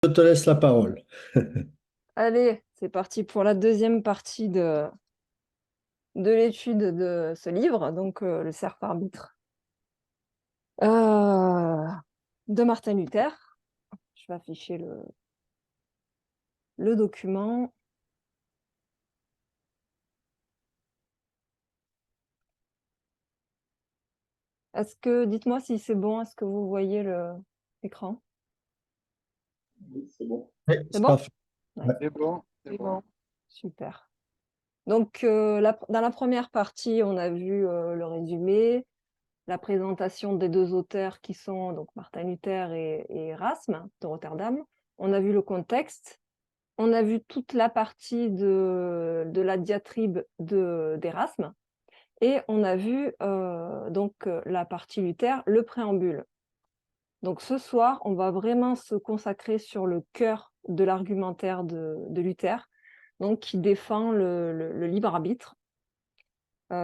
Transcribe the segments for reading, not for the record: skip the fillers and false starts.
Je te laisse la parole. Allez, c'est parti pour la deuxième partie de l'étude de ce livre, donc le cerf arbitre euh, de Martin Luther. Je vais afficher le document. Dites-moi si c'est bon, est-ce que vous voyez l'écran? Oui, c'est bon. Oui, C'est c'est bon? parfait. Ouais, Ouais. C'est bon, c'est bon. Super. Donc, dans la première partie, on a vu le résumé, la présentation des deux auteurs qui sont donc Martin Luther et Erasme de Rotterdam. On a vu le contexte. On a vu toute la partie de la diatribe d'Erasme et on a vu la partie Luther, le préambule. Donc ce soir, on va vraiment se consacrer sur le cœur de l'argumentaire de Luther, donc qui défend le libre arbitre,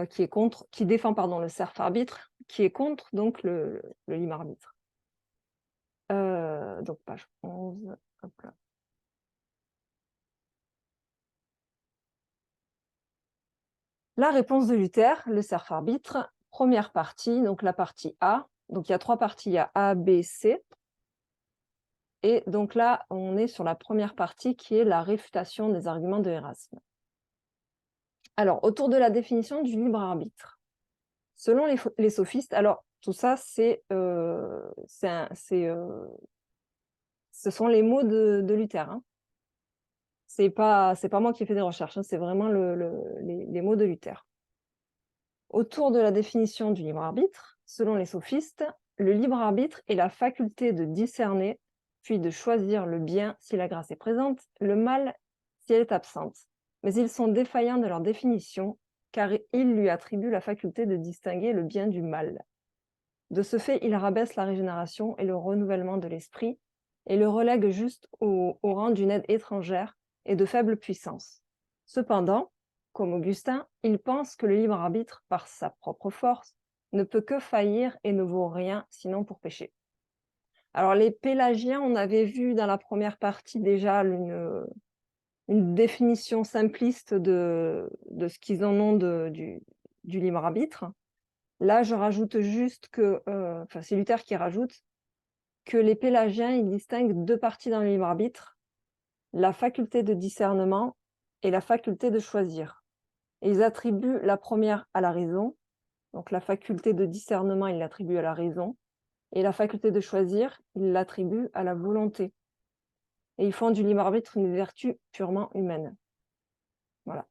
qui défend pardon, le serf arbitre, qui est contre donc le libre arbitre. Donc page 11, hop là. La réponse de Luther, le serf arbitre, première partie, donc la partie A. Donc il y a trois parties, il y a A, B, C. Et donc là, on est sur la première partie qui est la réfutation des arguments de Erasme. Alors, autour de la définition du libre arbitre. Selon les sophistes, alors tout ça, ce sont les mots de Luther. Hein. C'est pas moi qui ai fait des recherches, hein, c'est vraiment les mots de Luther. Autour de la définition du libre arbitre, selon les sophistes, le libre arbitre est la faculté de discerner, puis de choisir le bien si la grâce est présente, le mal si elle est absente. Mais ils sont défaillants de leur définition, car ils lui attribuent la faculté de distinguer le bien du mal. De ce fait, ils rabaissent la régénération et le renouvellement de l'esprit, et le relèguent juste au rang d'une aide étrangère et de faible puissance. Cependant, comme Augustin, il pense que le libre arbitre, par sa propre force, ne peut que faillir et ne vaut rien sinon pour pécher. Alors les pélagiens, on avait vu dans la première partie déjà une définition simpliste de ce qu'ils en ont du libre arbitre. Là, je rajoute juste que, c'est Luther qui rajoute, que les pélagiens, ils distinguent deux parties dans le libre arbitre, la faculté de discernement et la faculté de choisir. Et ils attribuent la première à la raison, donc la faculté de discernement, ils l'attribuent à la raison, et la faculté de choisir, ils l'attribuent à la volonté. Et ils font du libre arbitre une vertu purement humaine. Voilà.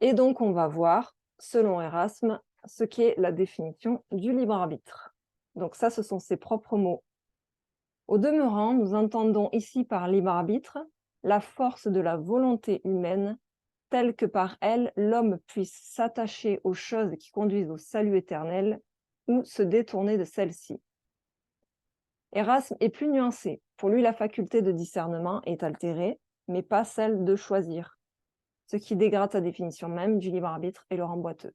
Et donc, on va voir, selon Erasme, ce qu'est la définition du libre arbitre. Donc ça, ce sont ses propres mots. Au demeurant, nous entendons ici par libre arbitre la force de la volonté humaine, telle que par elle, l'homme puisse s'attacher aux choses qui conduisent au salut éternel ou se détourner de celles-ci. Erasme est plus nuancé. Pour lui, la faculté de discernement est altérée, mais pas celle de choisir, ce qui dégrade sa définition même du libre arbitre et le rend boiteux.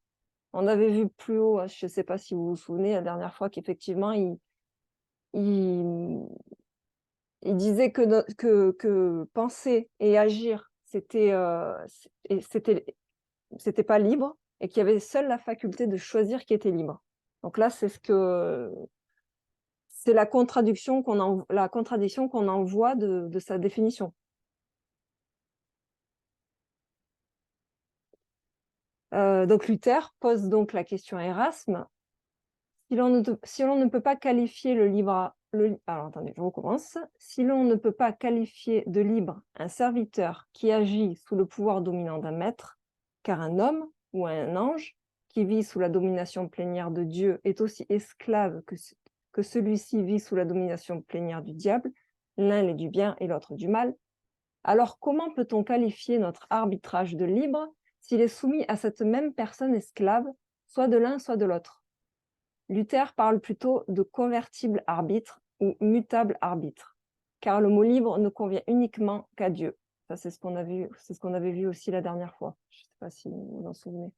On avait vu plus haut, je ne sais pas si vous vous souvenez, la dernière fois qu'effectivement, il disait que penser et agir, c'était pas libre, et qu'il y avait seule la faculté de choisir qui était libre. Donc là, c'est la contradiction qu'on en voit de sa définition. Donc Luther pose donc la question à Erasme. Si l'on ne peut pas qualifier alors attendez, je recommence. Si l'on ne peut pas qualifier de libre un serviteur qui agit sous le pouvoir dominant d'un maître, car un homme ou un ange qui vit sous la domination plénière de Dieu est aussi esclave que celui-ci vit sous la domination plénière du diable, l'un est du bien et l'autre du mal, alors comment peut-on qualifier notre arbitrage de libre s'il est soumis à cette même personne esclave, soit de l'un, soit de l'autre? Luther parle plutôt de convertible arbitre ou mutable arbitre, car le mot libre ne convient uniquement qu'à Dieu. Ça, c'est ce qu'on avait vu aussi la dernière fois. Je ne sais pas si vous vous en souvenez.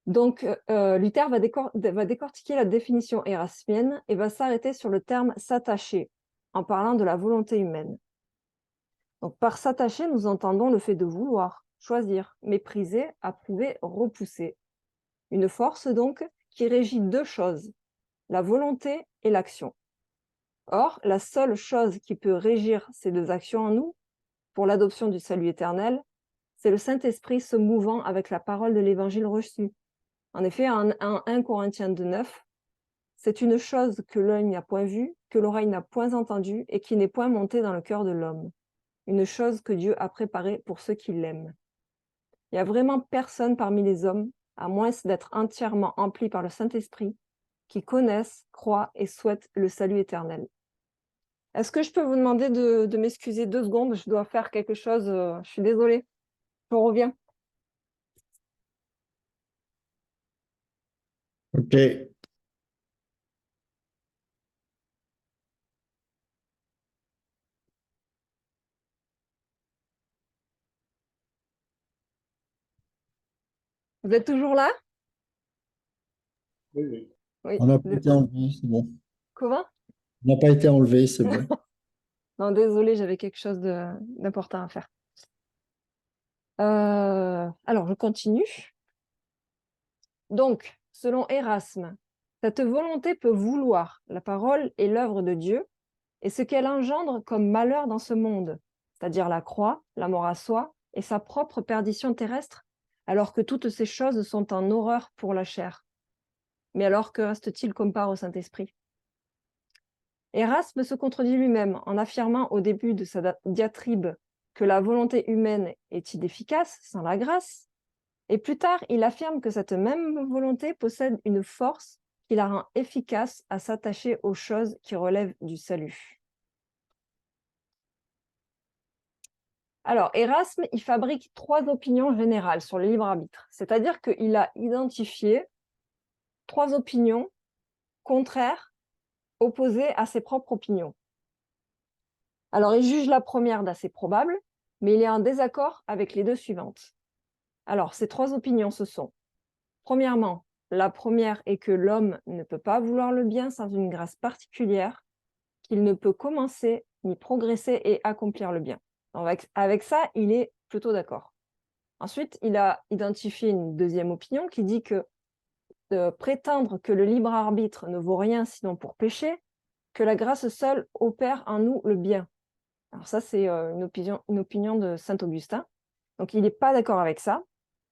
Donc, Luther va décortiquer la définition érasmienne et va s'arrêter sur le terme s'attacher. en parlant de la volonté humaine. Donc, par s'attacher, nous entendons le fait de vouloir, choisir, mépriser, approuver, repousser. Une force, donc, qui régit deux choses, la volonté et l'action. Or, la seule chose qui peut régir ces deux actions en nous, pour l'adoption du salut éternel, c'est le Saint-Esprit se mouvant avec la parole de l'Évangile reçu. En effet, en 1 Corinthiens 2,9, c'est une chose que l'œil n'a point vue, que l'oreille n'a point entendue et qui n'est point montée dans le cœur de l'homme. Une chose que Dieu a préparée pour ceux qui l'aiment. Il n'y a vraiment personne parmi les hommes, à moins d'être entièrement empli par le Saint-Esprit, qui connaissent, croient et souhaitent le salut éternel. Est-ce que je peux vous demander de m'excuser 2 secondes? Je dois faire quelque chose, je suis désolée. Je reviens. OK. Vous êtes toujours là? Oui, oui. Oui. On n'a pas été enlevé, c'est bon. Comment? On n'a pas été enlevé, c'est bon. Non, désolée, j'avais quelque chose d'important à faire. Alors, je continue. Donc, selon Erasme, cette volonté peut vouloir la parole et l'œuvre de Dieu et ce qu'elle engendre comme malheur dans ce monde, c'est-à-dire la croix, la mort à soi et sa propre perdition terrestre, alors que toutes ces choses sont en horreur pour la chair. Mais alors, que reste-t-il comme part au Saint-Esprit? Erasme se contredit lui-même en affirmant au début de sa diatribe que la volonté humaine est inefficace sans la grâce, et plus tard, il affirme que cette même volonté possède une force qui la rend efficace à s'attacher aux choses qui relèvent du salut. Alors, Erasme, il fabrique 3 opinions générales sur le libre arbitre, c'est-à-dire qu'il a identifié 3 opinions contraires, opposées à ses propres opinions. Alors, il juge la première d'assez probable, mais il est en désaccord avec les 2 suivantes. Alors, ces 3 opinions, ce sont, premièrement, la première est que l'homme ne peut pas vouloir le bien sans une grâce particulière, qu'il ne peut commencer ni progresser et accomplir le bien. Avec ça, il est plutôt d'accord. Ensuite, il a identifié une deuxième opinion qui dit que de prétendre que le libre arbitre ne vaut rien sinon pour pécher, que la grâce seule opère en nous le bien. Alors ça, c'est une opinion de saint Augustin. Donc, il n'est pas d'accord avec ça.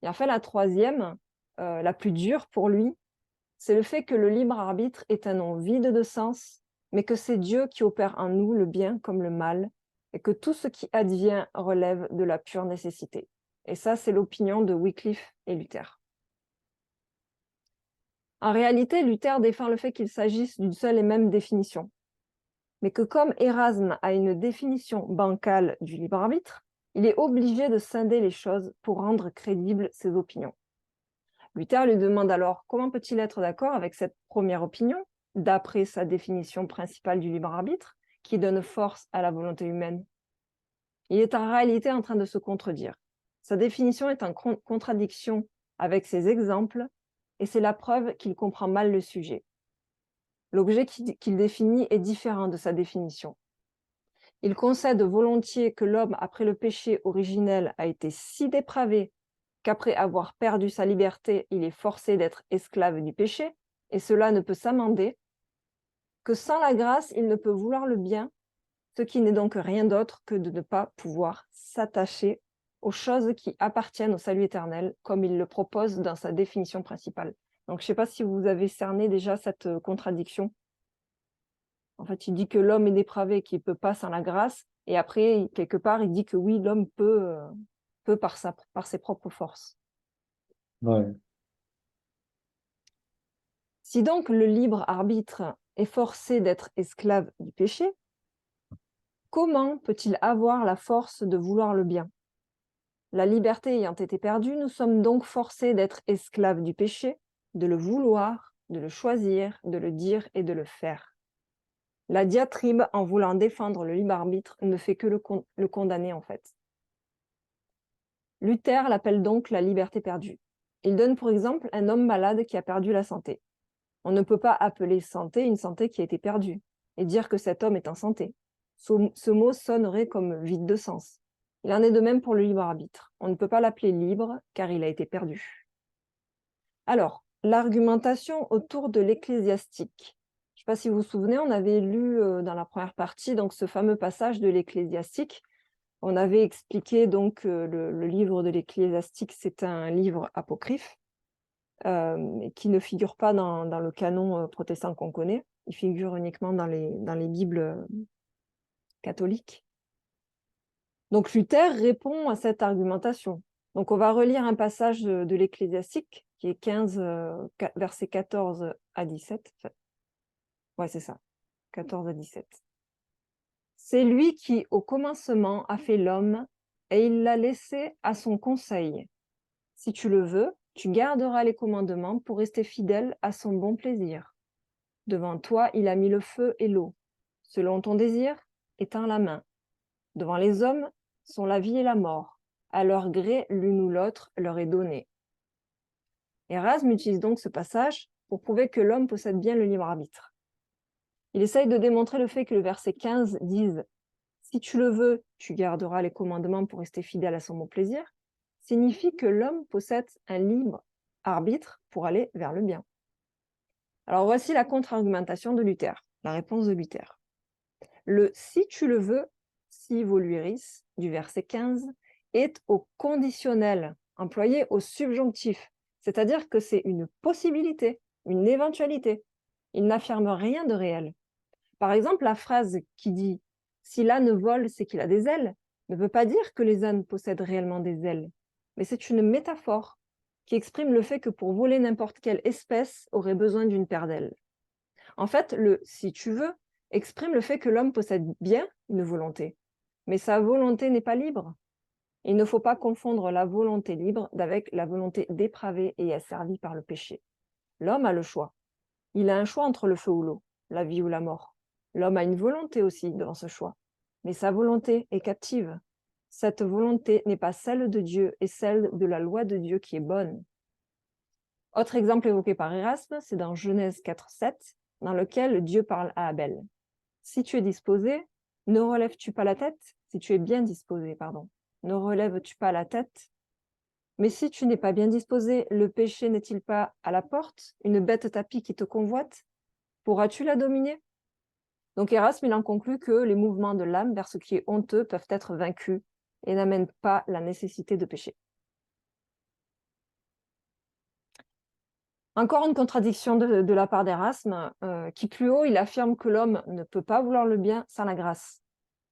Et enfin, la troisième, la plus dure pour lui, c'est le fait que le libre arbitre est un nom vide de sens, mais que c'est Dieu qui opère en nous le bien comme le mal, et que tout ce qui advient relève de la pure nécessité. Et ça, c'est l'opinion de Wycliffe et Luther. En réalité, Luther défend le fait qu'il s'agisse d'une seule et même définition, mais que comme Erasme a une définition bancale du libre arbitre, il est obligé de scinder les choses pour rendre crédibles ses opinions. Luther lui demande alors comment peut-il être d'accord avec cette première opinion, d'après sa définition principale du libre arbitre, qui donne force à la volonté humaine. Il est en réalité en train de se contredire. Sa définition est en contradiction avec ses exemples, et c'est la preuve qu'il comprend mal le sujet. L'objet qu'il définit est différent de sa définition. Il concède volontiers que l'homme, après le péché originel, a été si dépravé qu'après avoir perdu sa liberté, il est forcé d'être esclave du péché, et cela ne peut s'amender, que sans la grâce, il ne peut vouloir le bien, ce qui n'est donc rien d'autre que de ne pas pouvoir s'attacher aux choses qui appartiennent au salut éternel, comme il le propose dans sa définition principale. Donc, je ne sais pas si vous avez cerné déjà cette contradiction. En fait, il dit que l'homme est dépravé, qu'il ne peut pas sans la grâce, et après, quelque part, il dit que oui, l'homme peut par ses propres forces. Ouais. Si donc le libre arbitre est forcé d'être esclave du péché, comment peut-il avoir la force de vouloir le bien? La liberté ayant été perdue, nous sommes donc forcés d'être esclaves du péché, de le vouloir, de le choisir, de le dire et de le faire. La diatribe, en voulant défendre le libre arbitre, ne fait que le condamner en fait. Luther l'appelle donc la liberté perdue. Il donne pour exemple un homme malade qui a perdu la santé. On ne peut pas appeler santé une santé qui a été perdue et dire que cet homme est en santé. Ce mot sonnerait comme vide de sens. Il en est de même pour le libre arbitre. On ne peut pas l'appeler libre car il a été perdu. Alors, l'argumentation autour de l'ecclésiastique. Je ne sais pas si vous vous souvenez, on avait lu dans la première partie donc, ce fameux passage de l'ecclésiastique. On avait expliqué donc le livre de l'ecclésiastique, c'est un livre apocryphe qui ne figure pas dans le canon protestant qu'on connaît. Il figure uniquement dans les Bibles catholiques. Donc Luther répond à cette argumentation. Donc on va relire un passage de l'Ecclésiastique qui est 15, versets 14 à 17. Ouais, c'est ça, 14 à 17. C'est lui qui, au commencement, a fait l'homme et il l'a laissé à son conseil. Si tu le veux, tu garderas les commandements pour rester fidèle à son bon plaisir. Devant toi, il a mis le feu et l'eau. Selon ton désir, éteins la main. Devant les hommes sont la vie et la mort. À leur gré, l'une ou l'autre leur est donnée. Erasme utilise donc ce passage pour prouver que l'homme possède bien le libre arbitre. Il essaye de démontrer le fait que le verset 15 dise « Si tu le veux, tu garderas les commandements pour rester fidèle à son bon plaisir » signifie que l'homme possède un libre arbitre pour aller vers le bien. Alors voici la contre-argumentation de Luther, la réponse de Luther. Le « si tu le veux » si voluiris du verset 15 est au conditionnel, employé au subjonctif, c'est-à-dire que c'est une possibilité, une éventualité. Il n'affirme rien de réel. Par exemple, la phrase qui dit « si l'âne vole, c'est qu'il a des ailes » ne veut pas dire que les ânes possèdent réellement des ailes, mais c'est une métaphore qui exprime le fait que pour voler n'importe quelle espèce aurait besoin d'une paire d'ailes. En fait, le « si tu veux » exprime le fait que l'homme possède bien une volonté, mais sa volonté n'est pas libre. Il ne faut pas confondre la volonté libre avec la volonté dépravée et asservie par le péché. L'homme a le choix. Il a un choix entre le feu ou l'eau, la vie ou la mort. L'homme a une volonté aussi devant ce choix, mais sa volonté est captive. Cette volonté n'est pas celle de Dieu et celle de la loi de Dieu qui est bonne. Autre exemple évoqué par Erasme, c'est dans Genèse 4:7, dans lequel Dieu parle à Abel. Si tu es disposé, ne relèves-tu pas la tête? Si tu es bien disposé, pardon, ne relèves-tu pas la tête? Mais si tu n'es pas bien disposé, le péché n'est-il pas à la porte, une bête tapie qui te convoite? Pourras-tu la dominer? Donc Erasme, il en conclut que les mouvements de l'âme vers ce qui est honteux peuvent être vaincus et n'amènent pas la nécessité de pécher. Encore une contradiction de la part d'Erasme, qui plus haut, il affirme que l'homme ne peut pas vouloir le bien sans la grâce.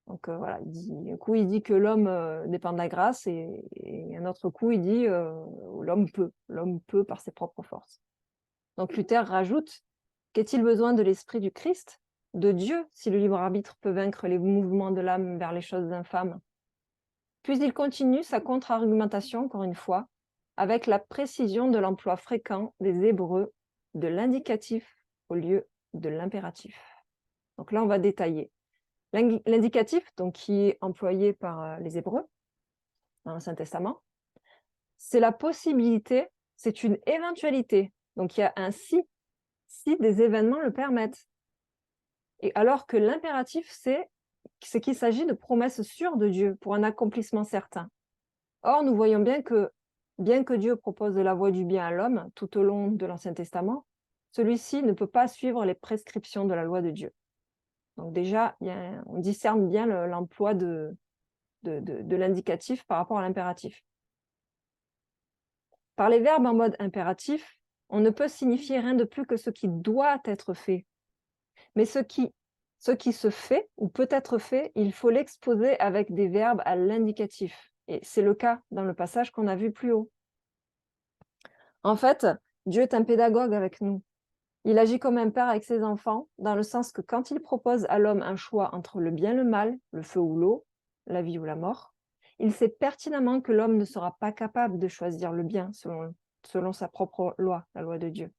Donc voilà, il dit que l'homme dépend de la grâce et un autre coup, il dit l'homme peut par ses propres forces. Donc Luther rajoute, qu'est-il besoin de l'esprit du Christ, de Dieu, si le libre arbitre peut vaincre les mouvements de l'âme vers les choses infâmes? Puis il continue sa contre-argumentation, encore une fois, avec la précision de l'emploi fréquent des Hébreux de l'indicatif au lieu de l'impératif. Donc là, on va détailler. L'indicatif, donc qui est employé par les Hébreux dans l'Ancien Testament, c'est la possibilité, c'est une éventualité. Donc il y a un si des événements le permettent. Et alors que l'impératif, c'est qu'il s'agit de promesses sûres de Dieu pour un accomplissement certain. Or, nous voyons bien que Dieu propose la voie du bien à l'homme tout au long de l'Ancien Testament, celui-ci ne peut pas suivre les prescriptions de la loi de Dieu. Donc déjà, on discerne bien l'emploi de l'indicatif par rapport à l'impératif. Par les verbes en mode impératif, on ne peut signifier rien de plus que ce qui doit être fait. Mais ce qui se fait ou peut être fait, il faut l'exposer avec des verbes à l'indicatif. Et c'est le cas dans le passage qu'on a vu plus haut. En fait, Dieu est un pédagogue avec nous. Il agit comme un père avec ses enfants, dans le sens que quand il propose à l'homme un choix entre le bien et le mal, le feu ou l'eau, la vie ou la mort, il sait pertinemment que l'homme ne sera pas capable de choisir le bien selon sa propre loi, la loi de Dieu.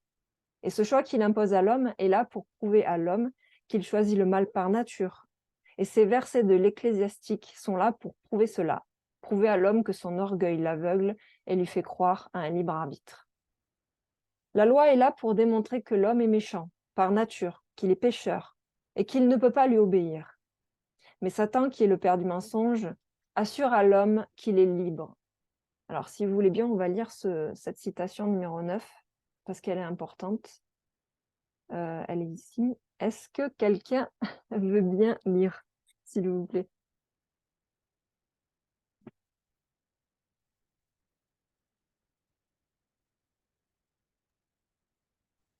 Et ce choix qu'il impose à l'homme est là pour prouver à l'homme qu'il choisit le mal par nature. Et ces versets de l'Ecclésiastique sont là pour prouver cela, prouver à l'homme que son orgueil l'aveugle et lui fait croire à un libre arbitre. La loi est là pour démontrer que l'homme est méchant, par nature, qu'il est pécheur, et qu'il ne peut pas lui obéir. Mais Satan, qui est le père du mensonge, assure à l'homme qu'il est libre. Alors, si vous voulez bien, on va lire cette citation numéro 9, parce qu'elle est importante. Elle est ici. Est-ce que quelqu'un veut bien lire, s'il vous plaît?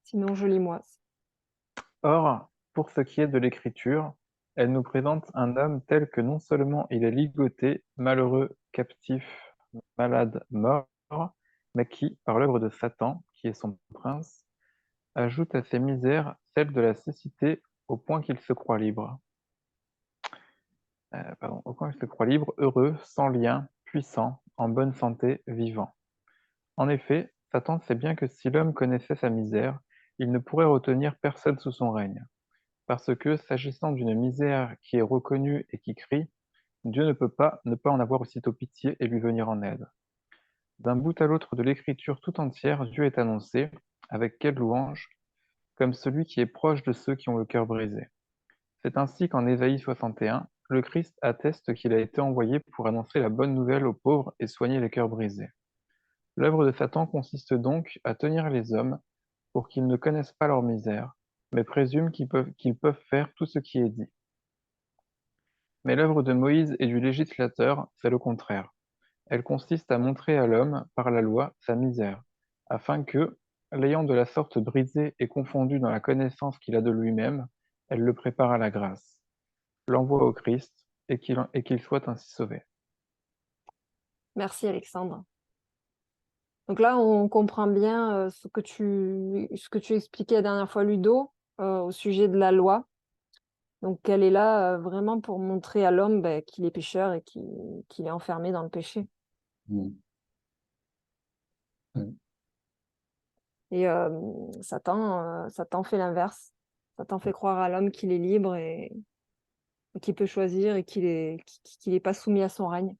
Sinon, je lis moi. Or, pour ce qui est de l'Écriture, elle nous présente un homme tel que non seulement il est ligoté, malheureux, captif, malade, mort, mais qui, par l'œuvre de Satan, qui est son prince, ajoute à ses misères celle de la cécité au point qu'il se croit libre. Au point qu'il se croit libre, heureux, sans lien, puissant, en bonne santé, vivant. En effet, Satan sait bien que si l'homme connaissait sa misère, il ne pourrait retenir personne sous son règne. Parce que, s'agissant d'une misère qui est reconnue et qui crie, Dieu ne peut pas ne pas en avoir aussitôt pitié et lui venir en aide. D'un bout à l'autre de l'écriture tout entière, Dieu est annoncé, avec quelle louange, comme celui qui est proche de ceux qui ont le cœur brisé. C'est ainsi qu'en Ésaïe 61, le Christ atteste qu'il a été envoyé pour annoncer la bonne nouvelle aux pauvres et soigner les cœurs brisés. L'œuvre de Satan consiste donc à tenir les hommes pour qu'ils ne connaissent pas leur misère, mais présument qu'ils peuvent faire tout ce qui est dit. Mais l'œuvre de Moïse et du législateur, c'est le contraire. Elle consiste à montrer à l'homme, par la loi, sa misère, afin que, l'ayant de la sorte brisé et confondu dans la connaissance qu'il a de lui-même, elle le prépare à la grâce, l'envoie au Christ, et qu'il soit ainsi sauvé. Merci, Alexandre. Donc là, on comprend bien ce que tu expliquais la dernière fois, Ludo, au sujet de la loi. Donc, elle est là vraiment pour montrer à l'homme qu'il est pécheur et qu'il est enfermé dans le péché. Mm. Ouais. Et Satan fait l'inverse. Satan fait croire à l'homme qu'il est libre et qu'il peut choisir et qu'il est pas soumis à son règne.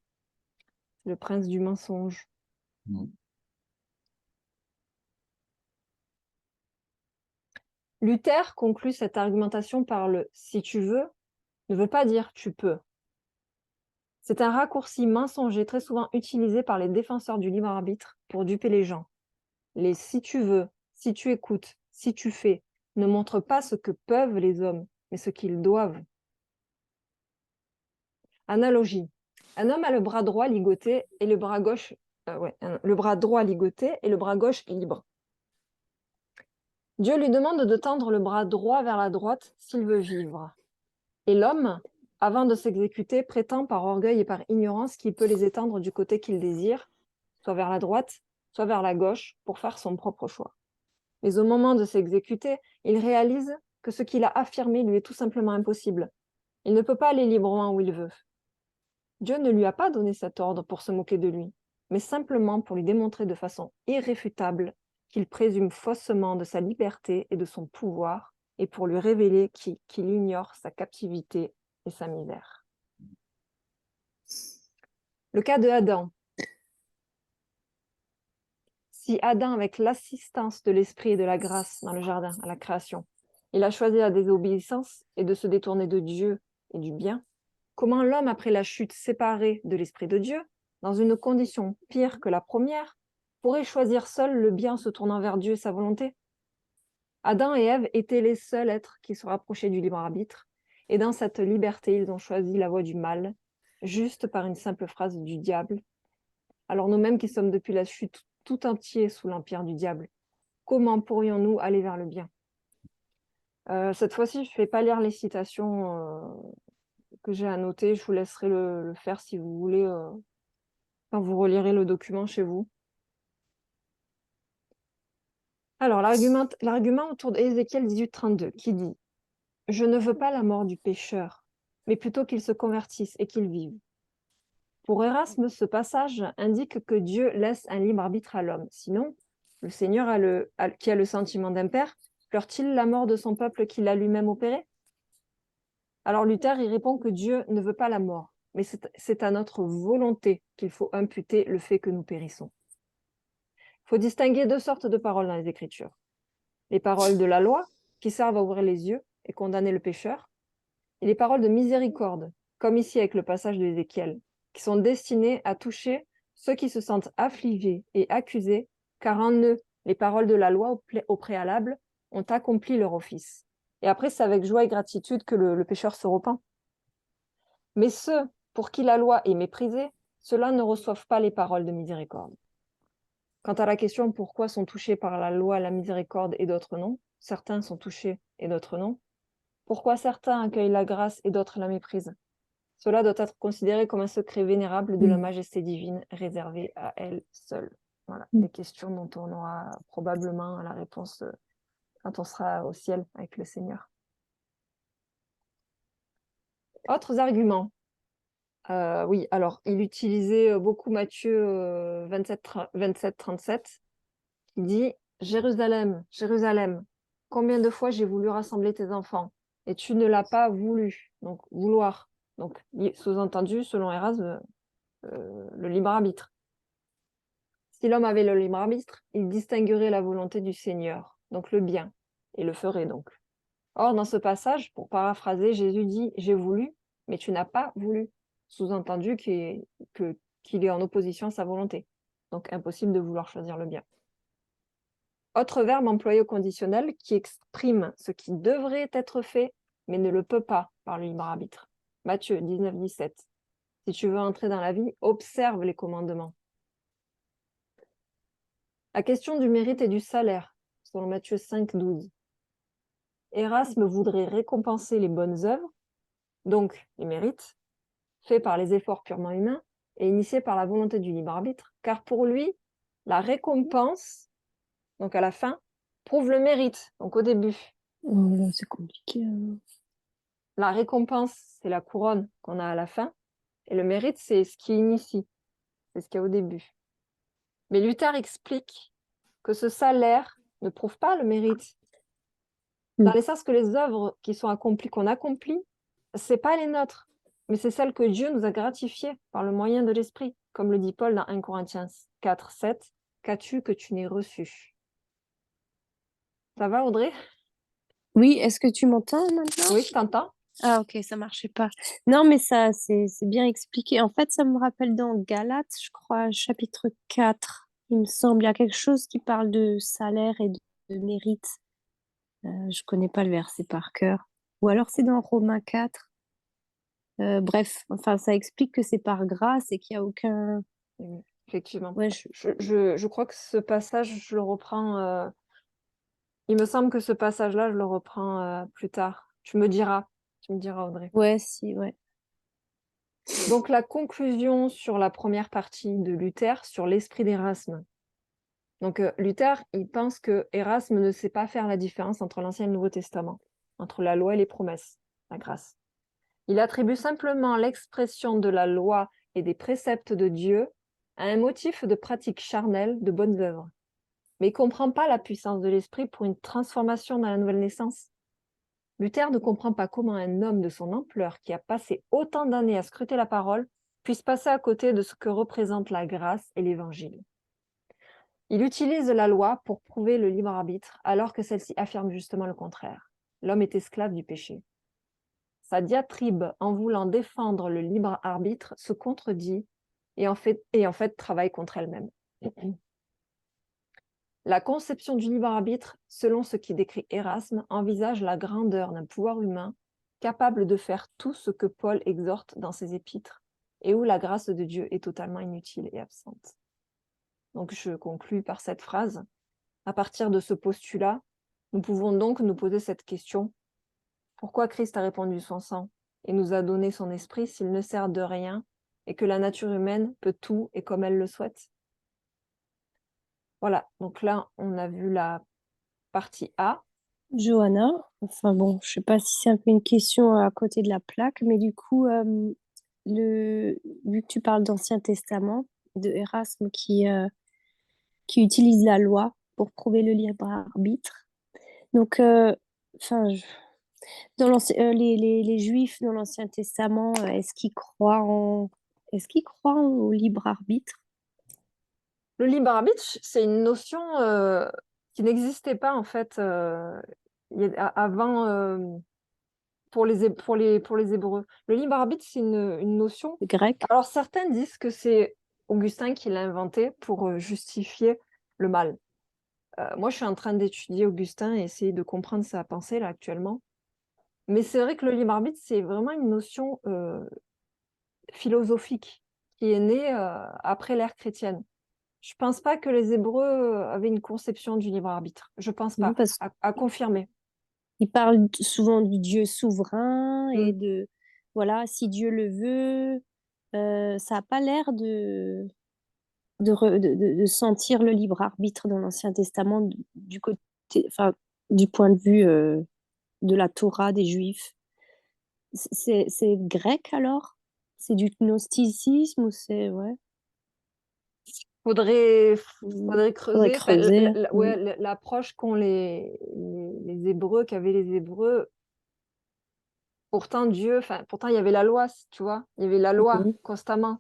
Le prince du mensonge. Mm. Luther conclut cette argumentation par le « si tu veux » ne veut pas dire « tu peux ». C'est un raccourci mensonger très souvent utilisé par les défenseurs du libre arbitre pour duper les gens. Les « si tu veux »,« si tu écoutes »,« si tu fais » ne montrent pas ce que peuvent les hommes, mais ce qu'ils doivent. Analogie. Un homme a le bras droit ligoté et le bras gauche, le bras droit ligoté et le bras gauche libre. Dieu lui demande de tendre le bras droit vers la droite s'il veut vivre. Et l'homme, avant de s'exécuter, prétend par orgueil et par ignorance qu'il peut les étendre du côté qu'il désire, soit vers la droite, soit vers la gauche, pour faire son propre choix. Mais au moment de s'exécuter, il réalise que ce qu'il a affirmé lui est tout simplement impossible. Il ne peut pas aller librement où il veut. Dieu ne lui a pas donné cet ordre pour se moquer de lui, mais simplement pour lui démontrer de façon irréfutable qu'il présume faussement de sa liberté et de son pouvoir, et pour lui révéler qu'il ignore sa captivité et sa misère. Le cas de Adam. Si Adam, avec l'assistance de l'esprit et de la grâce dans le jardin, à la création, il a choisi la désobéissance et de se détourner de Dieu et du bien, comment l'homme, après la chute séparé de l'esprit de Dieu, dans une condition pire que la première, pourrait choisir seul le bien en se tournant vers Dieu et sa volonté? Adam et Ève étaient les seuls êtres qui se rapprochaient du libre arbitre, et dans cette liberté, ils ont choisi la voie du mal, juste par une simple phrase du diable. Alors nous-mêmes qui sommes depuis la chute tout entier sous l'empire du diable, comment pourrions-nous aller vers le bien? Cette fois-ci, je ne vais pas lire les citations que j'ai annotées, je vous laisserai le faire si vous voulez, quand vous relirez le document chez vous. Alors, l'argument autour d'Ézéchiel 18:32 qui dit « Je ne veux pas la mort du pécheur, mais plutôt qu'il se convertisse et qu'il vive. » Pour Erasme, ce passage indique que Dieu laisse un libre arbitre à l'homme. Sinon, le Seigneur qui a le sentiment d'impair, pleure-t-il la mort de son peuple qu'il a lui-même opéré? Alors Luther y répond que Dieu ne veut pas la mort, mais c'est à notre volonté qu'il faut imputer le fait que nous périssons. Il faut distinguer deux sortes de paroles dans les Écritures. Les paroles de la loi, qui servent à ouvrir les yeux et condamner le pécheur, et les paroles de miséricorde, comme ici avec le passage de Ézéchiel, qui sont destinés à toucher ceux qui se sentent affligés et accusés, car en eux, les paroles de la loi au préalable ont accompli leur office. Et après, c'est avec joie et gratitude que le pécheur se repent. Mais ceux pour qui la loi est méprisée, ceux-là ne reçoivent pas les paroles de miséricorde. Quant à la question pourquoi sont touchés par la loi la miséricorde et d'autres non, certains sont touchés et d'autres non, pourquoi certains accueillent la grâce et d'autres la méprisent, cela doit être considéré comme un secret vénérable de la majesté divine réservé à elle seule. Voilà, des questions dont on aura probablement la réponse quand on sera au ciel avec le Seigneur. Autres arguments. Oui, alors, il utilisait beaucoup Matthieu 27-37, qui dit « Jérusalem, Jérusalem, combien de fois j'ai voulu rassembler tes enfants, et tu ne l'as pas voulu. » Donc, vouloir. Donc, sous-entendu, selon Erasme, le libre arbitre. Si l'homme avait le libre arbitre, il distinguerait la volonté du Seigneur, donc le bien, et le ferait donc. Or, dans ce passage, pour paraphraser, Jésus dit « J'ai voulu, mais tu n'as pas voulu », sous-entendu qu'il est en opposition à sa volonté. Donc, impossible de vouloir choisir le bien. Autre verbe employé au conditionnel qui exprime ce qui devrait être fait, mais ne le peut pas par le libre arbitre. Matthieu 19-17. Si tu veux entrer dans la vie, observe les commandements. La question du mérite et du salaire, selon Matthieu 5-12. Erasme voudrait récompenser les bonnes œuvres, donc les mérites, faits par les efforts purement humains et initiés par la volonté du libre arbitre, car pour lui, la récompense, donc à la fin, prouve le mérite, donc au début. Oh là, c'est compliqué. La récompense, c'est la couronne qu'on a à la fin, et le mérite, c'est ce qui initie, c'est ce qu'il y a au début. Mais Luther explique que ce salaire ne prouve pas le mérite. Dans le sens que les œuvres qui sont accomplies, qu'on accomplit, c'est pas les nôtres, mais c'est celles que Dieu nous a gratifiées par le moyen de l'Esprit, comme le dit Paul dans 1 Corinthiens 4-7, « Qu'as-tu que tu n'aies reçu ?» Ça va, Audrey? Oui, est-ce que tu m'entends maintenant? Oui, je t'entends. Ah, ok, ça marchait pas. Non, mais ça, c'est bien expliqué. En fait, ça me rappelle dans Galates, je crois, chapitre 4, il me semble, il y a quelque chose qui parle de salaire et de mérite. Je connais pas le verset par cœur. Ou alors c'est dans Romains 4. Bref, enfin, ça explique que c'est par grâce et qu'il n'y a aucun... Oui, effectivement. Ouais, Je crois que ce passage, je le reprends. Il me semble que ce passage-là, je le reprends plus tard. Tu me diras, Audrey. ouais, si, ouais. Donc, la conclusion sur la première partie de Luther, sur l'esprit d'Erasme. Donc, Luther, il pense que Erasme ne sait pas faire la différence entre l'Ancien et le Nouveau Testament, entre la loi et les promesses, la grâce. Il attribue simplement l'expression de la loi et des préceptes de Dieu à un motif de pratique charnelle de bonnes œuvres. Mais il ne comprend pas la puissance de l'esprit pour une transformation dans la nouvelle naissance. Luther ne comprend pas comment un homme de son ampleur, qui a passé autant d'années à scruter la parole, puisse passer à côté de ce que représente la grâce et l'évangile. Il utilise la loi pour prouver le libre arbitre, alors que celle-ci affirme justement le contraire. L'homme est esclave du péché. Sa diatribe, en voulant défendre le libre arbitre, se contredit et en fait travaille contre elle-même. La conception du libre arbitre, selon ce qui décrit Erasme, envisage la grandeur d'un pouvoir humain capable de faire tout ce que Paul exhorte dans ses épîtres et où la grâce de Dieu est totalement inutile et absente. Donc je conclus par cette phrase. À partir de ce postulat, nous pouvons donc nous poser cette question. Pourquoi Christ a répandu son sang et nous a donné son esprit s'il ne sert de rien et que la nature humaine peut tout et comme elle le souhaite? Voilà, donc là, on a vu la partie A. Johanna, enfin bon, je sais pas si c'est un peu une question à côté de la plaque, mais du coup, vu que tu parles d'Ancien Testament, de Erasme qui utilise la loi pour prouver le libre arbitre. Donc, enfin, les Juifs dans l'Ancien Testament, est-ce qu'ils croient au libre arbitre? Le libre arbitre, c'est une notion qui n'existait pas en fait avant pour les Hébreux. Le libre arbitre, c'est une notion. Grec. Alors, certains disent que c'est Augustin qui l'a inventé pour justifier le mal. Moi, je suis en train d'étudier Augustin et essayer de comprendre sa pensée là actuellement. Mais c'est vrai que le libre arbitre, c'est vraiment une notion philosophique qui est née après l'ère chrétienne. Je pense pas que les Hébreux avaient une conception du libre arbitre. Je pense Non, pas. parce À confirmer. qu'il parle souvent du Dieu souverain et Mm. de, voilà, si Dieu le veut, ça n'a pas l'air de sentir le libre arbitre dans l'Ancien Testament du côté, enfin, du point de vue de la Torah des Juifs. C'est grec alors? C'est du gnosticisme ou c'est, ouais, Faudrait faudrait creuser. Enfin, creuser. ouais, l'approche qu'ont les Hébreux, qu'avaient les Hébreux. Pourtant, pourtant, il y avait la loi, tu vois. Il y avait la loi Mhm. constamment.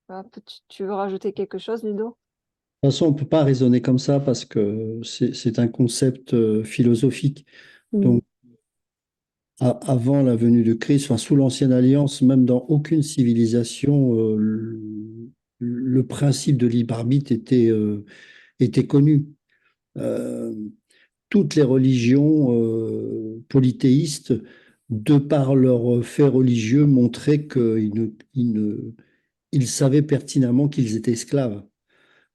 Voilà, tu veux rajouter quelque chose, Ludo? De toute façon, on ne peut pas raisonner comme ça parce que c'est un concept philosophique. Mhm. Donc, avant la venue de Christ, enfin, sous l'Ancienne Alliance, même dans aucune civilisation, le principe de libre arbitre était connu. Euh, Toutes les religions polythéistes, de par leurs faits religieux, montraient ils savaient pertinemment qu'ils étaient esclaves.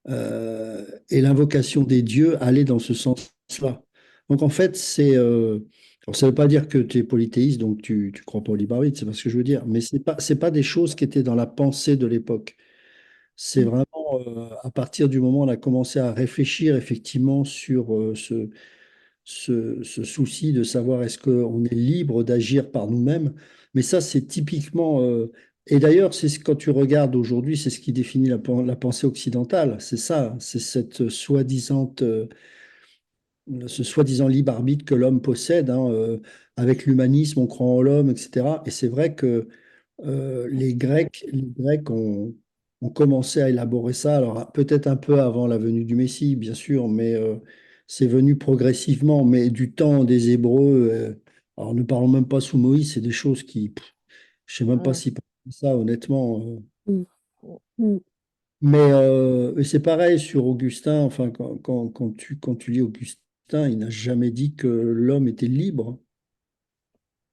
Et l'invocation des dieux allait dans ce sens-là. Donc en fait, alors, ça ne veut pas dire que tu es polythéiste, donc tu ne crois pas au libre arbitre, c'est pas ce que je veux dire, mais c'est pas des choses qui étaient dans la pensée de l'époque. C'est vraiment à partir du moment où on a commencé à réfléchir effectivement sur ce souci de savoir est-ce qu'on est libre d'agir par nous-mêmes. Mais ça, c'est typiquement... et d'ailleurs, quand tu regardes aujourd'hui, c'est ce qui définit la pensée occidentale. C'est ça, c'est ce soi-disant libre arbitre que l'homme possède, hein, avec l'humanisme, on croit en l'homme, etc. Et c'est vrai que les Grecs ont commencé à élaborer ça, alors peut-être un peu avant la venue du Messie, bien sûr, mais c'est venu progressivement. Mais du temps des Hébreux, alors ne parlons même pas sous Moïse, c'est des choses je sais même pas Mm. si ça, honnêtement. Mhm. Mhm. Mais et c'est pareil sur Augustin, enfin, quand tu lis Augustin, il n'a jamais dit que l'homme était libre.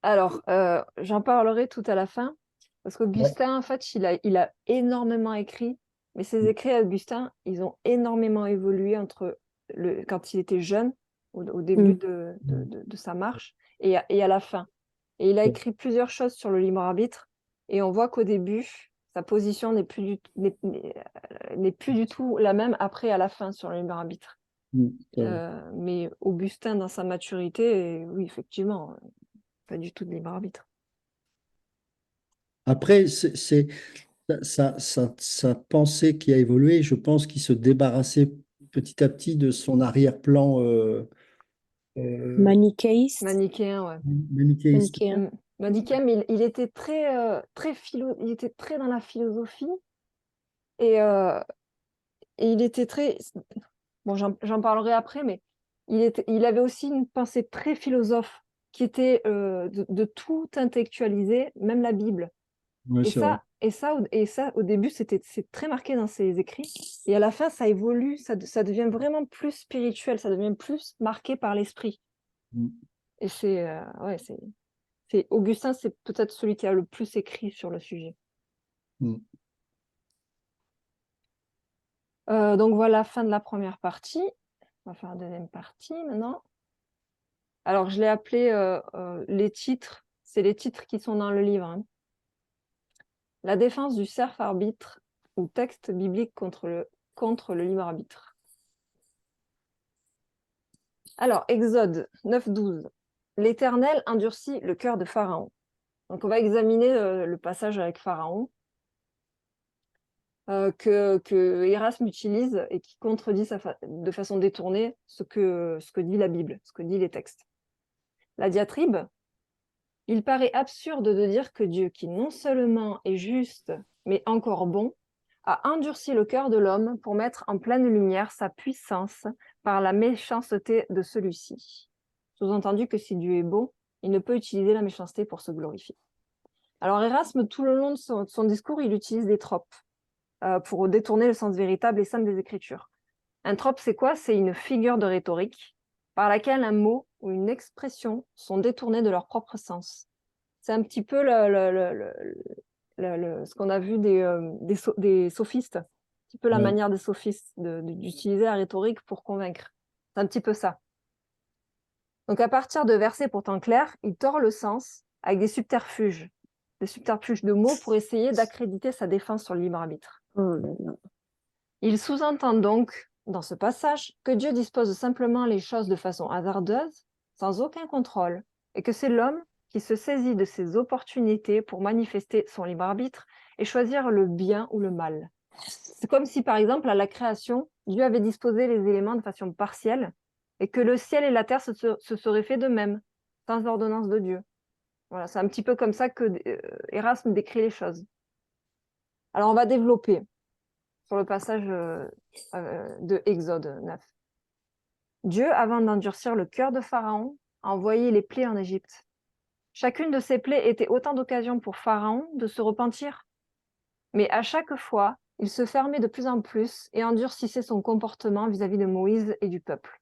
Alors, j'en parlerai tout à la fin, parce Ouais. qu'Augustin, en fait, il a énormément écrit, mais ses écrits à Augustin, ils ont énormément évolué quand il était jeune, au début Mhm. de sa marche, et à la fin. Et il a écrit plusieurs choses sur le libre arbitre, et on voit qu'au début, sa position n'est plus du tout la même après à la fin sur le libre arbitre. C'est vrai. Mais Augustin, dans sa maturité, oui, effectivement, pas du tout de libre arbitre. Après, c'est sa pensée qui a évolué. Je pense qu'il se débarrassait petit à petit de son arrière-plan euh, Manichéiste. Manichéen, ouais. manichéiste. Manichéen. Manichéen, mais il était il était très dans la philosophie et, euh, et il était très. Bon, j'en parlerai après, mais il avait aussi une pensée très philosophe qui était de tout intellectualiser, même la Bible. Oui, c'est vrai. Au début, c'est très marqué dans ses écrits. Et à la fin, ça évolue, ça devient vraiment plus spirituel, ça devient plus marqué par l'esprit. Et ouais, Augustin, c'est peut-être celui qui a le plus écrit sur le sujet. Mm. Donc voilà, fin de la première partie. On va faire la deuxième partie maintenant. Alors, je l'ai appelé les titres. C'est les titres qui sont dans le livre, hein. La défense du serf arbitre ou texte biblique contre le libre arbitre. Alors, Exode 9-12. L'Éternel endurcit le cœur de Pharaon. Donc, on va examiner le passage avec Pharaon que Erasme utilise et qui contredit de façon détournée ce que dit la Bible, ce que dit les textes. La diatribe. Il paraît absurde de dire que Dieu, qui non seulement est juste, mais encore bon, a endurci le cœur de l'homme pour mettre en pleine lumière sa puissance par la méchanceté de celui-ci. Sous-entendu que si Dieu est bon, Il ne peut utiliser la méchanceté pour se glorifier. Alors Erasme, tout le long de son discours, il utilise des tropes pour détourner le sens véritable et simple des Écritures. Un trope, c'est quoi? C'est une figure de rhétorique par laquelle un mot ou une expression sont détournés de leur propre sens. C'est un petit peu ce qu'on a vu des sophistes, un petit peu la Ouais. manière des sophistes d'utiliser la rhétorique pour convaincre. C'est un petit peu ça. Donc à partir de versets pourtant clairs, il tord le sens avec des subterfuges de mots pour essayer d'accréditer sa défense sur le libre arbitre. Oh là là. Il sous-entend donc, dans ce passage, que Dieu dispose simplement les choses de façon hasardeuse, sans aucun contrôle, et que c'est l'homme qui se saisit de ces opportunités pour manifester son libre arbitre et choisir le bien ou le mal. C'est comme si, par exemple, à la création, Dieu avait disposé les éléments de façon partielle et que le ciel et la terre se seraient fait de même, sans ordonnance de Dieu. Voilà, c'est un petit peu comme ça que Erasme décrit les choses. Alors, on va développer sur le passage de Exode 9. Dieu, avant d'endurcir le cœur de Pharaon, a envoyé les plaies en Égypte. Chacune de ces plaies était autant d'occasions pour Pharaon de se repentir. Mais à chaque fois, il se fermait de plus en plus et endurcissait son comportement vis-à-vis de Moïse et du peuple.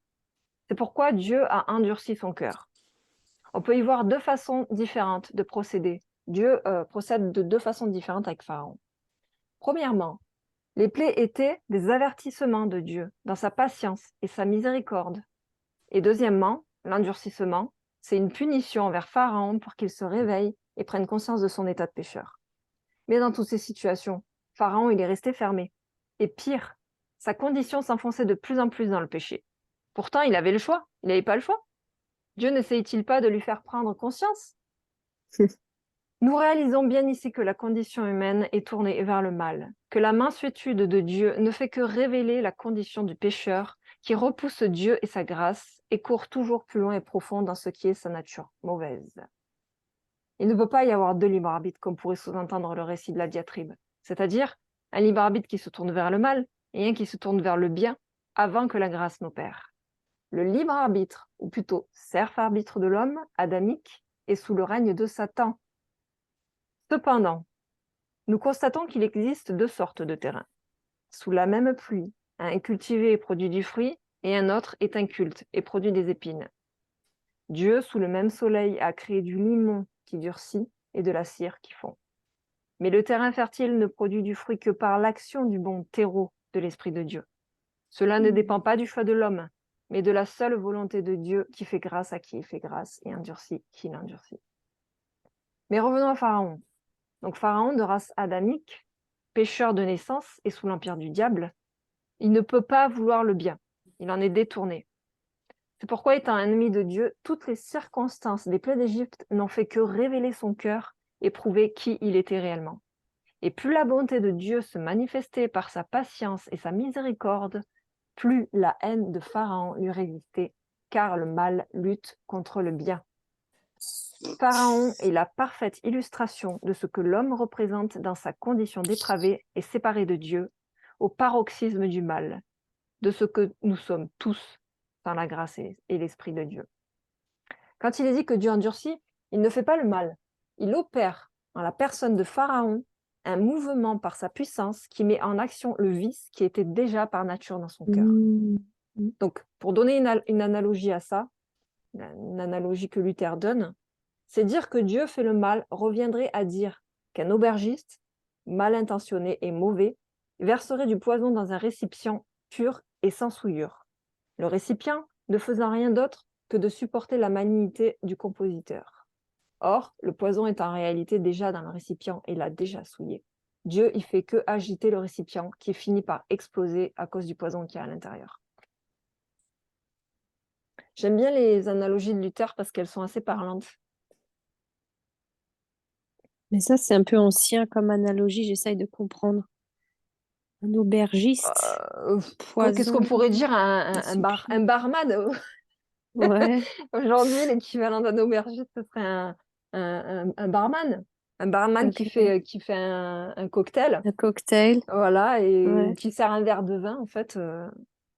C'est pourquoi Dieu a endurci son cœur. On peut y voir deux façons différentes de procéder. Dieu procède de deux façons différentes avec Pharaon. Premièrement, les plaies étaient des avertissements de Dieu dans sa patience et sa miséricorde. Et deuxièmement, l'endurcissement, c'est une punition envers Pharaon pour qu'il se réveille et prenne conscience de son état de pécheur. Mais dans toutes ces situations, Pharaon, il est resté fermé. Et pire, sa condition s'enfonçait de plus en plus dans le péché. Pourtant, il avait le choix. Il n'avait pas le choix. Dieu n'essayait-il pas de lui faire prendre conscience? Nous réalisons bien ici que la condition humaine est tournée vers le mal, que la mansuétude de Dieu ne fait que révéler la condition du pécheur qui repousse Dieu et sa grâce et court toujours plus loin et profond dans ce qui est sa nature mauvaise. Il ne peut pas y avoir deux libres arbitres comme pourrait sous-entendre le récit de la diatribe, c'est-à-dire un libre arbitre qui se tourne vers le mal et un qui se tourne vers le bien avant que la grâce n'opère. Le libre arbitre, ou plutôt serf-arbitre de l'homme, adamique, est sous le règne de Satan. Cependant, nous constatons qu'il existe deux sortes de terrains. Sous la même pluie, un est cultivé et produit du fruit, et un autre est inculte et produit des épines. Dieu, sous le même soleil, a créé du limon qui durcit et de la cire qui fond. Mais le terrain fertile ne produit du fruit que par l'action du bon terreau de l'Esprit de Dieu. Cela ne dépend pas du choix de l'homme, mais de la seule volonté de Dieu qui fait grâce à qui il fait grâce et endurcit qui l'endurcit. Mais revenons à Pharaon. Donc Pharaon, de race adamique, pécheur de naissance et sous l'empire du diable, il ne peut pas vouloir le bien. Il en est détourné. C'est pourquoi, étant ennemi de Dieu, toutes les circonstances des plaies d'Égypte n'ont fait que révéler son cœur et prouver qui il était réellement. Et plus la bonté de Dieu se manifestait par sa patience et sa miséricorde, plus la haine de Pharaon lui résistait, car le mal lutte contre le bien. Pharaon est la parfaite illustration de ce que l'homme représente dans sa condition dépravée et séparée de Dieu, au paroxysme du mal, de ce que nous sommes tous dans la grâce et l'Esprit de Dieu. Quand il est dit que Dieu endurcit, il ne fait pas le mal. Il opère en la personne de Pharaon un mouvement par sa puissance qui met en action le vice qui était déjà par nature dans son cœur. Donc, pour donner une analogie à ça, une analogie que Luther donne, c'est dire que Dieu fait le mal reviendrait à dire qu'un aubergiste, mal intentionné et mauvais, verserait du poison dans un récipient pur et sans souillure. Le récipient ne faisant rien d'autre que de supporter la malignité du compositeur. Or, le poison est en réalité déjà dans le récipient et l'a déjà souillé. Dieu y fait que agiter le récipient qui finit par exploser à cause du poison qui est à l'intérieur. J'aime bien les analogies de Luther parce qu'elles sont assez parlantes. Mais ça, c'est un peu ancien comme analogie, j'essaye de comprendre. Un aubergiste, Qu'est-ce qu'on poison, pourrait dire un barman ouais, Aujourd'hui, l'équivalent d'un aubergiste, ce serait un barman. Un barman ok. qui fait un cocktail, Un cocktail. voilà, et Ouais. qui sert un verre de vin, en fait.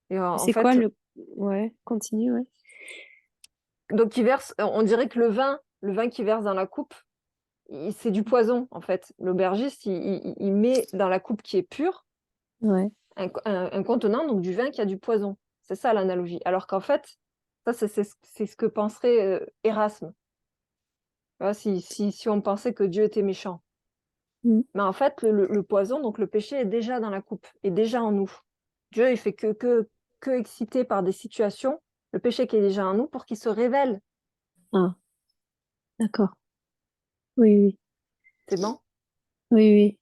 Et en C'est fait, quoi le... Ouais, continue, ouais. donc il verse, on dirait que le le vin qu'il verse dans la coupe, c'est du poison, en fait. L'aubergiste, il met dans la coupe qui est pure Ouais. un contenant, donc du vin qui a du poison. C'est ça l'analogie. Alors qu'en fait, ça, c'est ce que penserait Erasme. Tu vois, si on pensait que Dieu était méchant. Mm. Mais en fait, le poison, donc le péché, est déjà dans la coupe, est déjà en nous. Dieu, il fait que excité par des situations, le péché qui est déjà en nous, pour qu'il se révèle. Ah, d'accord. Oui, oui. C'est bon? Oui, oui.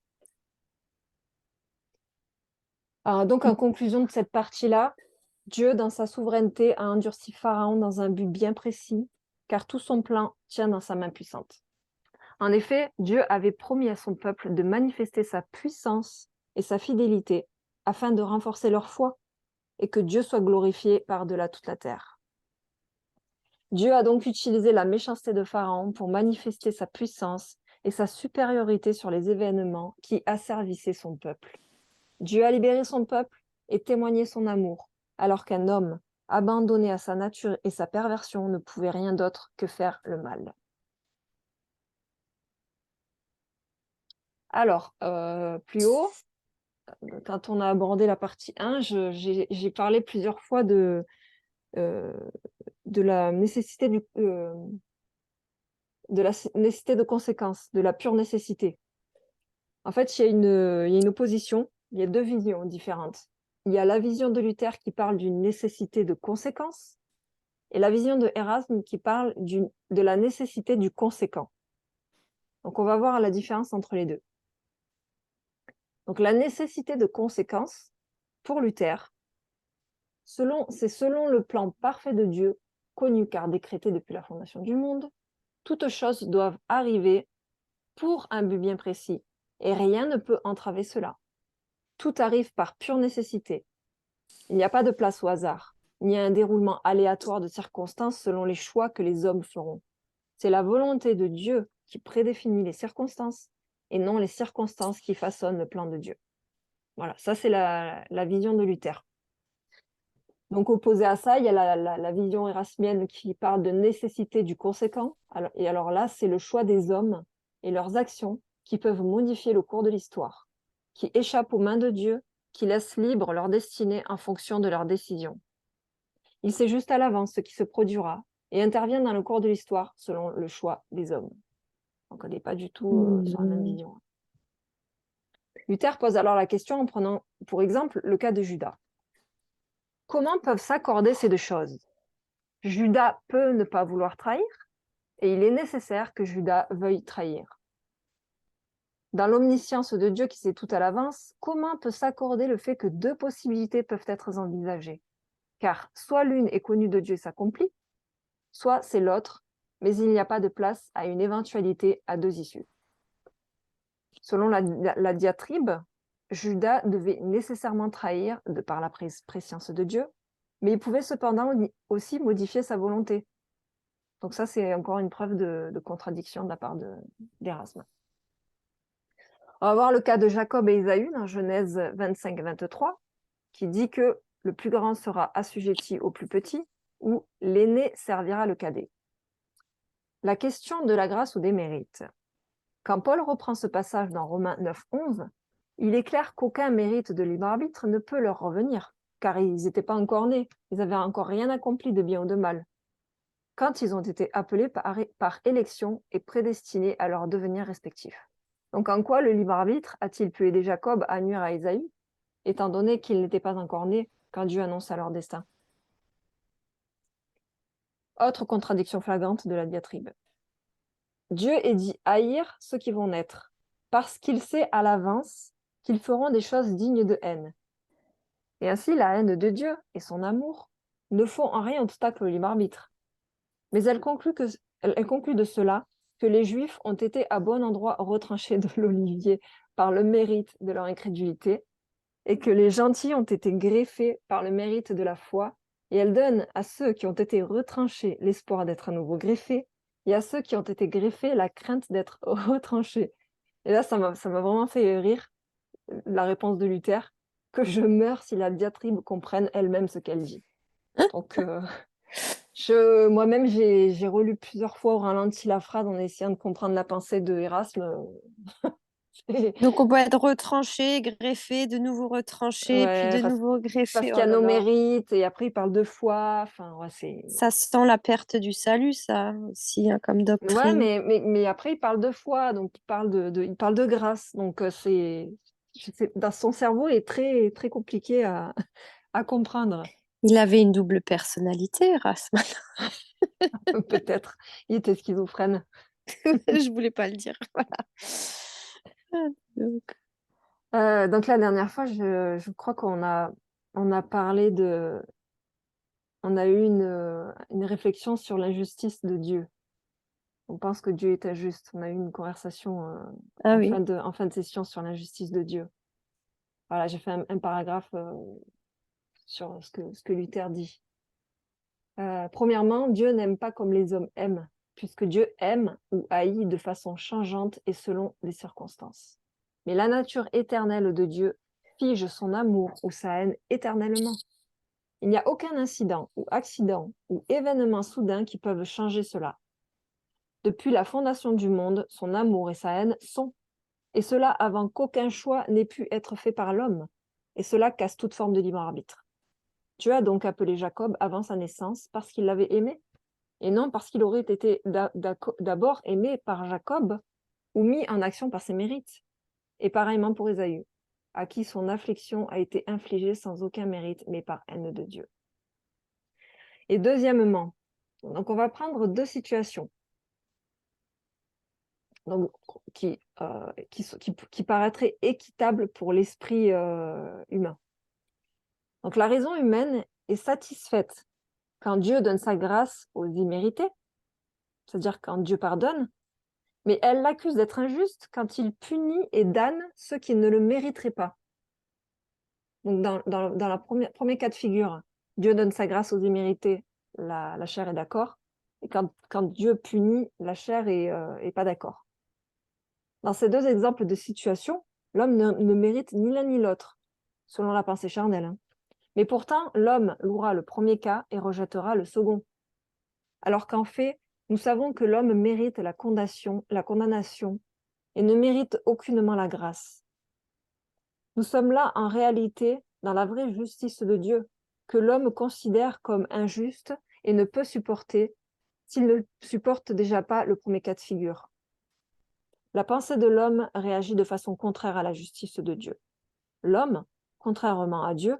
Alors, donc, en conclusion de cette partie-là, Dieu, dans sa souveraineté, a endurci Pharaon dans un but bien précis, car tout son plan tient dans sa main puissante. En effet, Dieu avait promis à son peuple de manifester sa puissance et sa fidélité afin de renforcer leur foi et que Dieu soit glorifié par-delà toute la terre. Dieu a donc utilisé la méchanceté de Pharaon pour manifester sa puissance et sa supériorité sur les événements qui asservissaient son peuple. Dieu a libéré son peuple et témoigné son amour, alors qu'un homme, abandonné à sa nature et sa perversion, ne pouvait rien d'autre que faire le mal. Alors, plus haut, quand on a abordé la partie 1, j'ai parlé plusieurs fois de la nécessité de conséquence, de la pure nécessité. En fait, il y a une opposition, il y a deux visions différentes. Il y a la vision de Luther qui parle d'une nécessité de conséquence et la vision de Erasme qui parle de la nécessité du conséquent. Donc, on va voir la différence entre les deux. Donc, la nécessité de conséquence, pour Luther, c'est selon le plan parfait de Dieu, connu car décrété depuis la fondation du monde, toutes choses doivent arriver pour un but bien précis, et rien ne peut entraver cela. Tout arrive par pure nécessité. Il n'y a pas de place au hasard, ni un déroulement aléatoire de circonstances selon les choix que les hommes feront. C'est la volonté de Dieu qui prédéfinit les circonstances, et non les circonstances qui façonnent le plan de Dieu. Voilà, ça c'est la vision de Luther. Donc, opposé à ça, il y a la vision érasmienne qui parle de nécessité du conséquent. Et alors là, c'est le choix des hommes et leurs actions qui peuvent modifier le cours de l'histoire, qui échappent aux mains de Dieu, qui laissent libre leur destinée en fonction de leurs décisions. Il sait juste à l'avance ce qui se produira et intervient dans le cours de l'histoire selon le choix des hommes. Donc, on n'est pas du tout sur la même vision. Luther pose alors la question en prenant pour exemple le cas de Judas. Comment peuvent s'accorder ces deux choses? Judas peut ne pas vouloir trahir, et il est nécessaire que Judas veuille trahir. Dans l'omniscience de Dieu qui sait tout à l'avance, comment peut s'accorder le fait que deux possibilités peuvent être envisagées? Car soit l'une est connue de Dieu et s'accomplit, soit c'est l'autre, mais il n'y a pas de place à une éventualité à deux issues. Selon la diatribe, Judas devait nécessairement trahir de par la préscience de Dieu, mais il pouvait cependant aussi modifier sa volonté. Donc ça, c'est encore une preuve de contradiction de la part d'Erasme. On va voir le cas de Jacob et Ésaü dans Genèse 25-23, qui dit que le plus grand sera assujetti au plus petit, ou l'aîné servira le cadet. La question de la grâce ou des mérites. Quand Paul reprend ce passage dans Romains 9-11, il est clair qu'aucun mérite de libre arbitre ne peut leur revenir, car ils n'étaient pas encore nés, ils n'avaient encore rien accompli de bien ou de mal, quand ils ont été appelés par élection et prédestinés à leur devenir respectif. Donc en quoi le libre arbitre a-t-il pu aider Jacob à nuire à Ésaü, étant donné qu'ils n'étaient pas encore nés quand Dieu annonça leur destin? Autre contradiction flagrante de la diatribe. Dieu est dit haïr ceux qui vont naître, parce qu'il sait à l'avance qu'ils feront des choses dignes de haine. Et ainsi, la haine de Dieu et son amour ne font en rien obstacle au libre arbitre. Mais elle conclut de cela que les Juifs ont été à bon endroit retranchés de l'olivier par le mérite de leur incrédulité, et que les gentils ont été greffés par le mérite de la foi, et elle donne à ceux qui ont été retranchés l'espoir d'être à nouveau greffés, et à ceux qui ont été greffés la crainte d'être retranchés. Et là, ça m'a vraiment fait rire, la réponse de Luther, que je meurs si la diatribe comprenne elle-même ce qu'elle dit. Donc, Moi-même, j'ai relu plusieurs fois au ralenti la phrase en essayant de comprendre la pensée de Erasme. Donc on peut être retranché, greffé, de nouveau retranché, puis Ouais, de parce, nouveau parce greffé. qu'il y Oh a là nos là. mérites, et après, il parle deux fois. Enfin, ouais, c'est... Ça sent la perte du salut, ça aussi, hein, comme Ouais, doctrine. mais après, il parle deux fois, donc il parle de grâce. Donc, dans son cerveau est très, très compliqué à comprendre, Il avait une double personnalité, Erasme. peut-être. Il était schizophrène. Je voulais pas le dire. Voilà. Ah, donc, Donc, la dernière fois, je crois on a parlé on a eu une réflexion sur l'injustice de Dieu. On pense que Dieu est injuste. On a eu une conversation ah oui. en fin de session sur l'injustice de Dieu. Voilà, j'ai fait un paragraphe sur ce que Luther dit. Premièrement, Dieu n'aime pas comme les hommes aiment, puisque Dieu aime ou haït de façon changeante et selon les circonstances. Mais la nature éternelle de Dieu fige son amour ou sa haine éternellement. Il n'y a aucun incident ou accident ou événement soudain qui peuvent changer cela. Depuis la fondation du monde, son amour et sa haine sont, et cela avant qu'aucun choix n'ait pu être fait par l'homme, et cela casse toute forme de libre arbitre. Dieu a donc appelé Jacob avant sa naissance parce qu'il l'avait aimé, et non parce qu'il aurait été d'abord aimé par Jacob ou mis en action par ses mérites. Et pareillement pour Ésaü, à qui son affliction a été infligée sans aucun mérite, mais par haine de Dieu. Et deuxièmement, donc on va prendre deux situations donc, qui paraîtraient équitables pour l'esprit humain. Donc la raison humaine est satisfaite quand Dieu donne sa grâce aux immérités, c'est-à-dire quand Dieu pardonne, mais elle l'accuse d'être injuste quand il punit et damne ceux qui ne le mériteraient pas. Donc dans la premier cas de figure, Dieu donne sa grâce aux immérités, la chair est d'accord, et quand Dieu punit, la chair est pas d'accord. Dans ces deux exemples de situation, l'homme ne mérite ni l'un ni l'autre, selon la pensée charnelle. Hein. Mais pourtant, l'homme louera le premier cas et rejettera le second. Alors qu'en fait, nous savons que l'homme mérite la condamnation et ne mérite aucunement la grâce. Nous sommes là en réalité dans la vraie justice de Dieu, que l'homme considère comme injuste et ne peut supporter s'il ne supporte déjà pas le premier cas de figure. La pensée de l'homme réagit de façon contraire à la justice de Dieu. L'homme, contrairement à Dieu,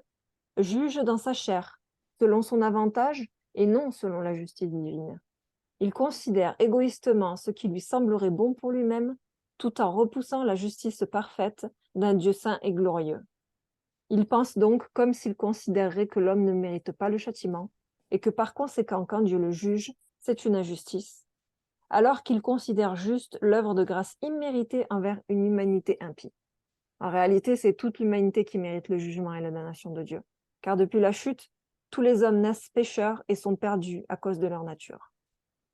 juge dans sa chair, selon son avantage et non selon la justice divine. Il considère égoïstement ce qui lui semblerait bon pour lui-même, tout en repoussant la justice parfaite d'un Dieu saint et glorieux. Il pense donc comme s'il considérerait que l'homme ne mérite pas le châtiment, et que par conséquent, quand Dieu le juge, c'est une injustice, alors qu'il considère juste l'œuvre de grâce imméritée envers une humanité impie. En réalité, c'est toute l'humanité qui mérite le jugement et la damnation de Dieu, car depuis la chute, tous les hommes naissent pécheurs et sont perdus à cause de leur nature.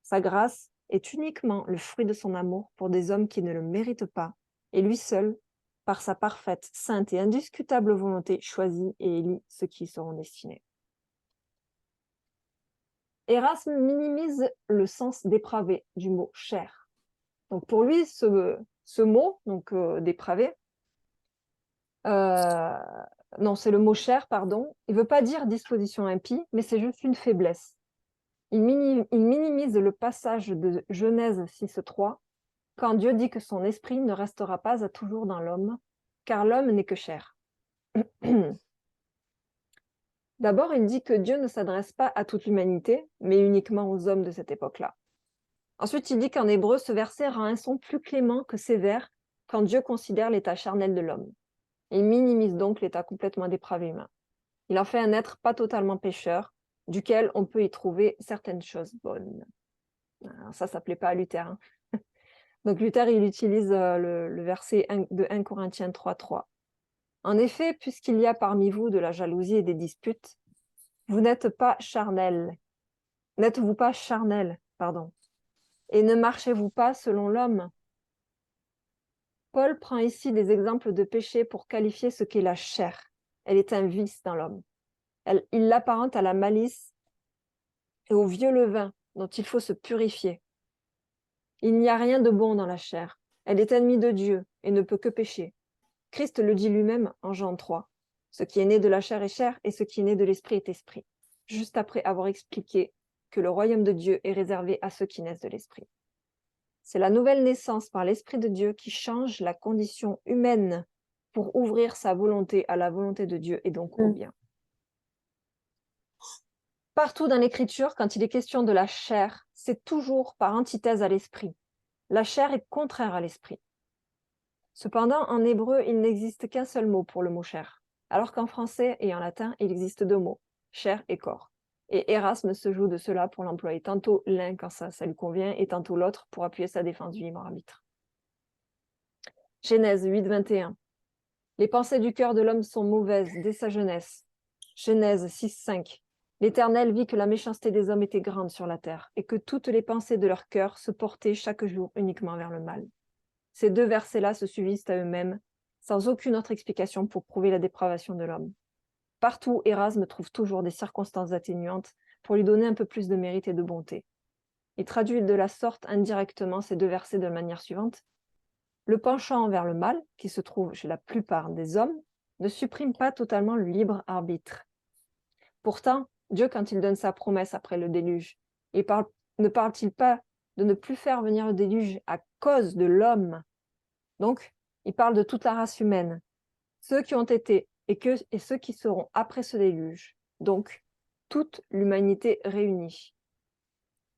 Sa grâce est uniquement le fruit de son amour pour des hommes qui ne le méritent pas, et lui seul, par sa parfaite, sainte et indiscutable volonté, choisit et élit ceux qui y seront destinés. Erasme minimise le sens dépravé du mot chair. Donc pour lui, ce mot, donc dépravé, non, c'est le mot chair, pardon, il ne veut pas dire disposition impie, mais c'est juste une faiblesse. Il minimise le passage de Genèse 6.3, quand Dieu dit que son esprit ne restera pas à toujours dans l'homme, car l'homme n'est que chair. D'abord, il dit que Dieu ne s'adresse pas à toute l'humanité, mais uniquement aux hommes de cette époque-là. Ensuite, il dit qu'en hébreu, ce verset rend un son plus clément que sévère quand Dieu considère l'état charnel de l'homme. Il minimise donc l'état complètement dépravé humain. Il en fait un être pas totalement pécheur, duquel on peut y trouver certaines choses bonnes. Alors ça plaît pas à Luther. Hein. Donc Luther, il utilise le verset de 1 Corinthiens 3.3. En effet, puisqu'il y a parmi vous de la jalousie et des disputes, vous n'êtes-vous pas charnel, pardon, et ne marchez-vous pas selon l'homme. Paul prend ici des exemples de péché pour qualifier ce qu'est la chair. Elle est un vice dans l'homme. Il l'apparente à la malice et au vieux levain dont il faut se purifier. Il n'y a rien de bon dans la chair. Elle est ennemie de Dieu et ne peut que pécher. Christ le dit lui-même en Jean 3. Ce qui est né de la chair est chair et ce qui est né de l'esprit est esprit. Juste après avoir expliqué que le royaume de Dieu est réservé à ceux qui naissent de l'esprit. C'est la nouvelle naissance par l'esprit de Dieu qui change la condition humaine pour ouvrir sa volonté à la volonté de Dieu et donc au bien. Partout dans l'Écriture, quand il est question de la chair, c'est toujours par antithèse à l'esprit. La chair est contraire à l'esprit. Cependant, en hébreu, il n'existe qu'un seul mot pour le mot chair, alors qu'en français et en latin, il existe deux mots, chair et corps. Et Erasme se joue de cela pour l'employer tantôt l'un quand ça lui convient et tantôt l'autre pour appuyer sa défense du libre arbitre. Genèse 8, 21. Les pensées du cœur de l'homme sont mauvaises dès sa jeunesse. Genèse 6, 5. L'Éternel vit que la méchanceté des hommes était grande sur la terre et que toutes les pensées de leur cœur se portaient chaque jour uniquement vers le mal. Ces deux versets-là se suivent à eux-mêmes, sans aucune autre explication pour prouver la dépravation de l'homme. Partout, Erasme trouve toujours des circonstances atténuantes pour lui donner un peu plus de mérite et de bonté. Il traduit de la sorte indirectement ces deux versets de la manière suivante. Le penchant vers le mal, qui se trouve chez la plupart des hommes, ne supprime pas totalement le libre arbitre. Pourtant, Dieu, quand il donne sa promesse après le déluge, ne parle-t-il pas de ne plus faire venir le déluge à cause de l'homme? Donc, il parle de toute la race humaine, ceux qui ont été et ceux qui seront après ce déluge, donc toute l'humanité réunie.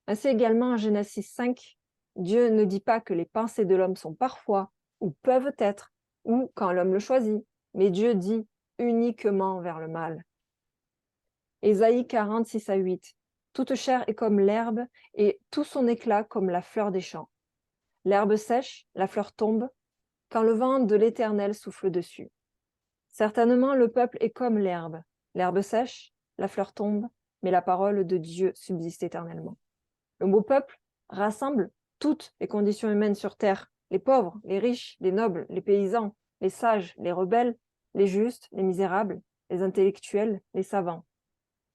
Ainsi également en Genèse 5, Dieu ne dit pas que les pensées de l'homme sont parfois ou peuvent être, ou quand l'homme le choisit, mais Dieu dit uniquement vers le mal. Ésaïe 40, 6 à 8. Toute chair est comme l'herbe et tout son éclat comme la fleur des champs. L'herbe sèche, la fleur tombe, quand le vent de l'Éternel souffle dessus. Certainement, le peuple est comme l'herbe. L'herbe sèche, la fleur tombe, mais la parole de Dieu subsiste éternellement. Le mot peuple rassemble toutes les conditions humaines sur terre, les pauvres, les riches, les nobles, les paysans, les sages, les rebelles, les justes, les misérables, les intellectuels, les savants.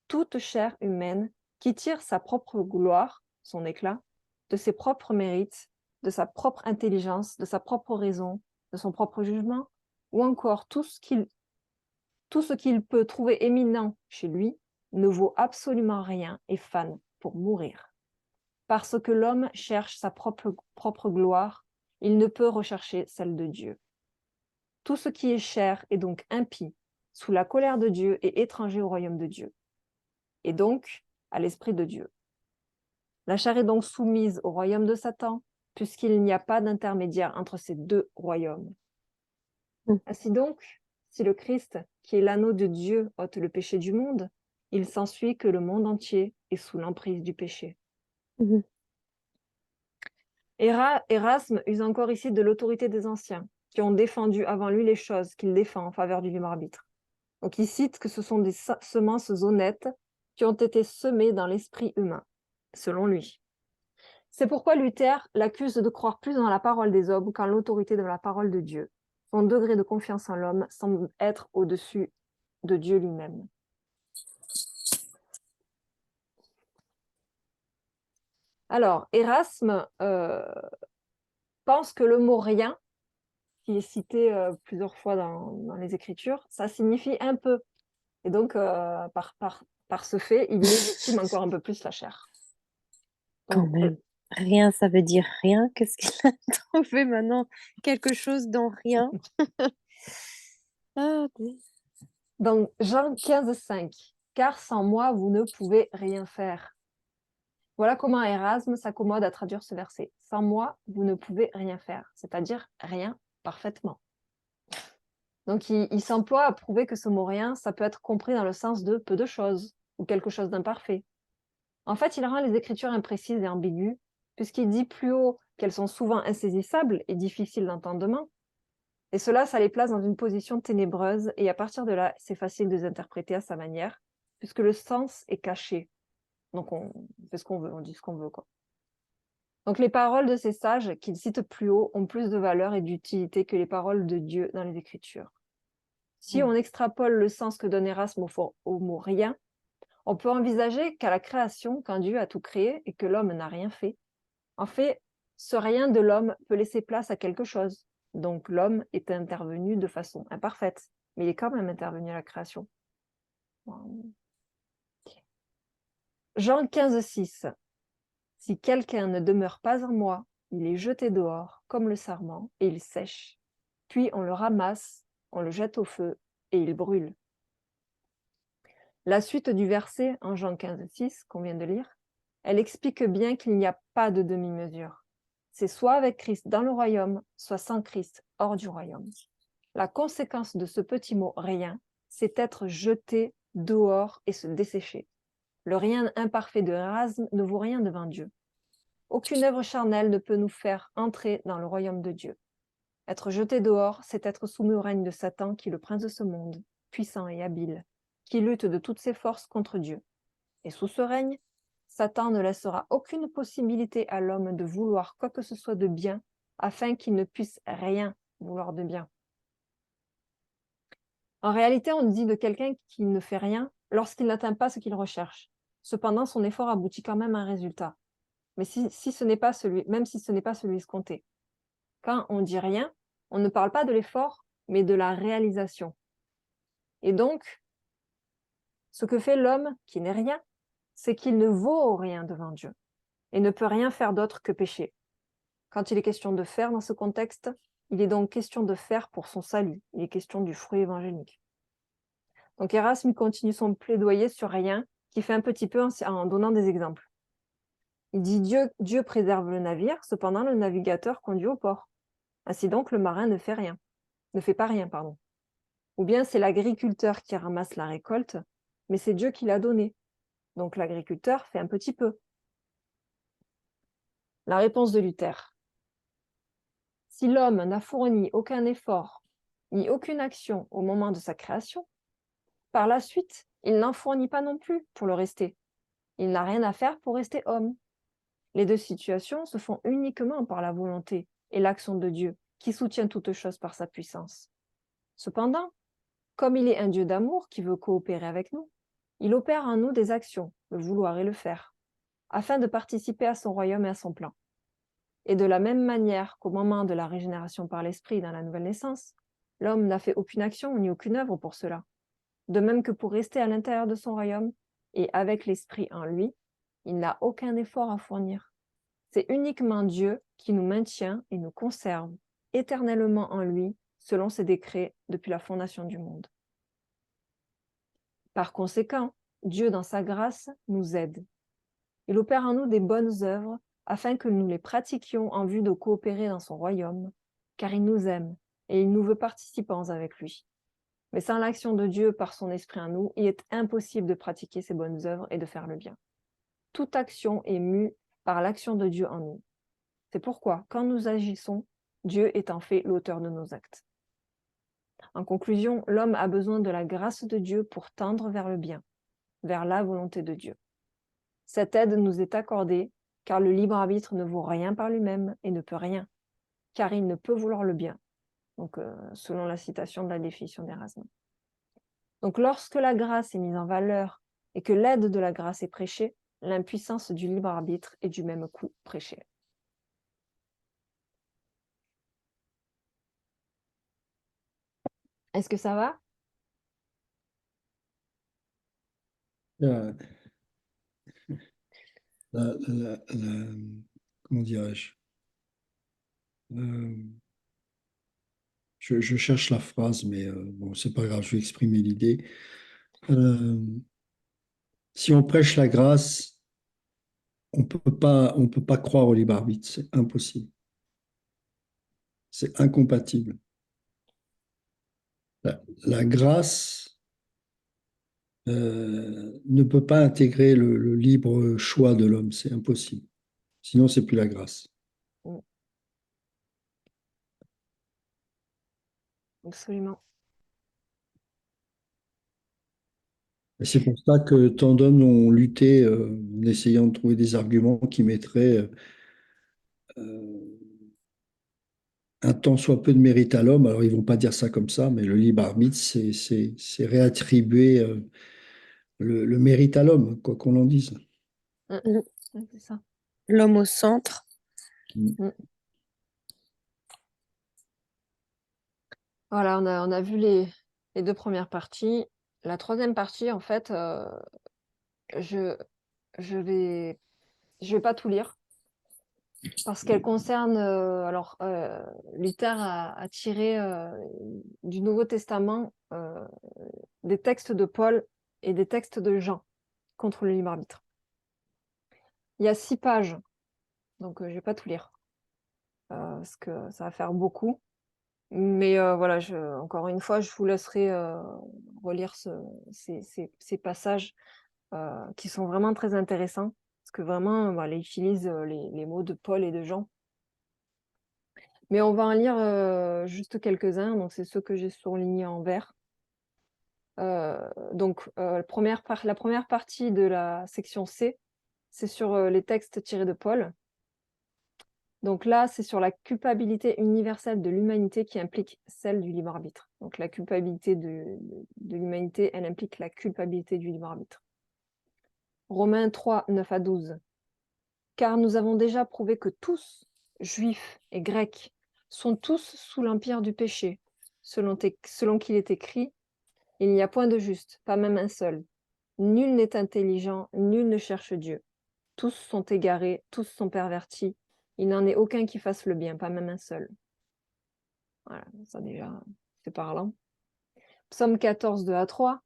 Toute chair humaine qui tire sa propre gloire, son éclat, de ses propres mérites, de sa propre intelligence, de sa propre raison, de son propre jugement, ou encore tout ce qu'il peut trouver éminent chez lui, ne vaut absolument rien et fane pour mourir. Parce que l'homme cherche sa propre gloire, il ne peut rechercher celle de Dieu. Tout ce qui est chair est donc impie, sous la colère de Dieu et étranger au royaume de Dieu, et donc à l'esprit de Dieu. La chair est donc soumise au royaume de Satan, puisqu'il n'y a pas d'intermédiaire entre ces deux royaumes. Ainsi donc, si le Christ, qui est l'anneau de Dieu, ôte le péché du monde, il s'ensuit que le monde entier est sous l'emprise du péché. Erasme use encore ici de l'autorité des anciens, qui ont défendu avant lui les choses qu'il défend en faveur du libre arbitre. Donc il cite que ce sont des semences honnêtes qui ont été semées dans l'esprit humain, selon lui. C'est pourquoi Luther l'accuse de croire plus dans la parole des hommes qu'en l'autorité de la parole de Dieu. Son degré de confiance en l'homme semble être au-dessus de Dieu lui-même. Alors, Erasme pense que le mot « rien », qui est cité plusieurs fois dans les Écritures, ça signifie un peu. Et donc, par ce fait, il légitime encore un peu plus la chair. Quand Donc, même. Rien, ça veut dire rien. Qu'est-ce qu'il a trouvé maintenant? Quelque chose dans rien. Ah, dans Jean 15, 5, « Car sans moi, vous ne pouvez rien faire. » Voilà comment Erasme s'accommode à traduire ce verset. « Sans moi, vous ne pouvez rien faire. » C'est-à-dire rien parfaitement. Donc, il s'emploie à prouver que ce mot « rien », ça peut être compris dans le sens de peu de choses ou quelque chose d'imparfait. En fait, il rend les Écritures imprécises et ambiguës, puisqu'il dit plus haut qu'elles sont souvent insaisissables et difficiles d'entendement. Et cela, ça les place dans une position ténébreuse, et à partir de là, c'est facile de les interpréter à sa manière, puisque le sens est caché. Donc, on fait ce qu'on veut, on dit ce qu'on veut, quoi. Donc, les paroles de ces sages qu'il cite plus haut ont plus de valeur et d'utilité que les paroles de Dieu dans les Écritures. Si on extrapole le sens que donne Erasme au mot « rien », On peut envisager qu'à la création, quand Dieu a tout créé et que l'homme n'a rien fait, en fait, ce rien de l'homme peut laisser place à quelque chose. Donc l'homme est intervenu de façon imparfaite, mais il est quand même intervenu à la création. Jean 15,6. Si quelqu'un ne demeure pas en moi, il est jeté dehors comme le sarment et il sèche. Puis on le ramasse, on le jette au feu et il brûle. La suite du verset en Jean 15,6 qu'on vient de lire, elle explique bien qu'il n'y a pas de demi-mesure. C'est soit avec Christ dans le royaume, soit sans Christ hors du royaume. La conséquence de ce petit mot rien, c'est être jeté dehors et se dessécher. Le rien imparfait de Erasme ne vaut rien devant Dieu. Aucune œuvre charnelle ne peut nous faire entrer dans le royaume de Dieu. Être jeté dehors, c'est être soumis au règne de Satan, qui est le prince de ce monde, puissant et habile, qui lutte de toutes ses forces contre Dieu. Et sous ce règne, Satan ne laissera aucune possibilité à l'homme de vouloir quoi que ce soit de bien, afin qu'il ne puisse rien vouloir de bien. En réalité, on dit de quelqu'un qui ne fait rien lorsqu'il n'atteint pas ce qu'il recherche. Cependant, son effort aboutit quand même à un résultat. Mais même si ce n'est pas celui escompté. Quand on dit rien, on ne parle pas de l'effort, mais de la réalisation. Et donc, ce que fait l'homme qui n'est rien, c'est qu'il ne vaut rien devant Dieu et ne peut rien faire d'autre que pécher. Quand il est question de faire dans ce contexte, il est donc question de faire pour son salut. Il est question du fruit évangélique. Donc Erasme continue son plaidoyer sur rien, qui fait un petit peu en donnant des exemples. Il dit Dieu préserve le navire, cependant le navigateur conduit au port. Ainsi donc le marin ne fait pas rien, pardon. Ou bien c'est l'agriculteur qui ramasse la récolte, mais c'est Dieu qui l'a donnée. Donc l'agriculteur fait un petit peu. La réponse de Luther. Si l'homme n'a fourni aucun effort, ni aucune action au moment de sa création, par la suite, il n'en fournit pas non plus pour le rester. Il n'a rien à faire pour rester homme. Les deux situations se font uniquement par la volonté et l'action de Dieu, qui soutient toute chose par sa puissance. Cependant, comme il est un Dieu d'amour qui veut coopérer avec nous, il opère en nous des actions, le vouloir et le faire, afin de participer à son royaume et à son plan. Et de la même manière qu'au moment de la régénération par l'esprit dans la nouvelle naissance, l'homme n'a fait aucune action ni aucune œuvre pour cela. De même que pour rester à l'intérieur de son royaume et avec l'esprit en lui, il n'a aucun effort à fournir. C'est uniquement Dieu qui nous maintient et nous conserve éternellement en lui, selon ses décrets depuis la fondation du monde. Par conséquent, Dieu, dans sa grâce, nous aide. Il opère en nous des bonnes œuvres afin que nous les pratiquions en vue de coopérer dans son royaume, car il nous aime et il nous veut participants avec lui. Mais sans l'action de Dieu par son esprit en nous, il est impossible de pratiquer ces bonnes œuvres et de faire le bien. Toute action est mue par l'action de Dieu en nous. C'est pourquoi, quand nous agissons, Dieu est en fait l'auteur de nos actes. En conclusion, l'homme a besoin de la grâce de Dieu pour tendre vers le bien, vers la volonté de Dieu. Cette aide nous est accordée car le libre arbitre ne vaut rien par lui-même et ne peut rien, car il ne peut vouloir le bien. Donc, selon la citation de la définition d'Erasme. Donc, lorsque la grâce est mise en valeur et que l'aide de la grâce est prêchée, l'impuissance du libre arbitre est du même coup prêchée. Est-ce que ça va? La- comment dirais-je? Euh, je cherche la phrase, mais bon, c'est pas grave, je vais exprimer l'idée. Euh, si on prêche la grâce, on peut pas croire au libre arbitre, c'est impossible, c'est incompatible. La grâce ne peut pas intégrer le libre choix de l'homme, c'est impossible. Sinon, c'est plus la grâce. Absolument. Et c'est pour ça que tant d'hommes ont lutté en essayant de trouver des arguments qui mettraient euh, un tant soit peu de mérite à l'homme. Alors, ils vont pas dire ça comme ça, mais le libre arbitre, c'est réattribuer le mérite à l'homme, quoi qu'on en dise. Mm. Mm. Ouais, c'est ça. L'homme au centre. Mm. Voilà, on a vu les deux premières parties. La troisième partie, en fait, je je vais pas tout lire parce qu'elle concerne, Luther a tiré, du Nouveau Testament, des textes de Paul et des textes de Jean contre le libre arbitre. Il y a 6 pages, donc je vais pas tout lire, parce que ça va faire beaucoup. Mais voilà, encore une fois, je vous laisserai relire ces passages qui sont vraiment très intéressants, parce que vraiment, voilà, ils utilisent les mots de Paul et de Jean. Mais on va en lire juste quelques-uns, donc c'est ceux que j'ai surlignés en vert. La première partie de la section C, c'est sur les textes tirés de Paul. Donc là, c'est sur la culpabilité universelle de l'humanité qui implique celle du libre arbitre. Donc la culpabilité de l'humanité, elle implique la culpabilité du libre arbitre. Romains 3, 9 à 12. Car nous avons déjà prouvé que tous, juifs et grecs, sont tous sous l'empire du péché, selon qu'il est écrit, il n'y a point de juste, pas même un seul. Nul n'est intelligent, nul ne cherche Dieu. Tous sont égarés, tous sont pervertis. Il n'en est aucun qui fasse le bien, pas même un seul. Voilà, ça déjà, c'est parlant. Psaume 14, 2 à 3.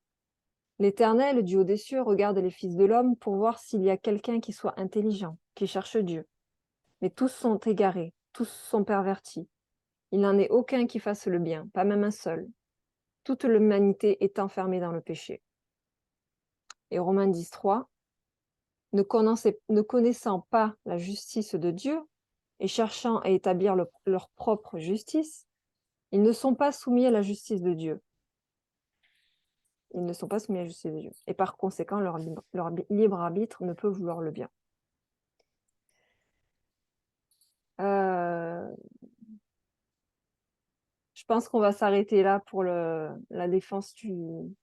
L'Éternel, du haut des cieux, regarde les fils de l'homme pour voir s'il y a quelqu'un qui soit intelligent, qui cherche Dieu. Mais tous sont égarés, tous sont pervertis. Il n'en est aucun qui fasse le bien, pas même un seul. Toute l'humanité est enfermée dans le péché. Et Romains 10, 3. Ne connaissant pas la justice de Dieu et cherchant à établir leur propre justice, ils ne sont pas soumis à la justice de Dieu. Ils ne sont pas soumis à la justice de Dieu. Et par conséquent, leur libre arbitre ne peut vouloir le bien. Je pense qu'on va s'arrêter là pour la défense du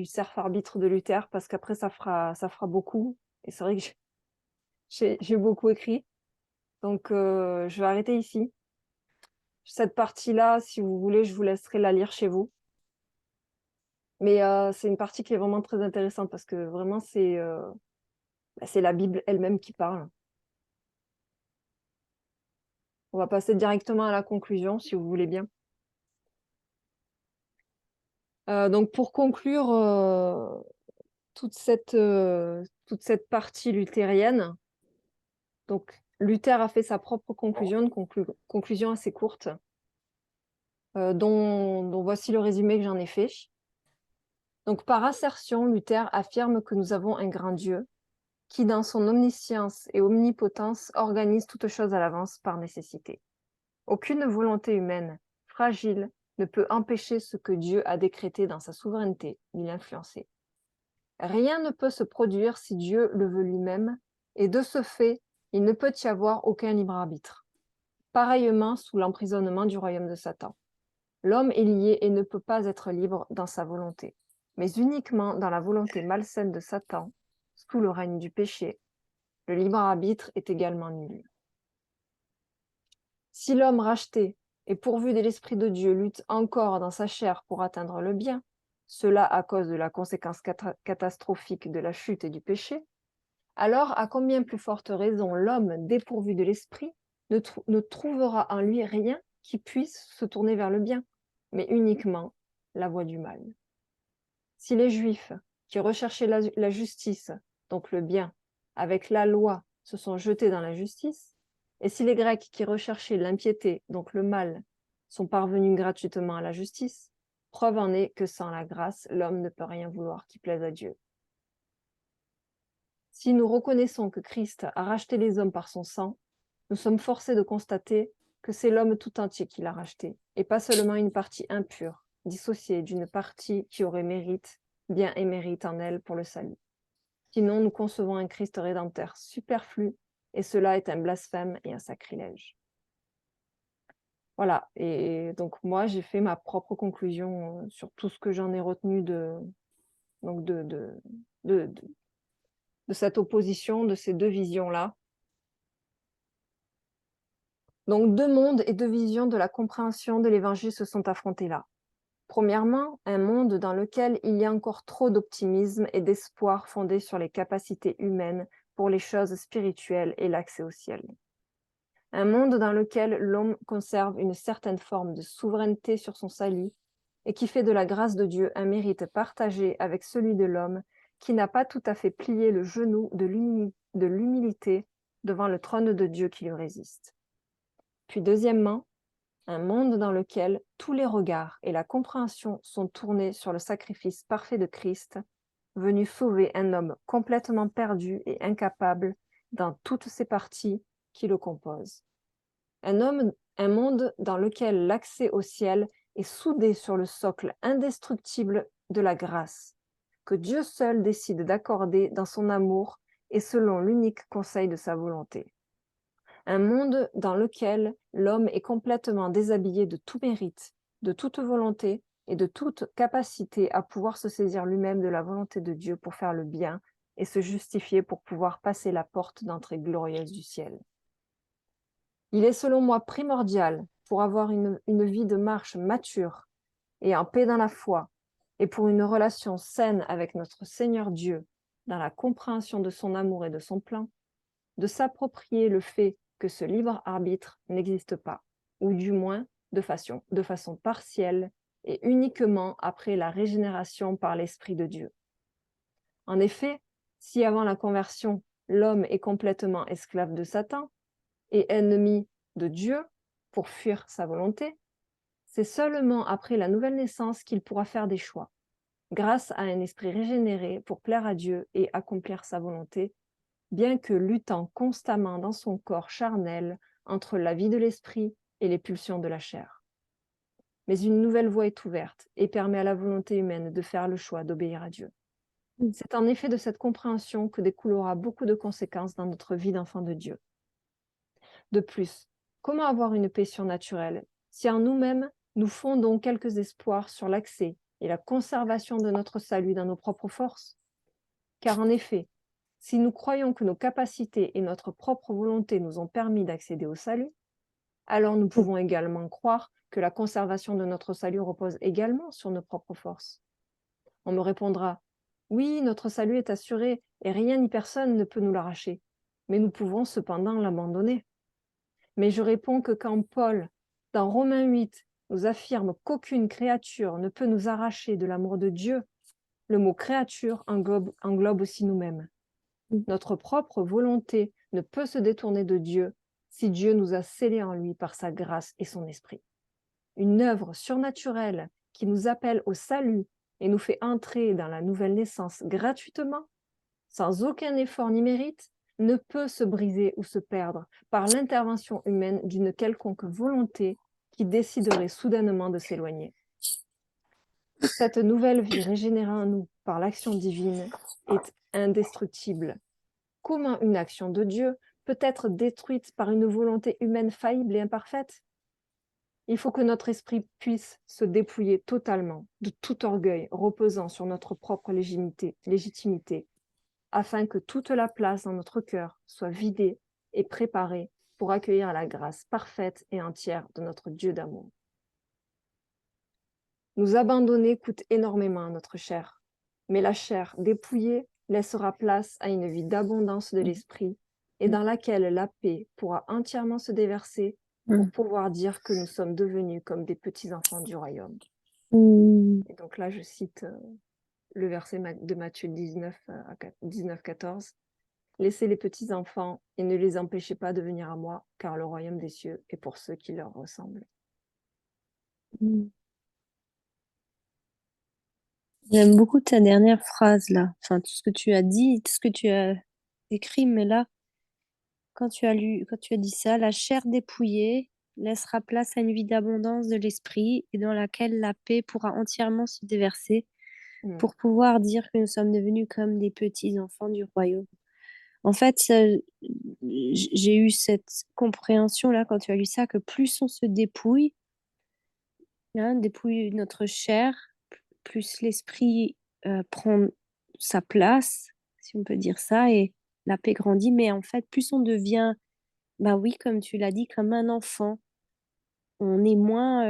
serf arbitre de Luther, parce qu'après, ça fera beaucoup. Et c'est vrai que j'ai beaucoup écrit. Donc, je vais arrêter ici. Cette partie-là, si vous voulez, je vous laisserai la lire chez vous. Mais c'est une partie qui est vraiment très intéressante parce que vraiment, c'est la Bible elle-même qui parle. On va passer directement à la conclusion, si vous voulez bien. Donc, pour conclure toute cette partie luthérienne, donc Luther a fait sa propre conclusion, une conclusion assez courte, dont voici le résumé que j'en ai fait. Donc, par assertion, Luther affirme que nous avons un grand Dieu qui, dans son omniscience et omnipotence, organise toute chose à l'avance par nécessité. Aucune volonté humaine, fragile, ne peut empêcher ce que Dieu a décrété dans sa souveraineté, ni l'influencer. Rien ne peut se produire si Dieu le veut lui-même, et de ce fait, il ne peut y avoir aucun libre arbitre. Pareillement sous l'emprisonnement du royaume de Satan. L'homme est lié et ne peut pas être libre dans sa volonté, mais uniquement dans la volonté malsaine de Satan, sous le règne du péché. Le libre arbitre est également nul. Si l'homme racheté et pourvu de l'Esprit de Dieu lutte encore dans sa chair pour atteindre le bien, cela à cause de la conséquence catastrophique de la chute et du péché, alors à combien plus forte raison l'homme dépourvu de l'Esprit ne trouvera en lui rien qui puisse se tourner vers le bien, mais uniquement la voie du mal. Si les Juifs, qui recherchaient la justice, donc le bien, avec la loi, se sont jetés dans la justice, et si les Grecs qui recherchaient l'impiété, donc le mal, sont parvenus gratuitement à la justice, preuve en est que sans la grâce, l'homme ne peut rien vouloir qui plaise à Dieu. Si nous reconnaissons que Christ a racheté les hommes par son sang, nous sommes forcés de constater que c'est l'homme tout entier qui l'a racheté, et pas seulement une partie impure, dissociée d'une partie qui aurait bien et mérite en elle pour le salut. Sinon, nous concevons un Christ rédempteur superflu, et cela est un blasphème et un sacrilège. Voilà, et donc moi, j'ai fait ma propre conclusion sur tout ce que j'en ai retenu donc de cette opposition, de ces deux visions-là. Donc deux mondes et deux visions de la compréhension de l'Évangile se sont affrontés là. Premièrement, un monde dans lequel il y a encore trop d'optimisme et d'espoir fondé sur les capacités humaines pour les choses spirituelles et l'accès au ciel. Un monde dans lequel l'homme conserve une certaine forme de souveraineté sur son salut et qui fait de la grâce de Dieu un mérite partagé avec celui de l'homme qui n'a pas tout à fait plié le genou de l'humilité devant le trône de Dieu qui lui résiste. Puis deuxièmement, un monde dans lequel tous les regards et la compréhension sont tournés sur le sacrifice parfait de Christ, venu sauver un homme complètement perdu et incapable dans toutes ses parties qui le composent. Un monde dans lequel l'accès au ciel est soudé sur le socle indestructible de la grâce, que Dieu seul décide d'accorder dans son amour et selon l'unique conseil de sa volonté. Un monde dans lequel l'homme est complètement déshabillé de tout mérite, de toute volonté et de toute capacité à pouvoir se saisir lui-même de la volonté de Dieu pour faire le bien et se justifier pour pouvoir passer la porte d'entrée glorieuse du ciel. Il est selon moi primordial pour avoir une vie de marche mature et en paix dans la foi et pour une relation saine avec notre Seigneur Dieu dans la compréhension de son amour et de son plan, de s'approprier le fait que ce libre arbitre n'existe pas, ou du moins de façon partielle et uniquement après la régénération par l'Esprit de Dieu. En effet, si avant la conversion, l'homme est complètement esclave de Satan et ennemi de Dieu pour fuir sa volonté, c'est seulement après la nouvelle naissance qu'il pourra faire des choix, grâce à un esprit régénéré pour plaire à Dieu et accomplir sa volonté, bien que luttant constamment dans son corps charnel entre la vie de l'esprit et les pulsions de la chair. Mais une nouvelle voie est ouverte et permet à la volonté humaine de faire le choix d'obéir à Dieu. C'est en effet de cette compréhension que découlera beaucoup de conséquences dans notre vie d'enfant de Dieu. De plus, comment avoir une paix surnaturelle si en nous-mêmes, nous fondons quelques espoirs sur l'accès et la conservation de notre salut dans nos propres forces? Car en effet, si nous croyons que nos capacités et notre propre volonté nous ont permis d'accéder au salut, alors nous pouvons également croire que la conservation de notre salut repose également sur nos propres forces. On me répondra, oui, notre salut est assuré et rien ni personne ne peut nous l'arracher, mais nous pouvons cependant l'abandonner. Mais je réponds que quand Paul, dans Romains 8, nous affirme qu'aucune créature ne peut nous arracher de l'amour de Dieu, le mot créature englobe aussi nous-mêmes. Notre propre volonté ne peut se détourner de Dieu si Dieu nous a scellés en lui par sa grâce et son esprit. Une œuvre surnaturelle qui nous appelle au salut et nous fait entrer dans la nouvelle naissance gratuitement, sans aucun effort ni mérite, ne peut se briser ou se perdre par l'intervention humaine d'une quelconque volonté qui déciderait soudainement de s'éloigner. Cette nouvelle vie régénérée en nous par l'action divine est indestructible. Comment une action de Dieu peut être détruite par une volonté humaine faillible et imparfaite? Il faut que notre esprit puisse se dépouiller totalement de tout orgueil reposant sur notre propre légitimité, afin que toute la place dans notre cœur soit vidée et préparée pour accueillir la grâce parfaite et entière de notre Dieu d'amour. Nous abandonner coûte énormément à notre chair, mais la chair dépouillée laissera place à une vie d'abondance de l'esprit et dans laquelle la paix pourra entièrement se déverser pour pouvoir dire que nous sommes devenus comme des petits-enfants du royaume. Et donc là, je cite le verset de Matthieu 19-14. « Laissez les petits-enfants et ne les empêchez pas de venir à moi, car le royaume des cieux est pour ceux qui leur ressemblent. » J'aime beaucoup ta dernière phrase là. Enfin, tout ce que tu as dit, tout ce que tu as écrit, mais là, quand tu as dit ça, la chair dépouillée laissera place à une vie d'abondance de l'esprit et dans laquelle la paix pourra entièrement se déverser pour pouvoir dire que nous sommes devenus comme des petits enfants du royaume. En fait, j'ai eu cette compréhension-là quand tu as lu ça, que plus on se dépouille, hein, dépouille notre chair, plus l'esprit prend sa place, si on peut dire ça, et la paix grandit. Mais en fait, plus on devient, bah oui, comme tu l'as dit, comme un enfant, on est moins,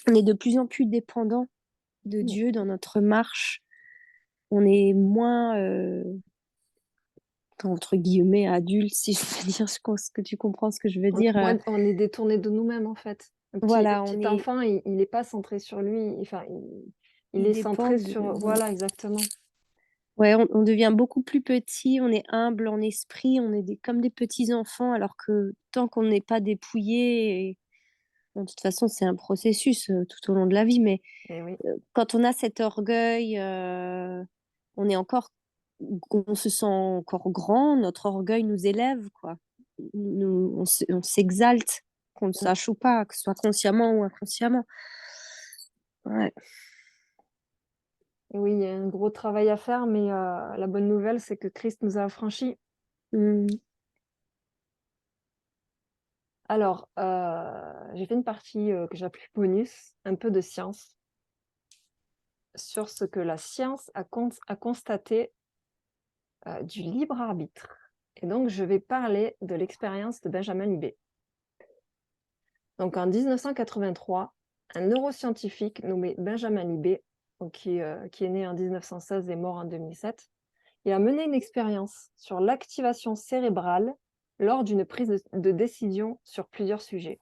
on est de plus en plus dépendant de Dieu dans notre marche. On est moins, entre guillemets, adulte, si je peux dire ce que tu comprends ce que je veux dire. On est détourné de nous-mêmes, en fait. Le Voilà, petit enfant, il n'est pas centré sur lui. Enfin, il il est dépend centré de. sur... Voilà, exactement. Ouais, on devient beaucoup plus petit, on est humble en esprit, on est comme des petits enfants, alors que tant qu'on n'est pas dépouillé, bon, de toute façon, c'est un processus tout au long de la vie, mais Et oui. quand on a cet orgueil, on est encore, on se sent encore grand, notre orgueil nous élève, quoi. On s'exalte, qu'on le sache ou pas, que ce soit consciemment ou inconsciemment. Ouais. Et oui, il y a un gros travail à faire, mais la bonne nouvelle, c'est que Christ nous a affranchis. Mm. Alors, j'ai fait une partie que j'ai appelée bonus, un peu de science, sur ce que la science a constaté du libre arbitre. Et donc, je vais parler de l'expérience de Benjamin Libet. Donc, en 1983, un neuroscientifique nommé Benjamin Libet, donc qui est né en 1916 et mort en 2007, il a mené une expérience sur l'activation cérébrale lors d'une prise de décision sur plusieurs sujets.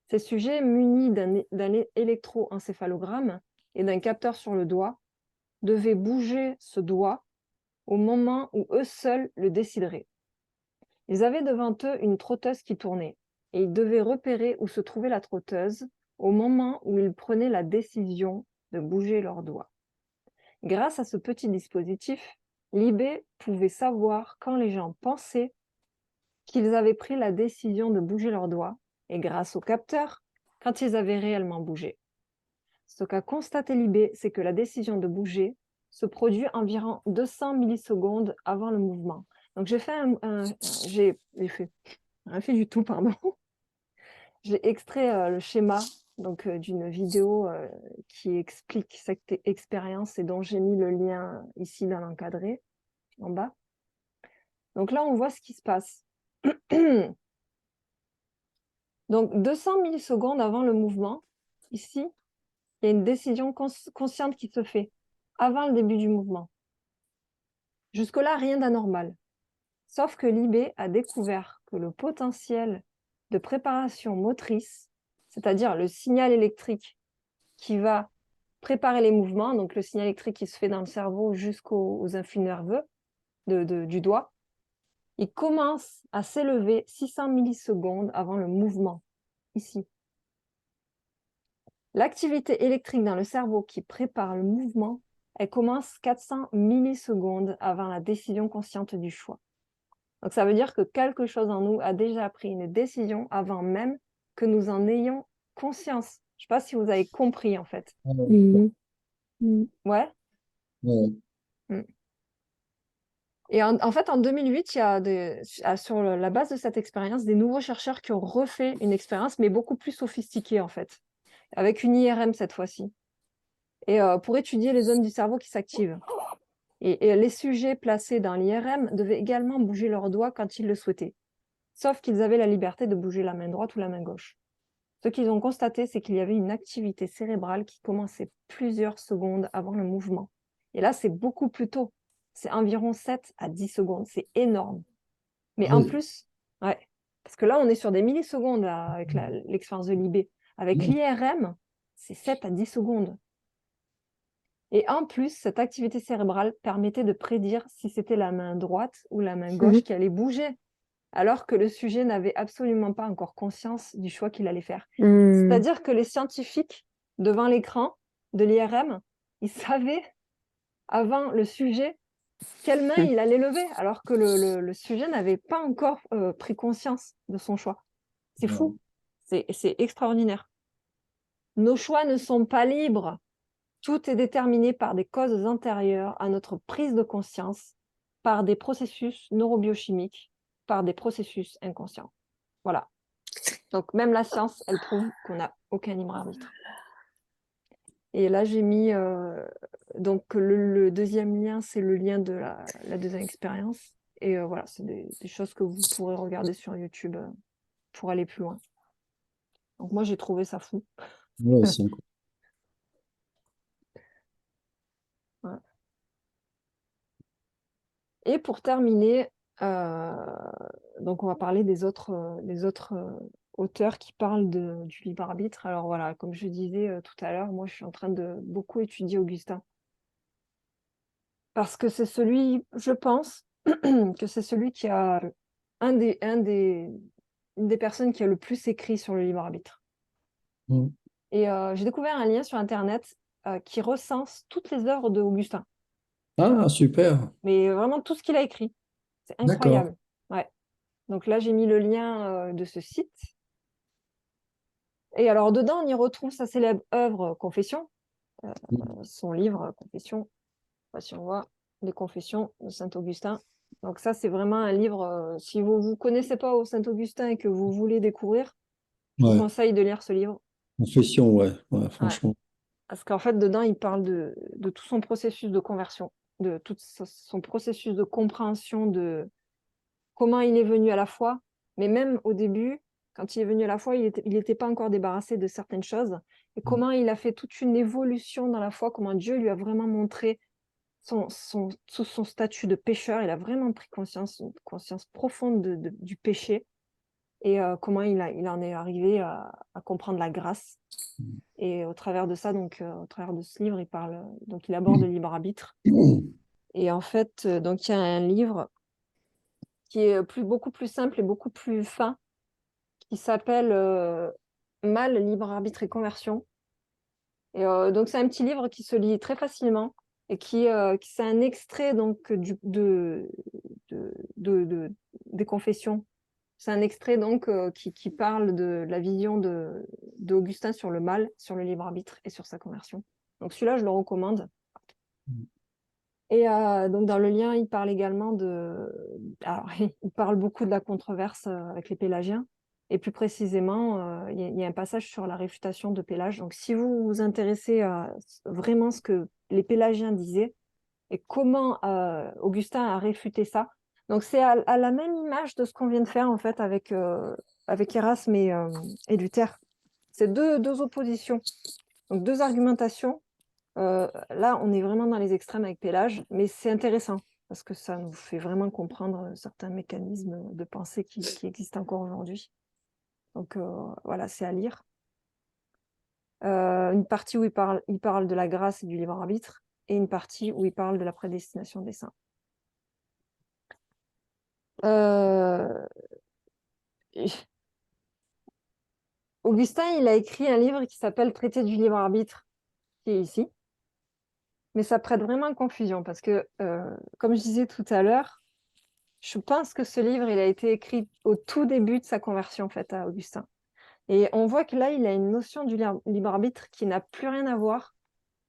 Ces sujets, munis d'un électroencéphalogramme et d'un capteur sur le doigt, devaient bouger ce doigt au moment où eux seuls le décideraient. Ils avaient devant eux une trotteuse qui tournait, et ils devaient repérer où se trouvait la trotteuse au moment où ils prenaient la décision de bouger leur doigt. Grâce à ce petit dispositif, Libé pouvait savoir quand les gens pensaient qu'ils avaient pris la décision de bouger leur doigt, et grâce au capteur, quand ils avaient réellement bougé. Ce qu'a constaté Libé, c'est que la décision de bouger se produit environ 200 millisecondes avant le mouvement. Donc j'ai fait rien fait du tout, pardon. J'ai extrait le schéma donc d'une vidéo qui explique cette expérience et dont j'ai mis le lien ici dans l'encadré, en bas. Donc là, on voit ce qui se passe. Donc 200 millisecondes avant le mouvement, ici, il y a une décision consciente qui se fait avant le début du mouvement. Jusque-là, rien d'anormal. Sauf que Libé a découvert que le potentiel de préparation motrice, c'est-à-dire le signal électrique qui va préparer les mouvements, donc le signal électrique qui se fait dans le cerveau jusqu'aux influx nerveux du doigt, il commence à s'élever 600 millisecondes avant le mouvement, ici. L'activité électrique dans le cerveau qui prépare le mouvement, elle commence 400 millisecondes avant la décision consciente du choix. Donc ça veut dire que quelque chose en nous a déjà pris une décision avant même que nous en ayons conscience. Je ne sais pas si vous avez compris en fait. Mhm. Mhm. Ouais. Ouais. Mm. Et en fait, en 2008, il y a sur la base de cette expérience, des nouveaux chercheurs qui ont refait une expérience, mais beaucoup plus sophistiquée en fait, avec une IRM cette fois-ci, et pour étudier les zones du cerveau qui s'activent. Et les sujets placés dans l'IRM devaient également bouger leurs doigts quand ils le souhaitaient, sauf qu'ils avaient la liberté de bouger la main droite ou la main gauche. Ce qu'ils ont constaté, c'est qu'il y avait une activité cérébrale qui commençait plusieurs secondes avant le mouvement. Et là, c'est beaucoup plus tôt. C'est environ 7 à 10 secondes. C'est énorme. Mais Ah en oui. plus, ouais, parce que là, on est sur des millisecondes là, avec l'expérience de Libé. Avec l'IRM, c'est 7 à 10 secondes. Et en plus, cette activité cérébrale permettait de prédire si c'était la main droite ou la main gauche qui allait bouger, alors que le sujet n'avait absolument pas encore conscience du choix qu'il allait faire. Mhm. C'est-à-dire que les scientifiques, devant l'écran de l'IRM, ils savaient avant le sujet quelle main il allait lever, alors que le sujet n'avait pas encore pris conscience de son choix. C'est fou, c'est extraordinaire. Nos choix ne sont pas libres. Tout est déterminé par des causes antérieures à notre prise de conscience par des processus neurobiochimiques, par des processus inconscients. Voilà. Donc, même la science, elle prouve qu'on n'a aucun libre arbitre. Et là, j'ai mis... donc, le deuxième lien, c'est le lien de la deuxième expérience. Et voilà, c'est des choses que vous pourrez regarder sur YouTube pour aller plus loin. Donc, moi, j'ai trouvé ça fou. Ouais, c'est incroyable. Ouais. Et pour terminer, donc on va parler des autres auteurs qui parlent du libre arbitre. Alors voilà, comme je disais tout à l'heure, moi je suis en train de beaucoup étudier Augustin. Parce que c'est celui, je pense, que c'est celui qui a une des personnes qui a le plus écrit sur le libre arbitre. Mm. Et j'ai découvert un lien sur Internet qui recense toutes les œuvres d'Augustin. Ah, super. Mais vraiment tout ce qu'il a écrit. C'est D'accord. incroyable. Ouais. Donc là, j'ai mis le lien de ce site. Et alors, dedans, on y retrouve sa célèbre œuvre Confession, son livre Confession. Si on voit les Confessions de Saint-Augustin. Donc ça, c'est vraiment un livre, si vous ne connaissez pas au Saint-Augustin et que vous voulez découvrir, je vous Ouais. conseille de lire ce livre. Confession, ouais, Ouais. franchement. Parce qu'en fait, dedans, il parle de tout son processus de conversion, de tout son processus de compréhension de comment il est venu à la foi, mais même au début, quand il est venu à la foi, il n'était pas encore débarrassé de certaines choses, et comment il a fait toute une évolution dans la foi, comment Dieu lui a vraiment montré sous son statut de pécheur, il a vraiment pris conscience, une conscience profonde du péché, et comment il en est arrivé à comprendre la grâce. Et au travers de ça, donc au travers de ce livre, il aborde le libre arbitre. Et en fait, donc il y a un livre qui est beaucoup plus simple et beaucoup plus fin, qui s'appelle Mal, libre arbitre et conversion. Et donc c'est un petit livre qui se lit très facilement et c'est un extrait donc des Confessions. C'est un extrait donc qui parle de la vision d'Augustin sur le mal, sur le libre arbitre et sur sa conversion. Donc celui-là, je le recommande. Et donc dans le lien, il parle également alors, il parle beaucoup de la controverse avec les pélagiens. Et plus précisément, il y a un passage sur la réfutation de Pélage. Donc si vous vous intéressez à vraiment ce que les pélagiens disaient et comment Augustin a réfuté ça, donc c'est à la même image de ce qu'on vient de faire en fait avec Erasme et Luther. C'est deux oppositions, donc deux argumentations. Là, on est vraiment dans les extrêmes avec Pélage, mais c'est intéressant parce que ça nous fait vraiment comprendre certains mécanismes de pensée qui existent encore aujourd'hui. Donc voilà, c'est à lire. Une partie où il parle de la grâce et du libre arbitre, et une partie où il parle de la prédestination des saints. Augustin, il a écrit un livre qui s'appelle Traité du libre arbitre, qui est ici. Mais ça prête vraiment à confusion parce que, comme je disais tout à l'heure, je pense que ce livre, il a été écrit au tout début de sa conversion en fait, à Augustin. Et on voit que là, il a une notion du libre arbitre qui n'a plus rien à voir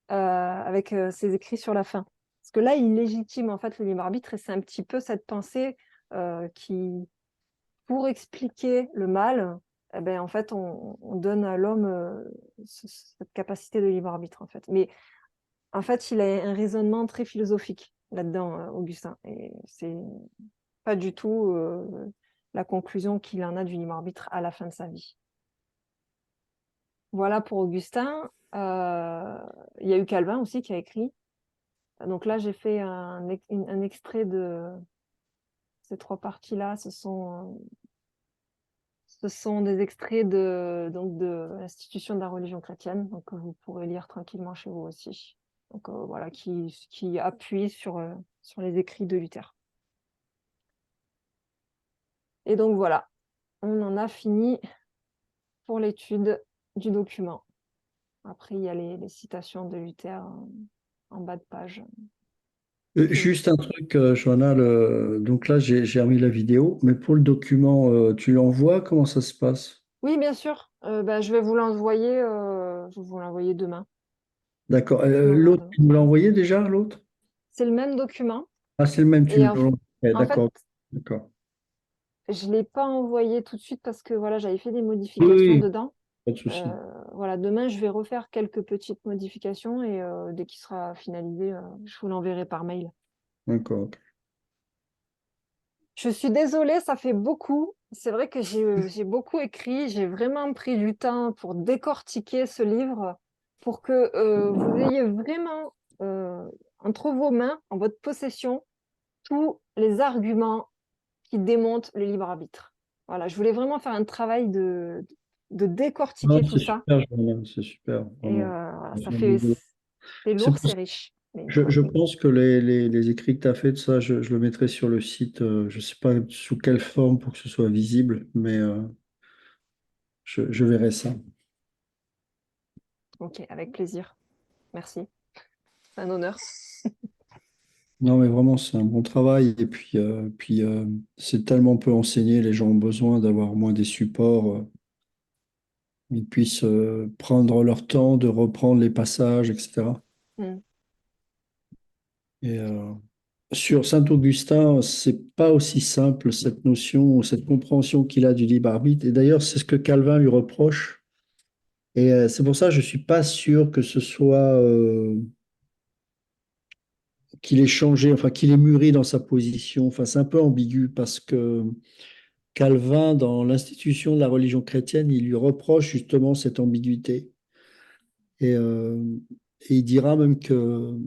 avec ses écrits sur la fin. Parce que là, il légitime en fait le libre arbitre et c'est un petit peu cette pensée qui, pour expliquer le mal, eh ben, en fait, on donne à l'homme cette capacité de libre arbitre en fait. Mais en fait, il a un raisonnement très philosophique là-dedans, Augustin. Et c'est pas du tout la conclusion qu'il en a du libre arbitre à la fin de sa vie. Voilà pour Augustin. Il y a eu Calvin aussi qui a écrit. Donc là, j'ai fait un extrait de ces trois parties-là. Ce sont des extraits donc de l'Institution de la religion chrétienne, donc que vous pourrez lire tranquillement chez vous aussi. Donc voilà, qui appuie sur les écrits de Luther. Et donc voilà, on en a fini pour l'étude du document. Après, il y a les citations de Luther en bas de page. Juste un truc, Johanna, donc là j'ai remis la vidéo, mais pour le document, tu l'envoies, comment ça se passe? Oui, bien sûr. Je vais vous l'envoyer. Je vais vous l'envoyer demain. D'accord. Je vous l'envoie L'autre, demain. tu me l'as envoyé déjà, l'autre? C'est le même document, Ah, c'est le même, tu Et me ouais, en fait, d'accord, d'accord. je ne l'ai pas envoyé tout de suite parce que voilà, j'avais fait des Oui, modifications oui, dedans. pas de souci. Voilà, demain, je vais refaire quelques petites modifications et dès qu'il sera finalisé, je vous l'enverrai par mail. D'accord. Je suis désolée, ça fait beaucoup. C'est vrai que j'ai beaucoup écrit, j'ai vraiment pris du temps pour décortiquer ce livre, pour que vous ayez vraiment entre vos mains, en votre possession, tous les arguments qui démontent le libre arbitre. Voilà, je voulais vraiment faire un travail de Non, décortiquer tout c'est ça. super, Joanna, c'est super, Et vraiment. voilà, ça Merci fait, beaucoup. c'est C'est lourd, pour c'est ça- riche. Mais Je, voilà. je pense que les écrits que tu as fait de ça, je le mettrai sur le site. Je ne sais pas sous quelle forme pour que ce soit visible, mais je verrai ça. Ok, avec plaisir. Merci. C'est un honneur. Non, mais vraiment, c'est un bon travail. Et puis, c'est tellement peu enseigné. Les gens ont besoin d'avoir au moins des supports. Ils puissent prendre leur temps de reprendre les passages, etc. Mm. Et sur Saint-Augustin, c'est pas aussi simple cette notion, cette compréhension qu'il a du libre arbitre. Et d'ailleurs, c'est ce que Calvin lui reproche. Et c'est pour ça que je suis pas sûr que ce soit qu'il ait changé, enfin qu'il ait mûri dans sa position. Enfin, c'est un peu ambigu parce que Calvin, dans l'institution de la religion chrétienne, il lui reproche justement cette ambiguïté. Et, euh, et il dira même que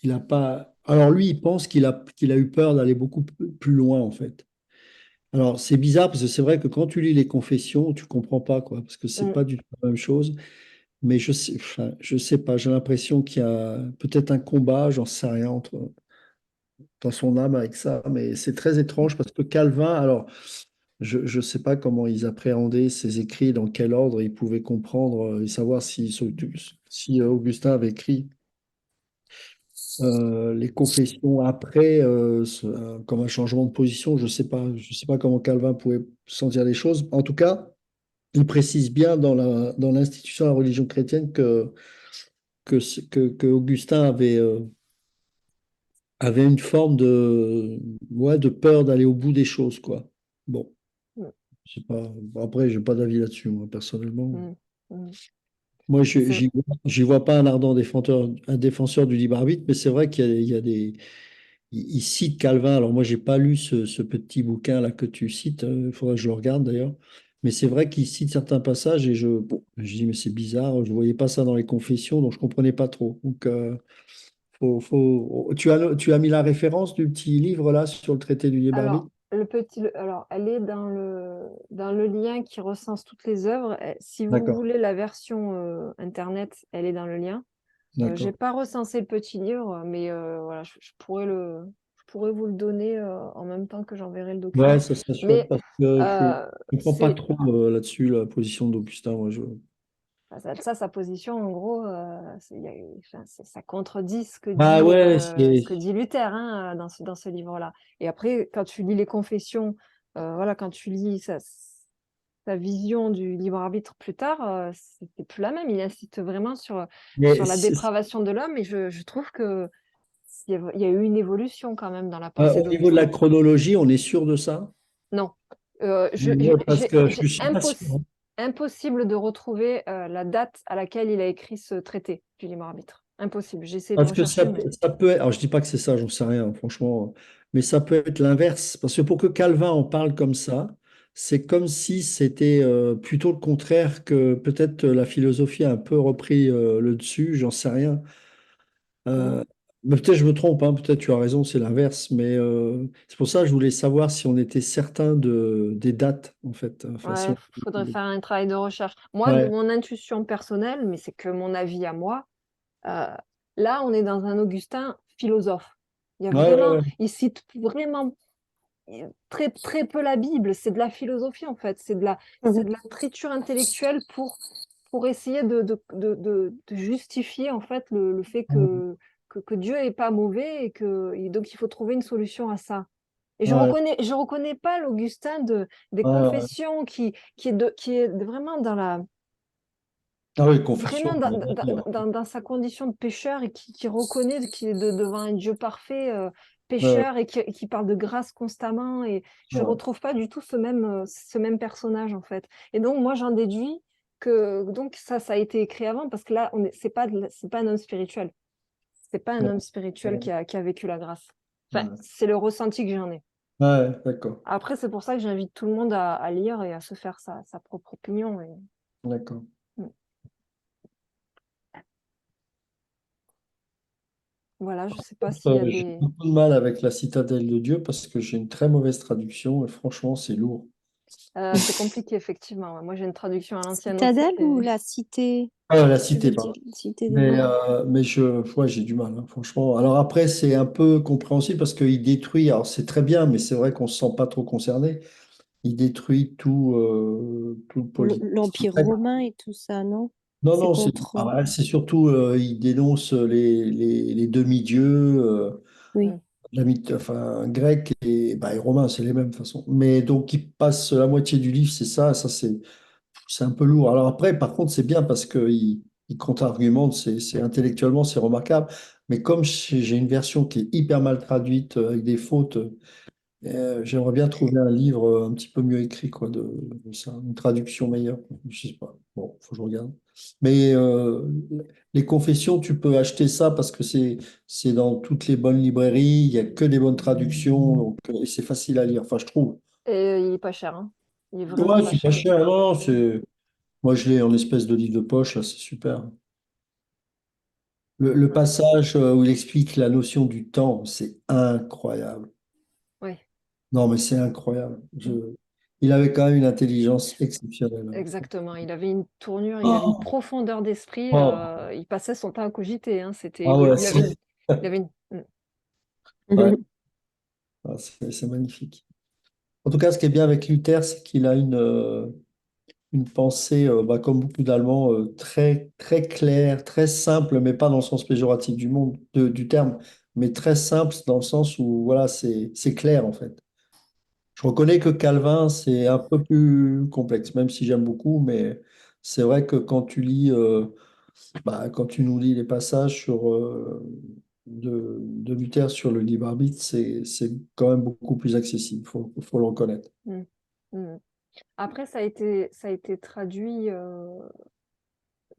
il a pas. Alors lui, il pense qu'il a eu peur d'aller beaucoup plus loin en fait. Alors c'est bizarre parce que c'est vrai que quand tu lis les confessions, tu comprends pas quoi, parce que c'est Mm. pas du tout la même chose. Mais je sais, enfin, je sais pas. J'ai l'impression qu'il y a peut-être un combat, j'en sais rien dans son âme avec ça. Mais c'est très étrange parce que Calvin, alors je ne sais pas comment ils appréhendaient ses écrits, dans quel ordre ils pouvaient comprendre et savoir si Augustin avait écrit les confessions après comme un changement de position. Je sais pas comment Calvin pouvait sentir les choses. En tout cas, il précise bien dans l'institution de la religion chrétienne que Augustin avait une forme ouais, de peur d'aller au bout des choses, quoi. Bon, Mm. je sais pas. Bon, après, j'ai pas d'avis là-dessus, moi, personnellement. Mm. Mm. Moi, Mais c'est j'y vois pas un ardent un défenseur du libre arbitre, mais c'est vrai qu'il y a des. Il cite Calvin. Alors, moi, j'ai pas lu ce petit bouquin là que tu cites. Il faudra que je le regarde d'ailleurs. Mais c'est vrai qu'il cite certains passages et bon, je dis, mais c'est bizarre. Je voyais pas ça dans les confessions, donc je comprenais pas trop. Donc, tu as mis la référence du petit livre là sur le traité du libre arbitre? alors, elle est dans le lien qui recense toutes les œuvres. Si vous D'accord, voulez la version internet, elle est dans le lien. J'ai d'accord. pas recensé le petit livre, mais voilà, je pourrais vous le donner en même temps que j'enverrai le Ouais, document. ça serait chouette Mais parce que je ne euh, comprends pas c'est trop là-dessus, la position d'Augustin. Moi, sa position, en gros, enfin, ça contredit Bah ouais, ce que dit Luther hein, dans ce livre-là. Et après, quand tu lis les confessions, voilà, quand tu lis sa vision du libre arbitre plus tard, c'est plus la même. Il insiste vraiment mais sur la dépravation de l'homme et je trouve que il y a eu une évolution quand même dans la pensée au niveau de la d'Augustin. chronologie, on est sûr de ça? Non, Ouais, parce que je j'ai suis pas sûr, hein. impossible de retrouver la date à laquelle il a écrit ce traité du libre arbitre. Impossible. J'ai essayé de Parce que rechercher, mais ça peut être, alors je dis pas que c'est ça, j'en sais rien, franchement, mais ça peut être l'inverse. Parce que pour que Calvin en parle comme ça, c'est comme si c'était plutôt le contraire, que peut-être la philosophie a un peu repris le dessus, j'en sais rien. mm, Euh, mais peut-être je me trompe, hein, peut-être tu as raison, c'est l'inverse, mais c'est pour ça que je voulais savoir si on était certain des dates, en fait. Enfin, si ouais, faudrait faire un travail de recherche. Moi, de ouais, mon intuition personnelle, mais c'est que mon avis à moi, euh, là, on est dans un Augustin philosophe. ouais, ouais, ouais. Il cite vraiment très, très peu la Bible. C'est de la philosophie, en fait. C'est Mhm. de la triture intellectuelle pour essayer de justifier, en fait, le fait que Dieu n'est pas mauvais et donc il faut trouver une solution à ça. Et Ouais, je reconnais pas l'Augustin des ouais, ouais. confessions qui est vraiment Ah oui, confession. vraiment dans sa condition de pécheur et qui reconnaît qu'il est devant un Dieu parfait. pécheur et qui parle de grâce constamment. Et je ne Ouais. retrouve pas du tout ce même personnage, en fait. Et donc, moi, j'en déduis que donc ça a été écrit avant, parce que là, c'est pas un homme spirituel. C'est pas un Ouais. homme spirituel qui a vécu la grâce. Enfin, Ouais. c'est le ressenti que j'en ai. Ouais, d'accord, Après, c'est pour ça que j'invite tout le monde à lire et à se faire sa propre opinion. d'accord. Voilà, je sais pas s'il y a J'ai des... beaucoup de mal avec la citadelle de Dieu parce que j'ai une très mauvaise traduction et franchement, c'est lourd. C'est compliqué, effectivement. Ouais. Moi, j'ai une traduction à l'ancienne aussi. Citadelle ou la cité? Ah, la Tu veux cité, dire pardon. cité de Mais, Dieu? ouais, j'ai du mal, hein, franchement. Alors après, c'est un peu compréhensible parce qu'il détruit, alors c'est très bien, mais c'est vrai qu'on ne se sent pas trop concerné. Il détruit tout le L'Empire romain et tout ça, non? Non, C'est non, contre... c'est surtout, il dénonce les demi-dieux, Oui. Mm. la mythe, enfin, grec et romain, c'est les mêmes de toute façon. Mais donc, il passe la moitié du livre, c'est ça, c'est un peu lourd. Alors après, par contre, c'est bien parce qu'il contre-argumente, intellectuellement, c'est remarquable. Mais comme j'ai une version qui est hyper mal traduite, avec des fautes, j'aimerais bien trouver un livre un petit peu mieux écrit, quoi, de ça, une traduction meilleure. Je sais pas. Bon, faut que je regarde. Mais les confessions, tu peux acheter ça parce que c'est dans toutes les bonnes librairies. Il y a que des bonnes traductions, donc et c'est facile à lire. Enfin, je trouve. Et il est pas cher, hein. Il est vraiment Ouais, pas c'est pas cher. cher. Non, moi, je l'ai en espèce de livre de poche, là, c'est super. Le Mm. passage où il explique la notion du temps, c'est incroyable. Oui, Non, mais c'est incroyable. mm. Il avait quand même une intelligence exceptionnelle, hein. Exactement. Il avait une tournure, il avait une Oh, profondeur d'esprit. oh. Il passait son temps à cogiter, hein. Ah ouais, Il avait une... ouais, c'est magnifique. En tout cas, ce qui est bien avec Luther, c'est qu'il a une pensée, comme beaucoup d'Allemands, très, très claire, très simple, mais pas dans le sens péjoratif du terme, mais très simple dans le sens où voilà, c'est clair en fait. Je reconnais que Calvin, c'est un peu plus complexe, même si j'aime beaucoup, mais c'est vrai que quand tu lis, quand tu nous lis les passages de Luther sur le libre arbitre, c'est quand même beaucoup plus accessible, faut le reconnaître. Mm. Mm. Après, ça a été traduit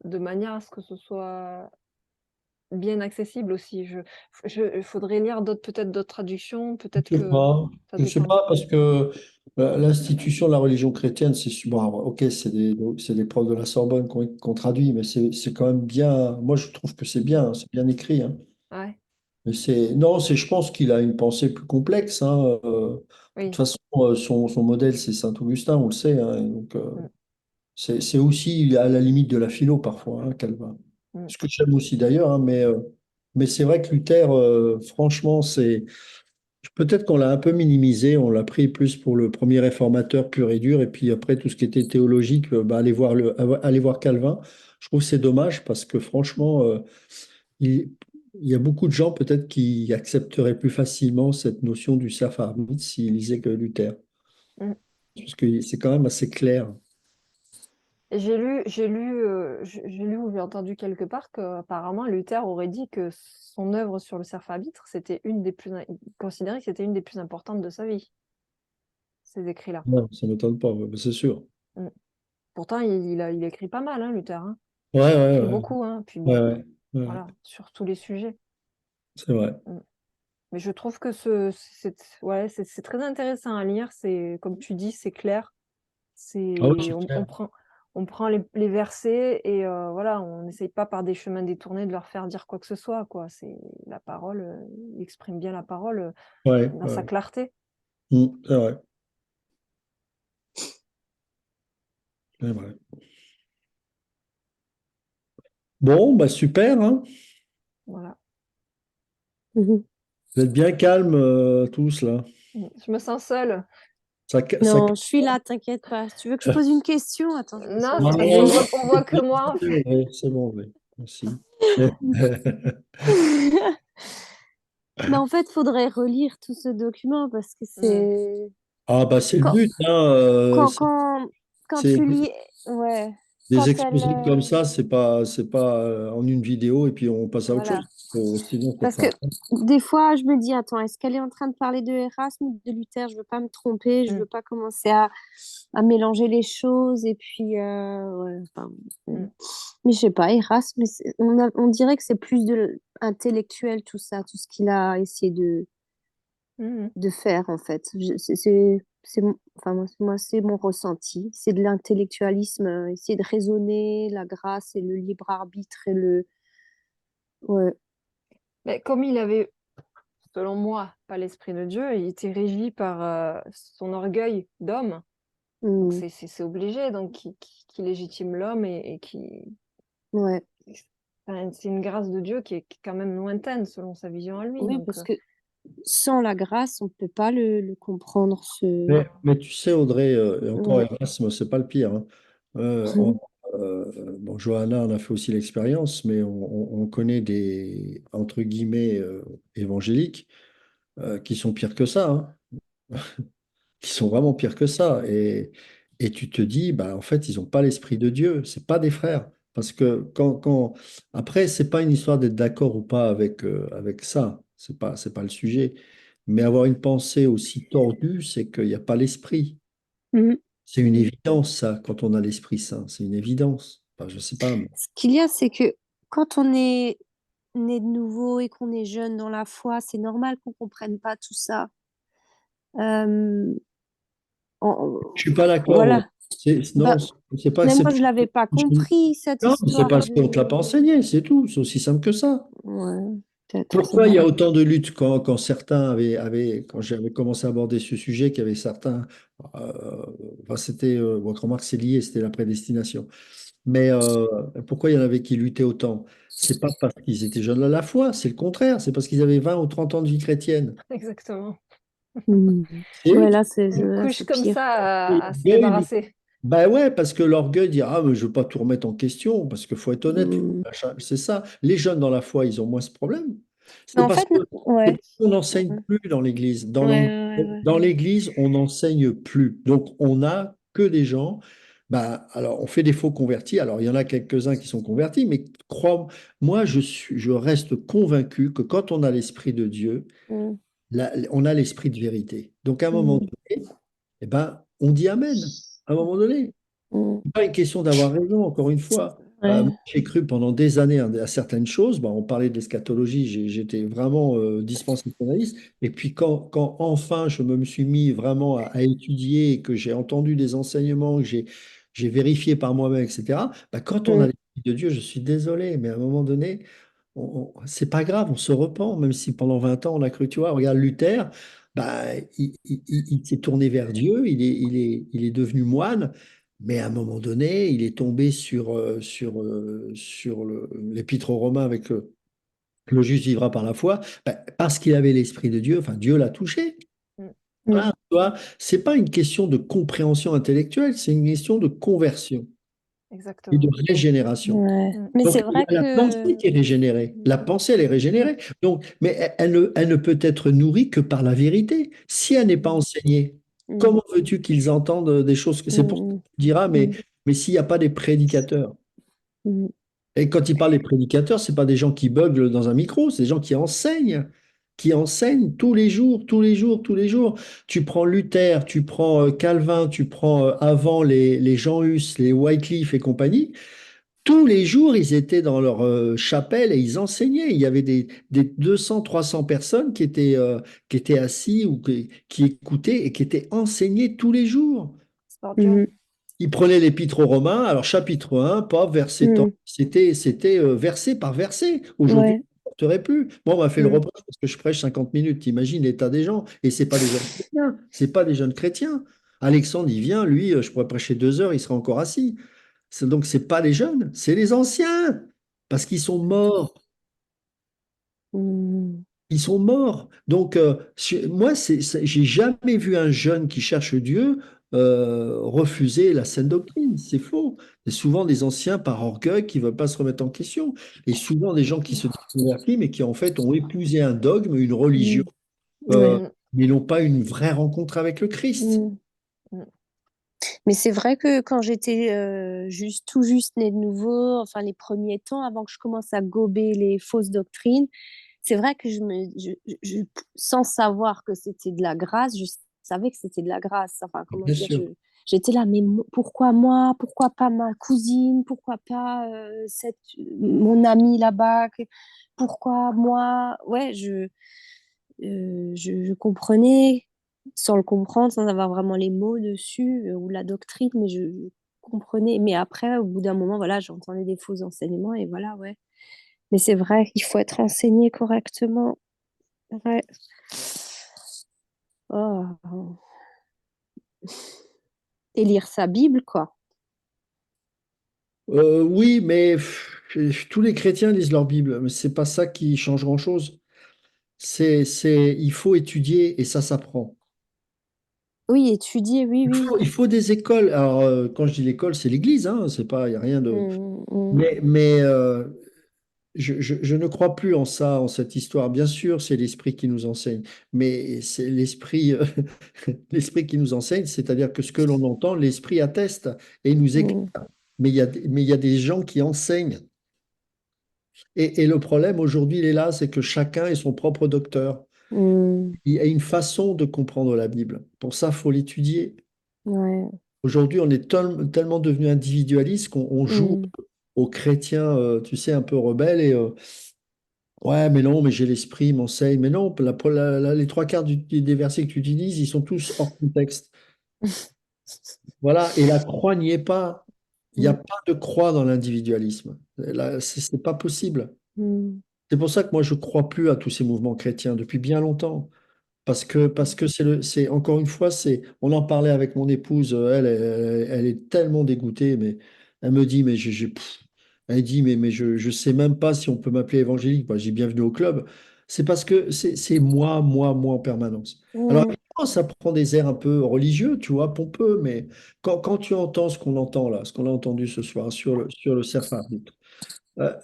de manière à ce que ce soit bien accessible aussi. Il faudrait lire peut-être d'autres traductions, peut-être Je sais que pas. ça Je sais dépend. pas parce que l'institution de la religion chrétienne, bon, ok, c'est des profs de la Sorbonne qu'on traduit, mais c'est quand même bien. Moi, je trouve que c'est bien, hein, c'est bien écrit, hein. Ouais, Mais non, je pense qu'il a une pensée plus complexe, hein. De toute oui. façon, son modèle, c'est Saint-Augustin, on le sait, hein, et donc, Mm, c'est aussi à la limite de la philo parfois, hein, Calvin. mm. Ce que j'aime aussi d'ailleurs, hein, mais c'est vrai que Luther, franchement, c'est. Peut-être qu'on l'a un peu minimisé, on l'a pris plus pour le premier réformateur pur et dur, et puis après tout ce qui était théologique, aller voir Calvin. Je trouve que c'est dommage parce que franchement, il, il y a beaucoup de gens peut-être qui accepteraient plus facilement cette notion du serf-arbitre s'ils lisaient que Luther, Mm. parce que c'est quand même assez clair. Et j'ai lu ou j'ai entendu quelque part qu'apparemment Luther aurait dit que son œuvre sur le cerf-arbitre, il considérait que c'était une des plus importantes de sa vie, ces écrits-là. Non, ça ne m'étonne pas, ouais, mais c'est sûr. Mm. Pourtant, il écrit pas mal, hein, Luther, hein. Ouais, Il ouais, écrit ouais, beaucoup, hein. Puis ouais, bon, ouais, ouais, voilà, sur tous les sujets. c'est vrai. Mm. Mais je trouve que ouais, c'est très intéressant à lire. C'est, comme tu dis, c'est clair. Ah oui, C'est, c'est clair. on prend les versets et voilà, on n'essaye pas par des chemins détournés de leur faire dire quoi que ce soit, quoi. C'est la parole, il exprime bien la parole Ouais, dans sa ouais. clarté. C'est vrai. C'est vrai. Bon, bah super, hein. Voilà. Mhm. Vous êtes bien calmes tous là. Je me sens seule. Ça Non, je suis là, t'inquiète pas. Tu veux que je pose une question? Attends, je vais essayer Non, de c'est parce trouver. on voit que moi, en fait. Oui, c'est bon, oui. Merci. Mais en fait, faudrait relire tout ce document parce que Mm. c'est Ah bah c'est le quand but, hein, quand quand quand c'est tu lis, ouais. Des Quand exposés comme ça, c'est pas en une vidéo et puis on passe à autre voilà. chose. Sinon, ça Parce que sert. des fois, je me dis, attends, est-ce qu'elle est en train de parler de Erasme ou de Luther? Je veux pas me tromper, je Mm, veux pas commencer à mélanger les choses. Et puis, ouais, enfin, mm, mais je sais pas, Erasme, on dirait que c'est plus intellectuel tout ça, tout ce qu'il a essayé mm, de faire en fait. Enfin, moi, c'est mon ressenti. C'est de l'intellectualisme, essayer de raisonner, la grâce et le libre arbitre et le. Ouais. Mais comme il avait, selon moi, pas l'esprit de Dieu, il était régi par son orgueil d'homme. Donc Mm. c'est obligé, donc qui légitime l'homme et qui. Ouais. Enfin, c'est une grâce de Dieu qui est quand même lointaine selon sa vision à lui. Oui, Donc, parce que sans la grâce, on ne peut pas le comprendre. Mais tu sais, Audrey, et encore Ouais. Erasme, c'est pas le pire, hein. Euh, on- bon, Johanna en a fait aussi l'expérience, mais on connaît des, entre guillemets, évangéliques qui sont pires que ça, hein, qui sont vraiment pires que ça. Et tu te dis, bah, en fait, ils n'ont pas l'esprit de Dieu, c'est pas des frères. Parce que après, c'est pas une histoire d'être d'accord ou pas avec ça, c'est pas le sujet. Mais avoir une pensée aussi tordue, c'est qu'il n'y a pas l'esprit. Mhm. C'est une évidence, ça, quand on a l'Esprit Saint. C'est une évidence. Enfin, je sais pas. Ce qu'il y a, c'est que quand on est né de nouveau et qu'on est jeune dans la foi, c'est normal qu'on comprenne pas tout ça. Euh, Je suis pas d'accord. voilà. Non, Bah, c'est pas. mais moi, je l'avais pas compris, cette Non, c'est histoire parce qu'on te l'a pas de. enseigné, c'est tout. C'est aussi simple que ça. Ouais, peut-être, c'est Pourquoi il y vrai. a autant de luttes quand certains quand j'avais commencé à aborder ce sujet, qu'il y avait certains, enfin, c'était, bon, remarque, c'est lié, c'était la prédestination. Mais pourquoi il y en avait qui luttaient autant? C'est pas parce qu'ils étaient jeunes à la foi, c'est le contraire, c'est parce qu'ils avaient 20 ou 30 ans de vie chrétienne. exactement. Mhm. C'est eux Ouais, qui Une là, couche c'est comme pire. ça ont à se l'orgueil. débarrasser. Ben ouais, parce que l'orgueil dit, ah, mais je veux pas tout remettre en question, parce qu'il faut être honnête, Mhm. c'est ça. Les jeunes dans la foi, ils ont moins ce problème. Mais C'est en parce fait, que c'est ouais. parce qu'on n'enseigne Ouais, plus dans l'Église. ouais. Dans l'Église, on n'enseigne plus. Donc, on n'a que des gens. Bah, alors, on fait des faux convertis. Alors, il y en a quelques-uns qui sont convertis, mais moi, je reste convaincu que quand on a l'Esprit de Dieu, Mhm. on a l'Esprit de vérité. Donc, à un moment Mhm. donné, eh ben, on dit Amen. À un moment donné. Mhm. Pas une question d'avoir raison, encore une fois. Moi, Ouais. j'ai cru pendant des années à certaines choses. Bon, on parlait de l'eschatologie, j'étais vraiment dispensationaliste. Et puis quand enfin je me suis mis vraiment à étudier et que j'ai entendu des enseignements, que j'ai vérifié par moi-même, etc., bah, quand on a Mhm. l'Esprit de Dieu, je suis désolé, mais à un moment donné, c'est pas grave, on se repent, même si pendant 20 ans on a cru, tu vois, regarde Luther, bah, il s'est tourné vers Dieu, il est devenu moine. Mais à un moment donné, il est tombé sur l'Épître aux Romains avec le juste vivra par la foi, ben, parce qu'il avait l'Esprit de Dieu, enfin Dieu l'a touché. Mm, Mhm. Voilà, tu vois, c'est pas une question de compréhension intellectuelle, c'est une question de conversion et de exactement. régénération. Ouais. Mm, Mais Donc, c'est il y vrai a la que. pensée qui est régénérée. La pensée, elle est mm, régénérée. Donc, mais elle ne peut être nourrie que par la vérité. Si elle n'est pas enseignée, Mhm. comment veux-tu qu'ils entendent des choses que c'est pour ça que Mhm. tu diras, Mhm. mais s'il n'y a pas des prédicateurs. Mhm. Et quand il parle des prédicateurs, c'est pas des gens qui buglent dans un micro, c'est des gens qui enseignent tous les jours, tous les jours, tous les jours. Tu prends Luther, tu prends Calvin, tu prends avant les Jean Hus, les Wycliffe et compagnie. Tous les jours, ils étaient dans leur chapelle et ils enseignaient. Il y avait des 200, 300 personnes qui étaient assis ou qui écoutaient et qui étaient enseignées tous les jours. c'est par Dieu. Mhm. Il prenait l'épître aux Romains, alors chapitre 1, pas verset temps, Mhm. c'était verset par verset. Aujourd'hui, Ouais. on ne porterait plus. Moi, on m'a fait le Mhm. reproche parce que je prêche 50 minutes. T'imagines l'état des gens. Et c'est pas des jeunes chrétiens. C'est pas des jeunes chrétiens. Alexandre, il vient, lui, je pourrais prêcher 2 heures, il sera encore assis. Donc, c'est pas les jeunes, c'est les anciens. Parce qu'ils sont morts. Mhm. Ils sont morts. Donc, moi, j'ai jamais vu un jeune qui cherche Dieu refuser la saine doctrine. C'est faux. C'est souvent des anciens par orgueil qui ne veulent pas se remettre en question. Et souvent des gens qui se convertissent, mais qui en fait ont épousé un dogme, une religion, Mhm. euh, Ouais. Mm, mais n'ont pas une vraie rencontre avec le Christ. Mhm. mm. Mais c'est vrai que quand j'étais tout juste née de nouveau, enfin les premiers temps, avant que je commence à gober les fausses doctrines, c'est vrai que sans savoir que c'était de la grâce, je savais que c'était de la grâce. Enfin, comment Bien dire, sûr. j'étais là, mais pourquoi moi? Pourquoi pas ma cousine? Pourquoi pas mon ami là-bas? Pourquoi moi? Ouais, je comprenais sans le comprendre, sans avoir vraiment les mots dessus ou la doctrine, mais je comprenais. Mais après, au bout d'un moment, voilà, j'entendais des faux enseignements et voilà, ouais. Mais c'est vrai, il faut être enseigné correctement. Ouais. Oh. Et lire sa Bible, quoi. Oui, mais tous les chrétiens lisent leur Bible, mais c'est pas ça qui change grand-chose. Il faut étudier et ça s'apprend. Oui, étudier, oui, oui. Il faut des écoles. Alors, quand je dis l'école, c'est l'église, hein, c'est pas, il y a rien de. Mm, mm, Mais je ne crois plus en ça, en cette histoire. Bien sûr, c'est l'esprit qui nous enseigne, mais c'est l'esprit, l'esprit qui nous enseigne, c'est-à-dire que ce que l'on entend, l'esprit atteste et nous éclaire. mm, Mais il y a des gens qui enseignent. Et le problème aujourd'hui, il est là, c'est que chacun est son propre docteur. mm, Il y a une façon de comprendre la Bible. Pour ça, il faut l'étudier. ouais, Aujourd'hui, on est tellement devenu individualiste qu'on joue mm, aux chrétiens, tu sais, un peu rebelles ouais, mais non, mais j'ai l'esprit, il m'enseigne. Mais non, les trois quarts des versets que tu utilises, ils sont tous hors contexte. Voilà, et la croix n'y est pas. Il n'y a mm, pas de croix dans l'individualisme. Là, c'est pas possible. mm, C'est pour ça que moi, je ne crois plus à tous ces mouvements chrétiens depuis bien longtemps. Parce que c'est encore une fois, on en parlait avec mon épouse, elle est tellement dégoûtée, mais elle me dit, mais elle dit, mais je sais même pas si on peut m'appeler évangélique. Moi, j'ai bienvenue au club. C'est parce que c'est moi en permanence. Alors, mm, évidemment, ça prend des airs un peu religieux, tu vois, pompeux, mais quand tu entends ce qu'on entend là, ce qu'on a entendu ce soir sur le cerf arbitre, euh,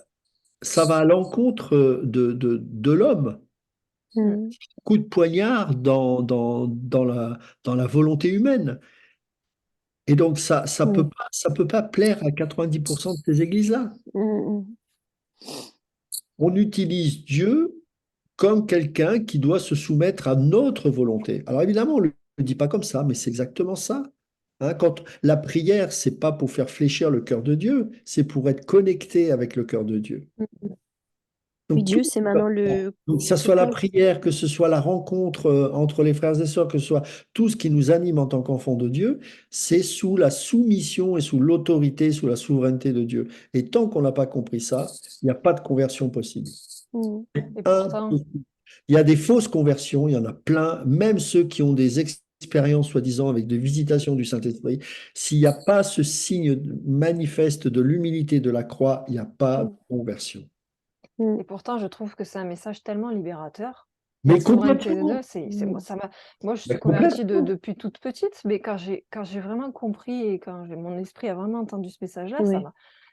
ça va à l'encontre de l'homme. Mm. mm, Coup de poignard dans la volonté humaine. Et donc, mm, ça peut pas plaire à 90% de ces églises-là. mm, On utilise Dieu comme quelqu'un qui doit se soumettre à notre volonté. Alors évidemment, on ne le dit pas comme ça, mais c'est exactement ça. Hein, quand la prière, c'est pas pour faire fléchir le cœur de Dieu, c'est pour être connecté avec le cœur de Dieu. mm. Oui, Donc, Dieu, c'est maintenant que ce le soit la cœur. prière, que ce soit la rencontre entre les frères et sœurs, que ce soit tout ce qui nous anime en tant qu'enfants de Dieu, c'est sous la soumission et sous l'autorité, sous la souveraineté de Dieu. Et tant qu'on n'a pas compris ça, il n'y a pas de conversion possible. Mm, Et pourtant, Impossible. Il y a des fausses conversions, il y en a plein, même ceux qui ont des expériences, soi-disant, avec des visitations du Saint-Esprit. S'il n'y a pas ce signe manifeste de l'humilité de la croix, il n'y a pas de mm, conversion. mm, et pourtant, je trouve que c'est un message tellement libérateur. La Mais souveraineté de Dieu, complètement. mm, moi, je Mais suis convertie complètement. depuis toute petite, mais quand j'ai vraiment compris et quand mon esprit a vraiment entendu ce message-là, ouais,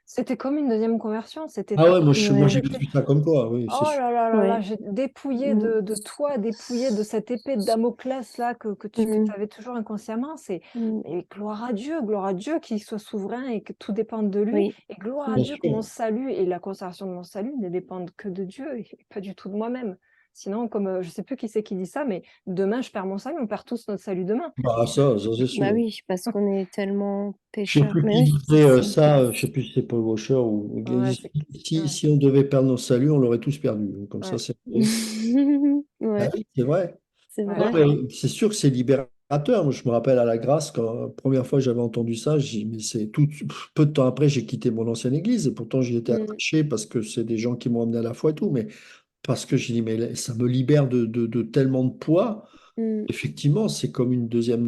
c'était comme une deuxième conversion. Ah ouais, moi j'ai ouais, vécu ça comme toi, oui, c'est Oh sûr. là là là là, ouais. j'ai dépouillé Mm, de toi, dépouillé de cette épée de Damoclès là que tu mm, avais toujours inconsciemment. mm, Et gloire à Dieu qu'il soit souverain et que tout dépende de lui. oui. Et gloire à Bien Mm, Dieu que mon sûr. salut et la conservation de mon salut ne dépendent que de Dieu et pas du tout de moi-même. Sinon, comme je sais plus qui c'est qui dit ça, mais demain je perds mon salut, on perd tous notre salut demain. Bah, ça c'est bah sûr. oui, parce qu'on est tellement Je sais pécheurs. plus Mais qui oui, disait c'est. ça, je sais plus si c'est Paul Washer ou Ouais, ouais, si on devait perdre nos saluts, on l'aurait tous perdu. Donc, comme ça, ouais, c'est ah Ouais, oui, c'est vrai. c'est ouais. Non, vrai. mais c'est sûr que c'est libérateur. Moi, je me rappelle à la grâce, quand la première fois que j'avais entendu ça, j'ai dit, mais c'est tout, peu de temps après, j'ai quitté mon ancienne église et pourtant j'y étais Mm, attaché parce que c'est des gens qui m'ont amené à la foi et tout, mais parce que j'ai dit, mais ça me libère de tellement de poids. mm, Effectivement, c'est comme une deuxième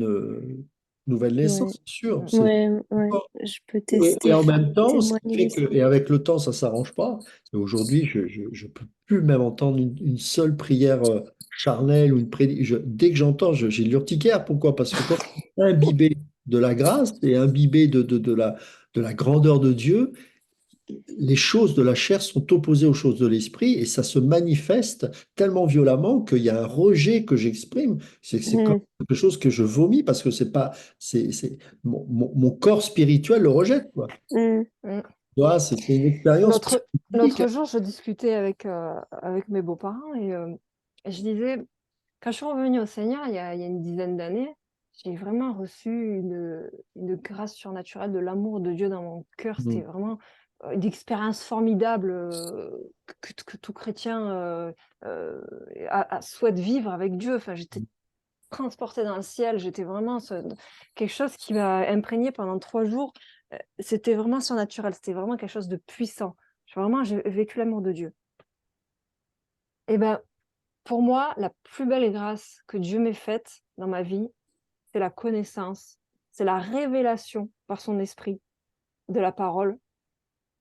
nouvelle ouais, naissance, c'est sûr. ouais, ouais. Je peux Et tester, en même temps, ce qui témoigner fait de que, ça. et avec le temps, ça ne s'arrange pas. Et aujourd'hui, je peux plus même entendre une seule prière charnelle ou dès que j'entends, j'ai de l'urticaire. Pourquoi? Parce que quand on est imbibé de la grâce et imbibé de la grandeur de Dieu, les choses de la chair sont opposées aux choses de l'esprit et ça se manifeste tellement violemment qu'il y a un rejet que j'exprime. C'est comme Mm, quelque chose que je vomis parce que c'est pas, mon corps spirituel le rejette, quoi. mm, Mm. Tu vois, c'est une expérience psychique. L'autre jour, je discutais avec mes beaux-parents et je disais, quand je suis revenue au Seigneur il y a une dizaine d'années, j'ai vraiment reçu une grâce surnaturelle de l'amour de Dieu dans mon cœur. C'était Mm. vraiment une expérience formidable que tout chrétien souhaite vivre avec Dieu. Enfin, j'étais transportée dans le ciel. J'étais vraiment quelque chose qui m'a imprégnée pendant 3 jours. C'était vraiment surnaturel. C'était vraiment quelque chose de puissant. J'ai vécu l'amour de Dieu. Et ben, pour moi, la plus belle grâce que Dieu m'ait faite dans ma vie, c'est la connaissance, c'est la révélation par son esprit de la parole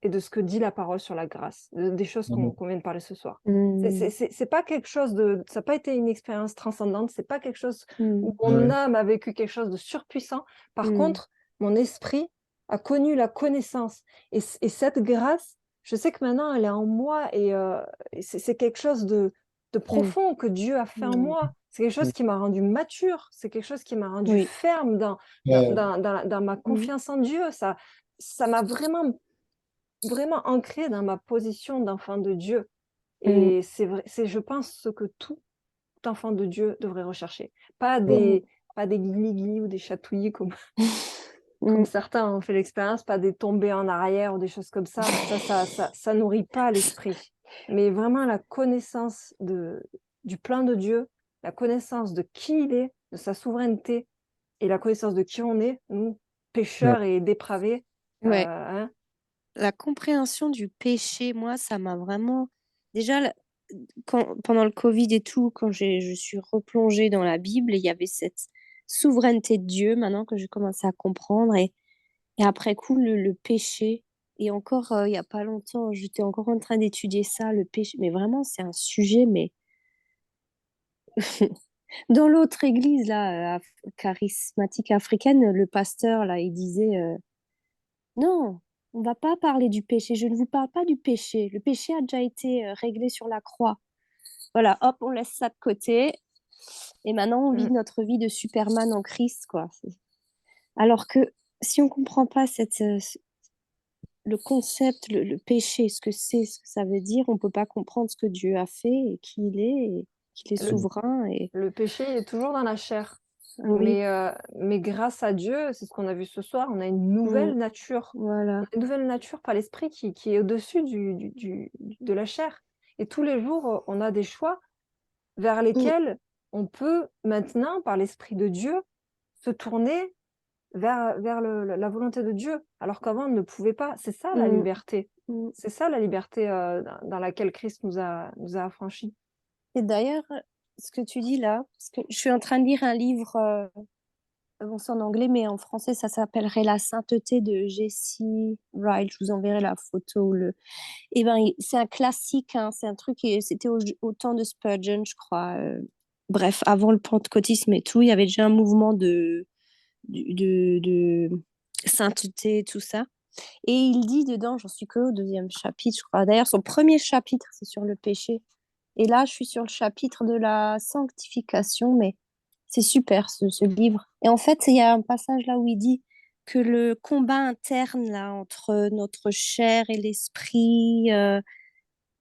et de ce que dit la parole sur la grâce, des choses Amen. qu'on vient de parler ce soir. mm, C'est pas quelque chose de, ça n'a pas été une expérience transcendante, c'est pas quelque chose mm, où mon Ouais. âme a vécu quelque chose de surpuissant. Par mm, contre, mon esprit a connu la connaissance. Et cette grâce, je sais que maintenant, elle est en moi et c'est quelque chose de mm, profond que Dieu a fait en mm. moi. C'est quelque chose qui m'a rendu mature, c'est quelque chose qui m'a rendu Oui. ferme Ouais. dans ma Mm, confiance en Dieu. Ça m'a vraiment ancrée dans ma position d'enfant de Dieu. mm, Et c'est vrai, je pense, ce que tout enfant de Dieu devrait rechercher. Pas mm, des, pas des guilis ou des chatouillis comme mm, certains ont fait l'expérience, pas des tombées en arrière ou des choses comme ça. Ça nourrit pas l'esprit. Mais vraiment la connaissance du plan de Dieu, la connaissance de qui il est, de sa souveraineté et la connaissance de qui on est, nous, Ouais. pécheurs et dépravés. Ouais. Hein. La compréhension du péché, moi, ça m'a vraiment. Déjà, pendant le Covid et tout, quand je suis replongée dans la Bible, il y avait cette souveraineté de Dieu maintenant que j'ai commencé à comprendre. Et après coup, le péché. Et encore, il n'y a pas longtemps, j'étais encore en train d'étudier ça, le péché. Mais vraiment, c'est un sujet, mais dans l'autre église, là, charismatique africaine, le pasteur, là, il disait non, on va pas parler du péché. Je ne vous parle pas du péché. Le péché a déjà été réglé sur la croix. Voilà, hop, on laisse ça de côté. Et maintenant, on vit Mm. notre vie de Superman en Christ, quoi. Alors que si on comprend pas le concept, le péché, ce que c'est, ce que ça veut dire, on peut pas comprendre ce que Dieu a fait et qui il est, et qu'il est Le, souverain. Et le péché est toujours dans la chair. oui, Mais grâce à Dieu, c'est ce qu'on a vu ce soir, on a une mm, nouvelle nature. On voilà. a une nouvelle nature par l'esprit qui est au-dessus de la chair. Et tous les jours, on a des choix vers Mm, lesquels on peut maintenant, par l'esprit de Dieu, se tourner vers la volonté de Dieu, alors qu'avant, on ne pouvait pas. C'est ça la mm, liberté. mm. C'est ça la liberté dans laquelle Christ nous a affranchis. Et d'ailleurs, ce que tu dis là, parce que je suis en train de lire un livre. Bon, c'est en anglais, mais en français, ça s'appellerait La sainteté de Jessie Wright. Je vous enverrai la photo. Eh ben, c'est un classique, hein. C'est un truc, c'était au temps de Spurgeon, je crois. Bref, avant le pentecôtisme et tout, il y avait déjà un mouvement de sainteté, tout ça. Et il dit dedans, j'en suis que au deuxième chapitre, je crois. D'ailleurs, son premier chapitre, c'est sur le péché. Et là, je suis sur le chapitre de la sanctification, mais c'est super ce livre. Et en fait, il y a un passage là où il dit que le combat interne là entre notre chair et l'esprit,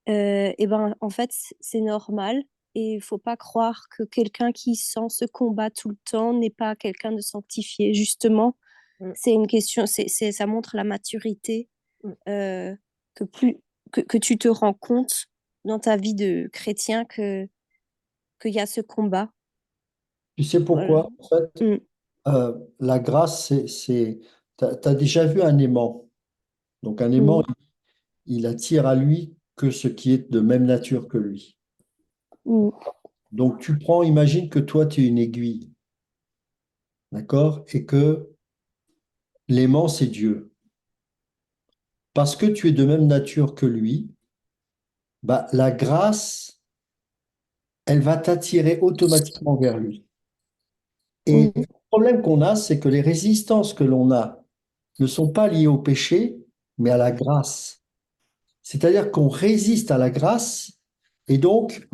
et ben en fait c'est normal. Et il faut pas croire que quelqu'un qui sent ce combat tout le temps n'est pas quelqu'un de sanctifié. Justement, Mm, c'est une question, ça montre la maturité mm. euh, que plus que tu te rends compte dans ta vie de chrétien que qu'il y a ce combat. Tu sais Voilà. pourquoi? En fait, Mm, la grâce, t'as déjà vu un aimant. Donc un aimant, mm, il attire à lui que ce qui est de même nature que lui. mm, Donc tu prends, imagine que toi, tu es une aiguille, d'accord? Et que l'aimant, c'est Dieu. Parce que tu es de même nature que lui, bah, la grâce, elle va t'attirer automatiquement vers lui. Et le mm, problème qu'on a, c'est que les résistances que l'on a ne sont pas liées au péché, mais à la grâce. C'est-à-dire qu'on résiste à la grâce et donc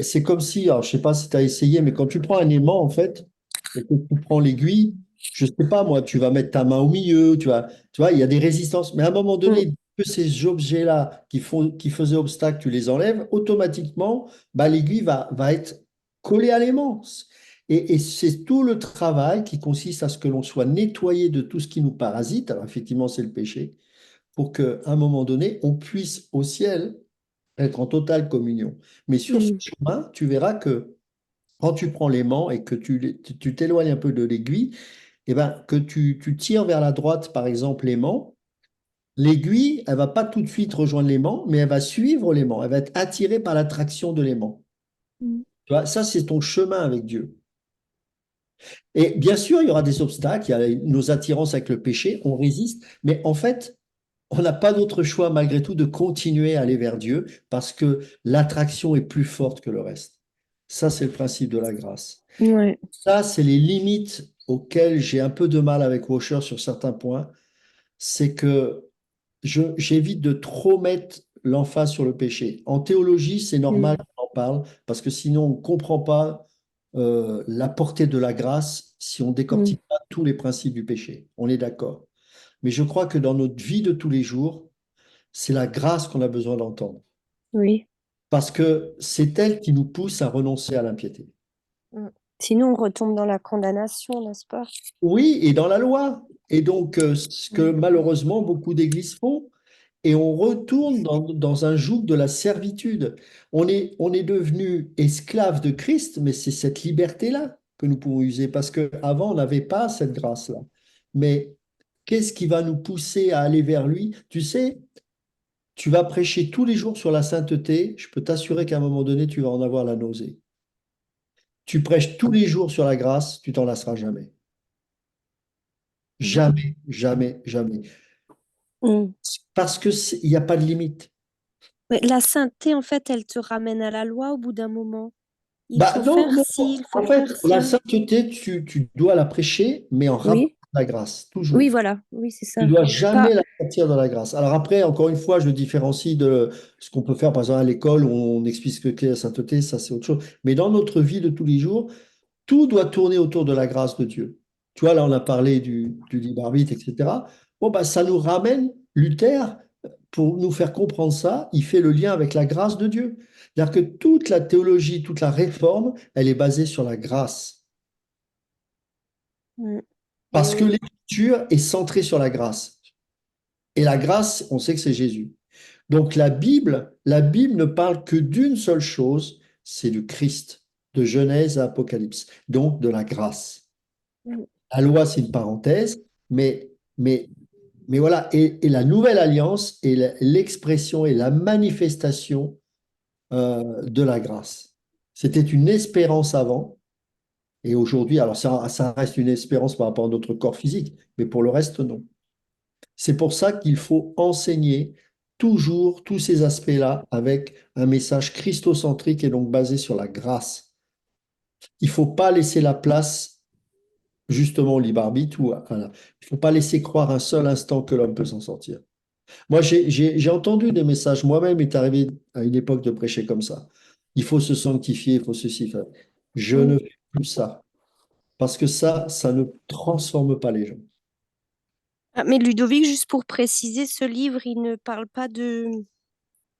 c'est comme si, alors je sais pas si tu as essayé, mais quand tu prends un aimant en fait, et que tu prends l'aiguille, je sais pas moi, tu vas mettre ta main au milieu, tu vois, il y a des résistances, mais à un moment Mm. donné, que ces objets-là qui faisaient obstacle, tu les enlèves, automatiquement, bah, l'aiguille va être collée à l'aimant. Et c'est tout le travail qui consiste à ce que l'on soit nettoyé de tout ce qui nous parasite. Alors effectivement, c'est le péché pour qu'à un moment donné, on puisse au ciel être en totale communion. Mais sur ce Mm. chemin, tu verras que quand tu prends l'aimant et que tu t'éloignes un peu de l'aiguille, eh ben, que tu tires vers la droite, par exemple, l'aimant, l'aiguille, elle va pas tout de suite rejoindre l'aimant, mais elle va suivre l'aimant, elle va être attirée par l'attraction de l'aimant. Mm. Tu vois, ça, c'est ton chemin avec Dieu. Et bien sûr, il y aura des obstacles, il y a nos attirances avec le péché, on résiste, mais en fait, on n'a pas d'autre choix malgré tout de continuer à aller vers Dieu parce que l'attraction est plus forte que le reste. Ça, c'est le principe de la grâce. Ouais. Ça, c'est les limites auxquelles j'ai un peu de mal avec Washer sur certains points. C'est que j'évite de trop mettre l'emphase sur le péché. En théologie, c'est normal Mm. qu'on en parle parce que sinon, on ne comprend pas la portée de la grâce si on Mm. décortique pas tous les principes du péché. On est d'accord. Mais je crois que dans notre vie de tous les jours, c'est la grâce qu'on a besoin d'entendre. Oui. Parce que c'est elle qui nous pousse à renoncer à l'impiété. Mm. Sinon, on retombe dans la condamnation, n'est-ce pas? Oui, et dans la loi. Et donc, ce que Mm. malheureusement beaucoup d'églises font, et on retourne dans un joug de la servitude. On est devenu esclave de Christ, mais c'est cette liberté-là que nous pouvons user, parce qu'avant, on n'avait pas cette grâce-là. Mais qu'est-ce qui va nous pousser à aller vers lui? Tu sais, tu vas prêcher tous les jours sur la sainteté, je peux t'assurer qu'à un moment donné, tu vas en avoir la nausée. Tu prêches tous les jours sur la grâce, tu t'en lasseras jamais. Jamais, jamais, jamais. Mm. Parce que il n'y a pas de limite. Ouais, la sainteté, en fait, elle te ramène à la loi au bout d'un moment. Il Bah faut non, faire non, ci, non. il faut En fait, faire la ça. sainteté, tu dois la prêcher, mais en rapport Oui, à la grâce, oui, toujours. voilà. Oui, c'est Tu ça. dois jamais Pas. la sortir de la grâce. Alors après, encore une fois, je différencie de ce qu'on peut faire, par exemple, à l'école, où on explique ce qu'est la sainteté, ça c'est autre chose. Mais dans notre vie de tous les jours, tout doit tourner autour de la grâce de Dieu. Tu vois, là, on a parlé du libre arbitre, etc. Bon, bah, ça nous ramène, Luther, pour nous faire comprendre ça, il fait le lien avec la grâce de Dieu. C'est-à-dire que toute la théologie, toute la réforme, elle est basée sur la grâce. Mm. Eh Parce que oui. l'écriture est centrée sur la grâce. Et la grâce, on sait que c'est Jésus. Donc la Bible ne parle que d'une seule chose, c'est du Christ, de Genèse à Apocalypse, donc de la grâce. Mm. La loi, c'est une parenthèse, mais, mais, mais voilà. Et la nouvelle alliance est l'expression et la manifestation de la grâce. C'était une espérance avant, et aujourd'hui, alors ça reste une espérance par rapport à notre corps physique, mais pour le reste, non. C'est pour ça qu'il faut enseigner toujours tous ces aspects-là avec un message christocentrique et donc basé sur la grâce. Il ne faut pas laisser la place justement au libre arbitre ou il ne faut pas laisser croire un seul instant que l'homme peut s'en sortir. Moi, j'ai entendu des messages, moi-même est arrivé à une époque de prêcher comme ça. Il faut se sanctifier, il faut ceci faire. Je Mm. ne fais plus ça parce que ça ne transforme pas les gens. Ah, mais Ludovic, juste pour préciser, ce livre, il ne parle pas de.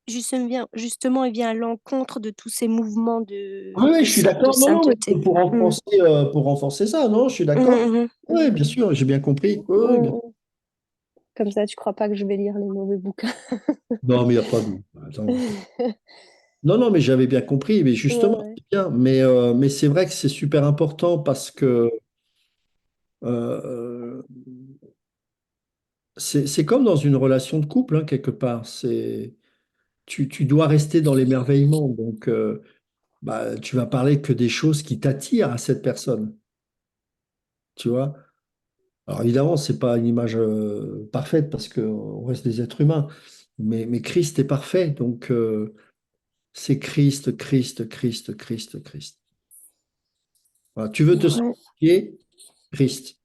Justement, il vient à l'encontre de tous ces mouvements Oui, oui, de, je suis de d'accord. Non, non, mais sainteté. Mm. pour renforcer ça, non, je suis Mhm, d'accord. mhm, Oui, mhm. bien sûr, j'ai bien compris. Oui, oui, bien. Mm. Comme ça, tu crois pas que je vais lire les mauvais bouquins. Non, mais il n'y a pas de. Attends. Non, non, mais j'avais bien compris. Mais Ouais, justement, ouais. c'est bien. Mais c'est vrai que c'est super important parce que euh, c'est comme dans une relation de couple, hein, quelque part. Tu dois rester dans l'émerveillement. Donc, bah, tu vas parler que des choses qui t'attirent à cette personne. Tu vois? Alors évidemment, c'est pas une image parfaite parce qu'on reste des êtres humains, mais Christ est parfait, donc c'est Christ, Christ, Christ, Christ, Christ. Voilà. Tu veux te Ouais. sanctifier, Christ.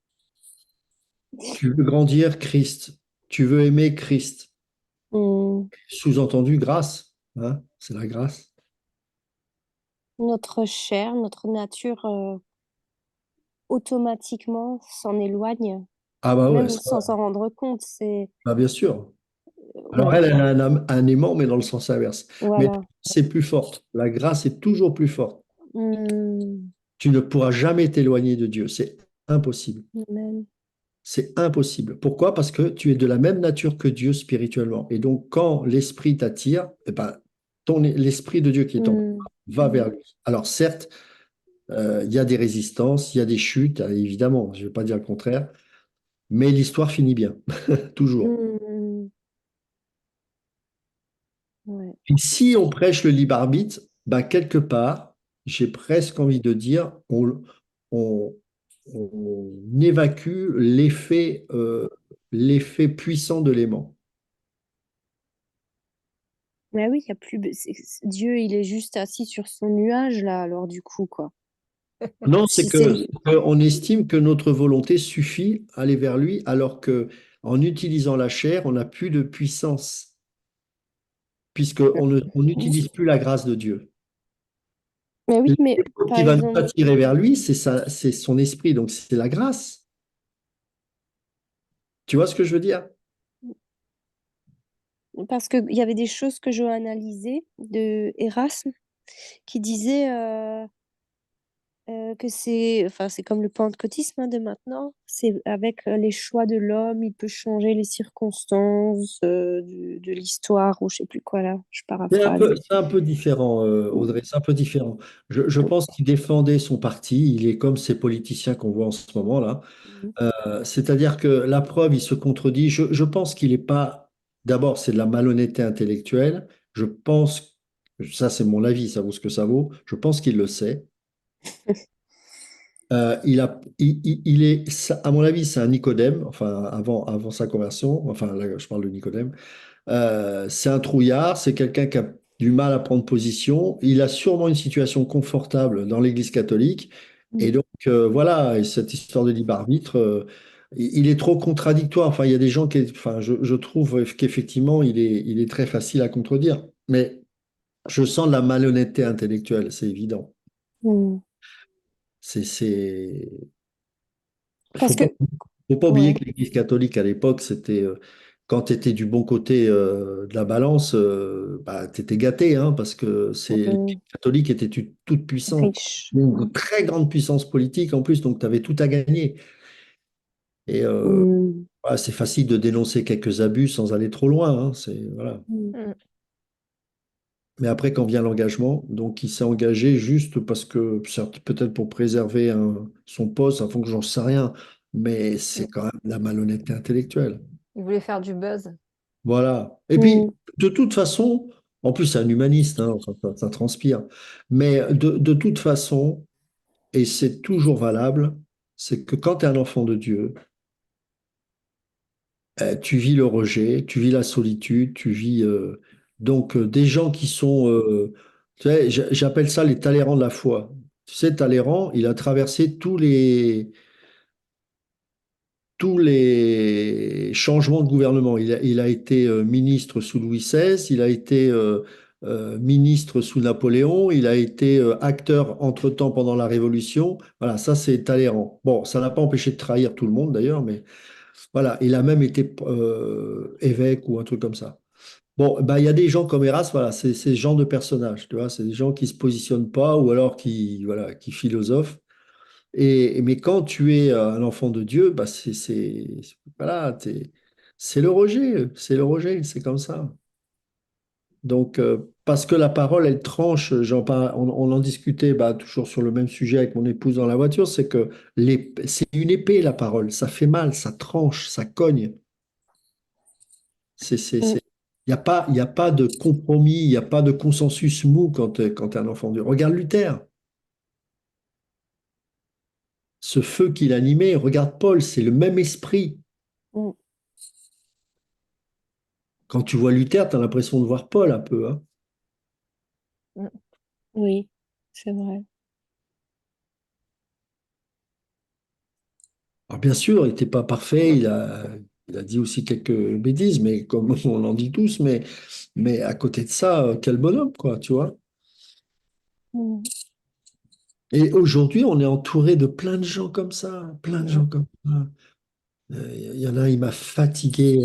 Tu veux grandir, Christ. Tu veux aimer, Christ. Mm. Sous-entendu, grâce, hein, c'est la grâce. Notre chair, notre nature, automatiquement s'en éloigne, Ah bah ouais, même sans s'en rendre compte. bah bien sûr. Alors Ouais, elle a un aimant, mais dans le sens inverse. Mais voilà. c'est plus forte. La grâce est toujours plus forte. Mm. Tu ne pourras jamais t'éloigner de Dieu. C'est impossible. Amen. C'est impossible. Pourquoi? Parce que tu es de la même nature que Dieu spirituellement. Et donc, quand l'esprit t'attire, eh ben, l'esprit de Dieu qui est en toi Mm. va vers Mm. lui. Alors certes, il y a des résistances, il y a des chutes, évidemment, je ne vais pas dire le contraire, mais l'histoire finit bien, toujours. Mm. Ouais. Et si on prêche le libre arbitre, ben, quelque part, j'ai presque envie de dire, on- on évacue l'effet puissant de l'aimant. Mais oui, il y a plus. Dieu, il est juste assis sur son nuage, là, alors du coup, quoi. Non, c'est Si que c'est. on estime que notre volonté suffit à aller vers lui, alors que en utilisant la chair, on n'a plus de puissance, on n'utilise plus la grâce de Dieu. Mais oui, mais Ce par qui va nous exemple, attirer vers lui, c'est son esprit, donc c'est la grâce. Tu vois ce que je veux dire? parce qu'il y avait des choses que je analysais de Erasme qui disait que enfin, c'est comme le pentecôtisme, hein, de maintenant. C'est avec les choix de l'homme, il peut changer les circonstances de l'histoire ou je sais plus quoi là, je paraphrase. C'est un peu différent, Audrey, c'est un peu différent. Je pense qu'il défendait son parti, il est comme ces politiciens qu'on voit en ce moment là. Mhm. C'est-à-dire que la preuve, il se contredit. Je pense qu'il n'est pas. D'abord, c'est de la malhonnêteté intellectuelle. Je pense, ça c'est mon avis, ça vaut ce que ça vaut. Je pense qu'il le sait. Il est, à mon avis, c'est un Nicodème, enfin avant sa conversion. Enfin, là, je parle de Nicodème. C'est un trouillard, c'est quelqu'un qui a du mal à prendre position. Il a sûrement une situation confortable dans l'Église catholique. Et donc, voilà, et cette histoire de libre arbitre, il est trop contradictoire. Enfin, il y a des gens qui, enfin, je trouve qu'effectivement, il est très facile à contredire. Mais je sens de la malhonnêteté intellectuelle, c'est évident. Mhm. C'est, faut Parce pas que, faut pas oublier ouais. que l'Église catholique à l'époque, c'était quand tu étais du bon côté de la balance, bah, tu étais gâté, hein, parce que l'Église Mhm. catholique était toute puissante, Riche. une très grande puissance politique en plus, donc tu avais tout à gagner. Et Mhm. voilà, c'est facile de dénoncer quelques abus sans aller trop loin, hein, voilà. Mhm. Mm. Mais après, quand vient l'engagement, donc il s'est engagé juste parce que, certes, peut-être pour préserver son poste, enfin, j'en sais rien, mais c'est Mm. quand même de la malhonnêteté intellectuelle. Il voulait faire du buzz. Voilà. Et puis, Mhm. de toute façon, en plus, c'est un humaniste, hein, enfin, ça transpire. Mais de toute façon, et c'est toujours valable, c'est que quand tu es un enfant de Dieu, tu vis le rejet, tu vis la solitude, tu vis donc des gens qui sont, tu sais, j'appelle ça les Talleyrand de la foi. Tu sais, Talleyrand, il a traversé tous les changements de gouvernement. Il a été ministre sous Louis XVI, il a été ministre sous Napoléon, il a été acteur entre-temps pendant la Révolution. Voilà, ça c'est Talleyrand. Bon, ça n'a pas empêché de trahir tout le monde d'ailleurs, mais voilà, il a même été évêque ou un truc comme ça. Bon, bah, il y a des gens comme Erasme, voilà, c'est ce genre de personnage, tu vois, c'est des gens qui se positionnent pas ou alors voilà, qui philosophent. Mais quand tu es un enfant de Dieu, bah voilà, c'est le rejet, c'est comme ça. Donc, parce que la parole, elle tranche, on en discutait bah, toujours sur le même sujet avec mon épouse dans la voiture, c'est que c'est une épée, la parole, ça fait mal, ça tranche, ça cogne. Mhm. Il y a pas de compromis, il n'y a pas de consensus mou quand tu es un enfant de Dieu. Regarde Luther, ce feu qu'il animait, regarde Paul, c'est le même esprit. Mhm. Quand tu vois Luther, tu as l'impression de voir Paul un peu, hein. Mm. Oui, c'est vrai. Alors bien sûr, il n'était pas parfait, il a dit aussi quelques bêtises, mais comme on en dit tous, mais à côté de ça, quel bonhomme, quoi, tu vois. Mm. Et aujourd'hui, on est entouré de plein de gens comme ça, plein de gens comme ça. Il y en a, il m'a fatigué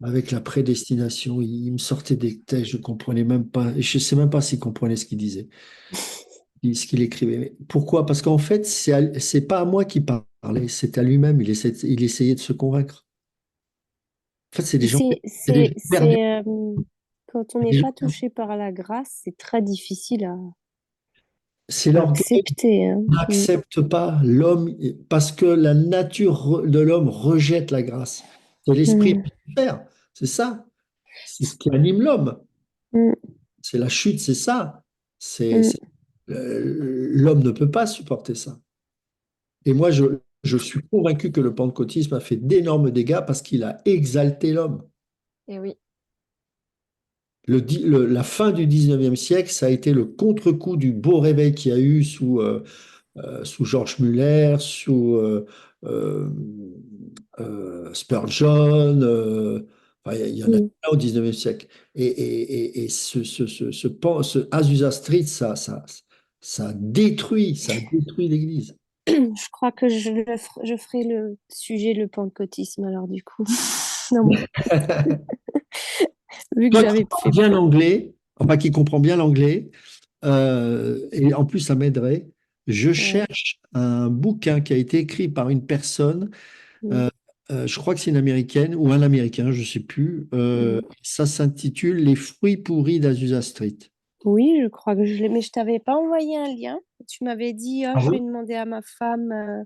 avec la prédestination. Il me sortait des textes, je comprenais même pas, et je sais même pas s'il comprenait ce qu'il disait, ce qu'il écrivait. Mais pourquoi? Parce qu'en fait, c'est pas à moi qui parlait, c'est à lui-même. Il essayait de se convaincre. En fait, Et c'est des gens perdus. quand on C'est n'est des pas gens- touché par la grâce, c'est très difficile c'est à l'orgueil. accepter, hein. Mm. N'accepte pas l'homme parce que la nature de l'homme rejette la grâce. C'est l'esprit Mm. de Lucifer, c'est ça. C'est ce qui anime l'homme. Mm. C'est la chute, c'est ça. C'est, Mm. c'est- L'homme ne peut pas supporter ça. Et moi, je suis convaincu que le pentecôtisme a fait d'énormes dégâts parce qu'il a exalté l'homme. Et oui. La fin du 19e siècle, ça a été le contre-coup du beau réveil qu'il y a eu sous Georges Muller, sous euh, Spurgeon, enfin, il y en a Mm. plein au 19e siècle. Et ce Azusa Street, ça a détruit l'Église. Je crois que je ferai le sujet le pentecôtisme alors du coup. Non, vu que Toi qui j'avais parles fait. bien l'anglais, enfin qui comprend bien l'anglais, et en plus ça m'aiderait, je Ouais. cherche un bouquin qui a été écrit par une personne. Mm. Euh, je crois que c'est une américaine ou un américain, je ne sais plus. Mm. Ça s'intitule Les fruits pourris d'Azusa Street. Oui, je crois que je l'ai, mais je t'avais pas envoyé un lien. Tu m'avais dit, ah, Ah je vais bon? demander à ma femme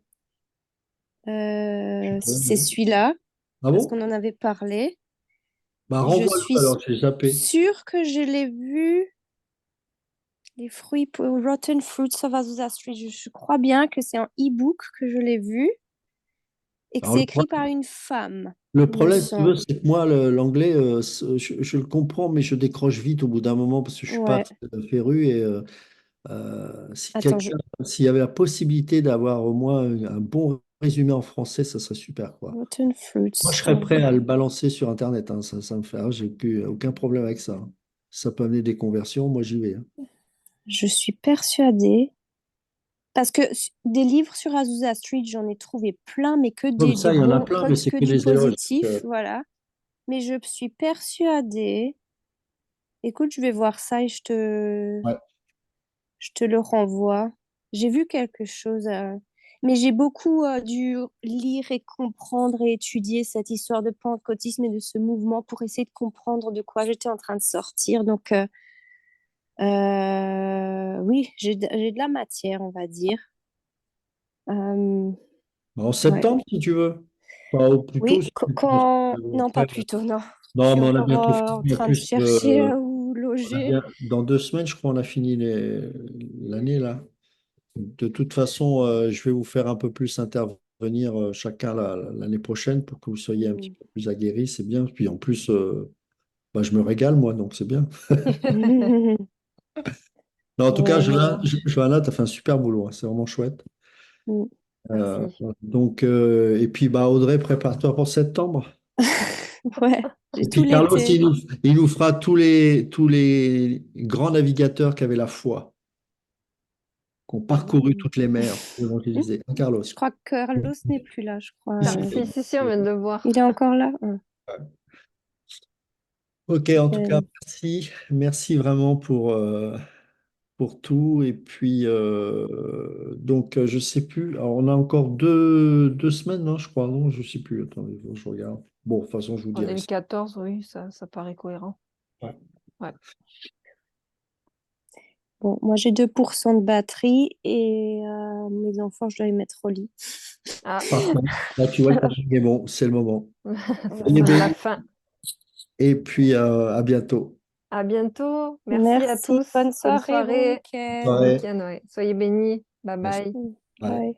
Je sais pas, si c'est non. celui-là, Ah parce bon? qu'on en avait parlé. Bah Je renvoie-le suis alors, j'ai zappé. sûre que je l'ai vu, les Rotten Fruits of Azusa Street. Je crois bien que c'est en e-book que je l'ai vu et que Alors, c'est écrit par une femme, le il me problème, si tu veux, semble. c'est que moi, l'anglais, je le comprends, mais je décroche vite au bout d'un moment parce que je suis pas Ouais. très féru. Et si Attends, je... s'il y avait la possibilité d'avoir au moins un bon résumé en français, ça serait super, quoi. Rotten Moi, je Fruits. serais prêt à le balancer sur Internet, hein, ça me fait, j'ai plus aucun problème avec ça, hein. Si ça peut amener des conversions, moi j'y vais, hein. Je suis persuadée. Parce que des livres sur Azusa Street, j'en ai trouvé plein, mais Comme des ça, il y en a bons, plein, mais c'est que que du des éloges. positif, voilà. Mais je suis persuadée. Écoute, je vais voir ça et Ouais. je te le renvoie. J'ai vu quelque chose, mais j'ai beaucoup dû lire et comprendre et étudier cette histoire de pentecôtisme et de ce mouvement pour essayer de comprendre de quoi j'étais en train de sortir. Donc, oui, j'ai de la matière, on va dire. Euh, En ouais. septembre, si tu veux. Pas au plus tôt, Oui, si tu veux. Non, pas Après, plus tôt, non. Je non, suis mais on a encore bientôt en fini. En train de plus, chercher où loger. dans 2 semaines, je crois, on a fini l'année, là. De toute façon, je vais vous faire un peu plus intervenir chacun l'année prochaine pour que vous soyez un petit Mm. peu plus aguerris. C'est bien. Puis en plus, bah, je me régale, moi, donc c'est bien. Non, en tout cas, Ouais, non. Johanna, tu as fait un super boulot, hein. C'est vraiment chouette. Mm. Merci. Donc, et puis, bah, Audrey, prépare-toi pour septembre. Ouais, j'ai Et tout puis, Carlos, l'été. il nous fera tous les grands navigateurs qui avaient la foi, qui ont parcouru Mm. toutes les mers pour évangéliser. Hein, Carlos. Je crois que Carlos n'est plus là, je crois. Si, on vient de le voir. Il est encore là? Ah. Ok, en tout cas, Euh, merci. Merci vraiment pour tout. Et puis, donc, je sais plus. Alors, on a encore 2 semaines, non, je crois. Non, je sais plus. Attendez, faut que je regarde. Bon, de toute façon, je vous On est dirai le ça. 14, oui, ça paraît cohérent. Ouais. Ouais. bon, moi j'ai 2% de batterie et mes enfants, je dois les mettre au lit. Ah, Parfait. Là, tu vois, le timing est bon. C'est le moment. ça Soyez sonne la bénis. fin. Et puis, à bientôt. À bientôt. Merci à Merci, tous. bonne Bonne soirée, bon soirée. week-end. Bye. Week-end, ouais. Soyez bénis. Bye Merci. bye. Bye. Bye.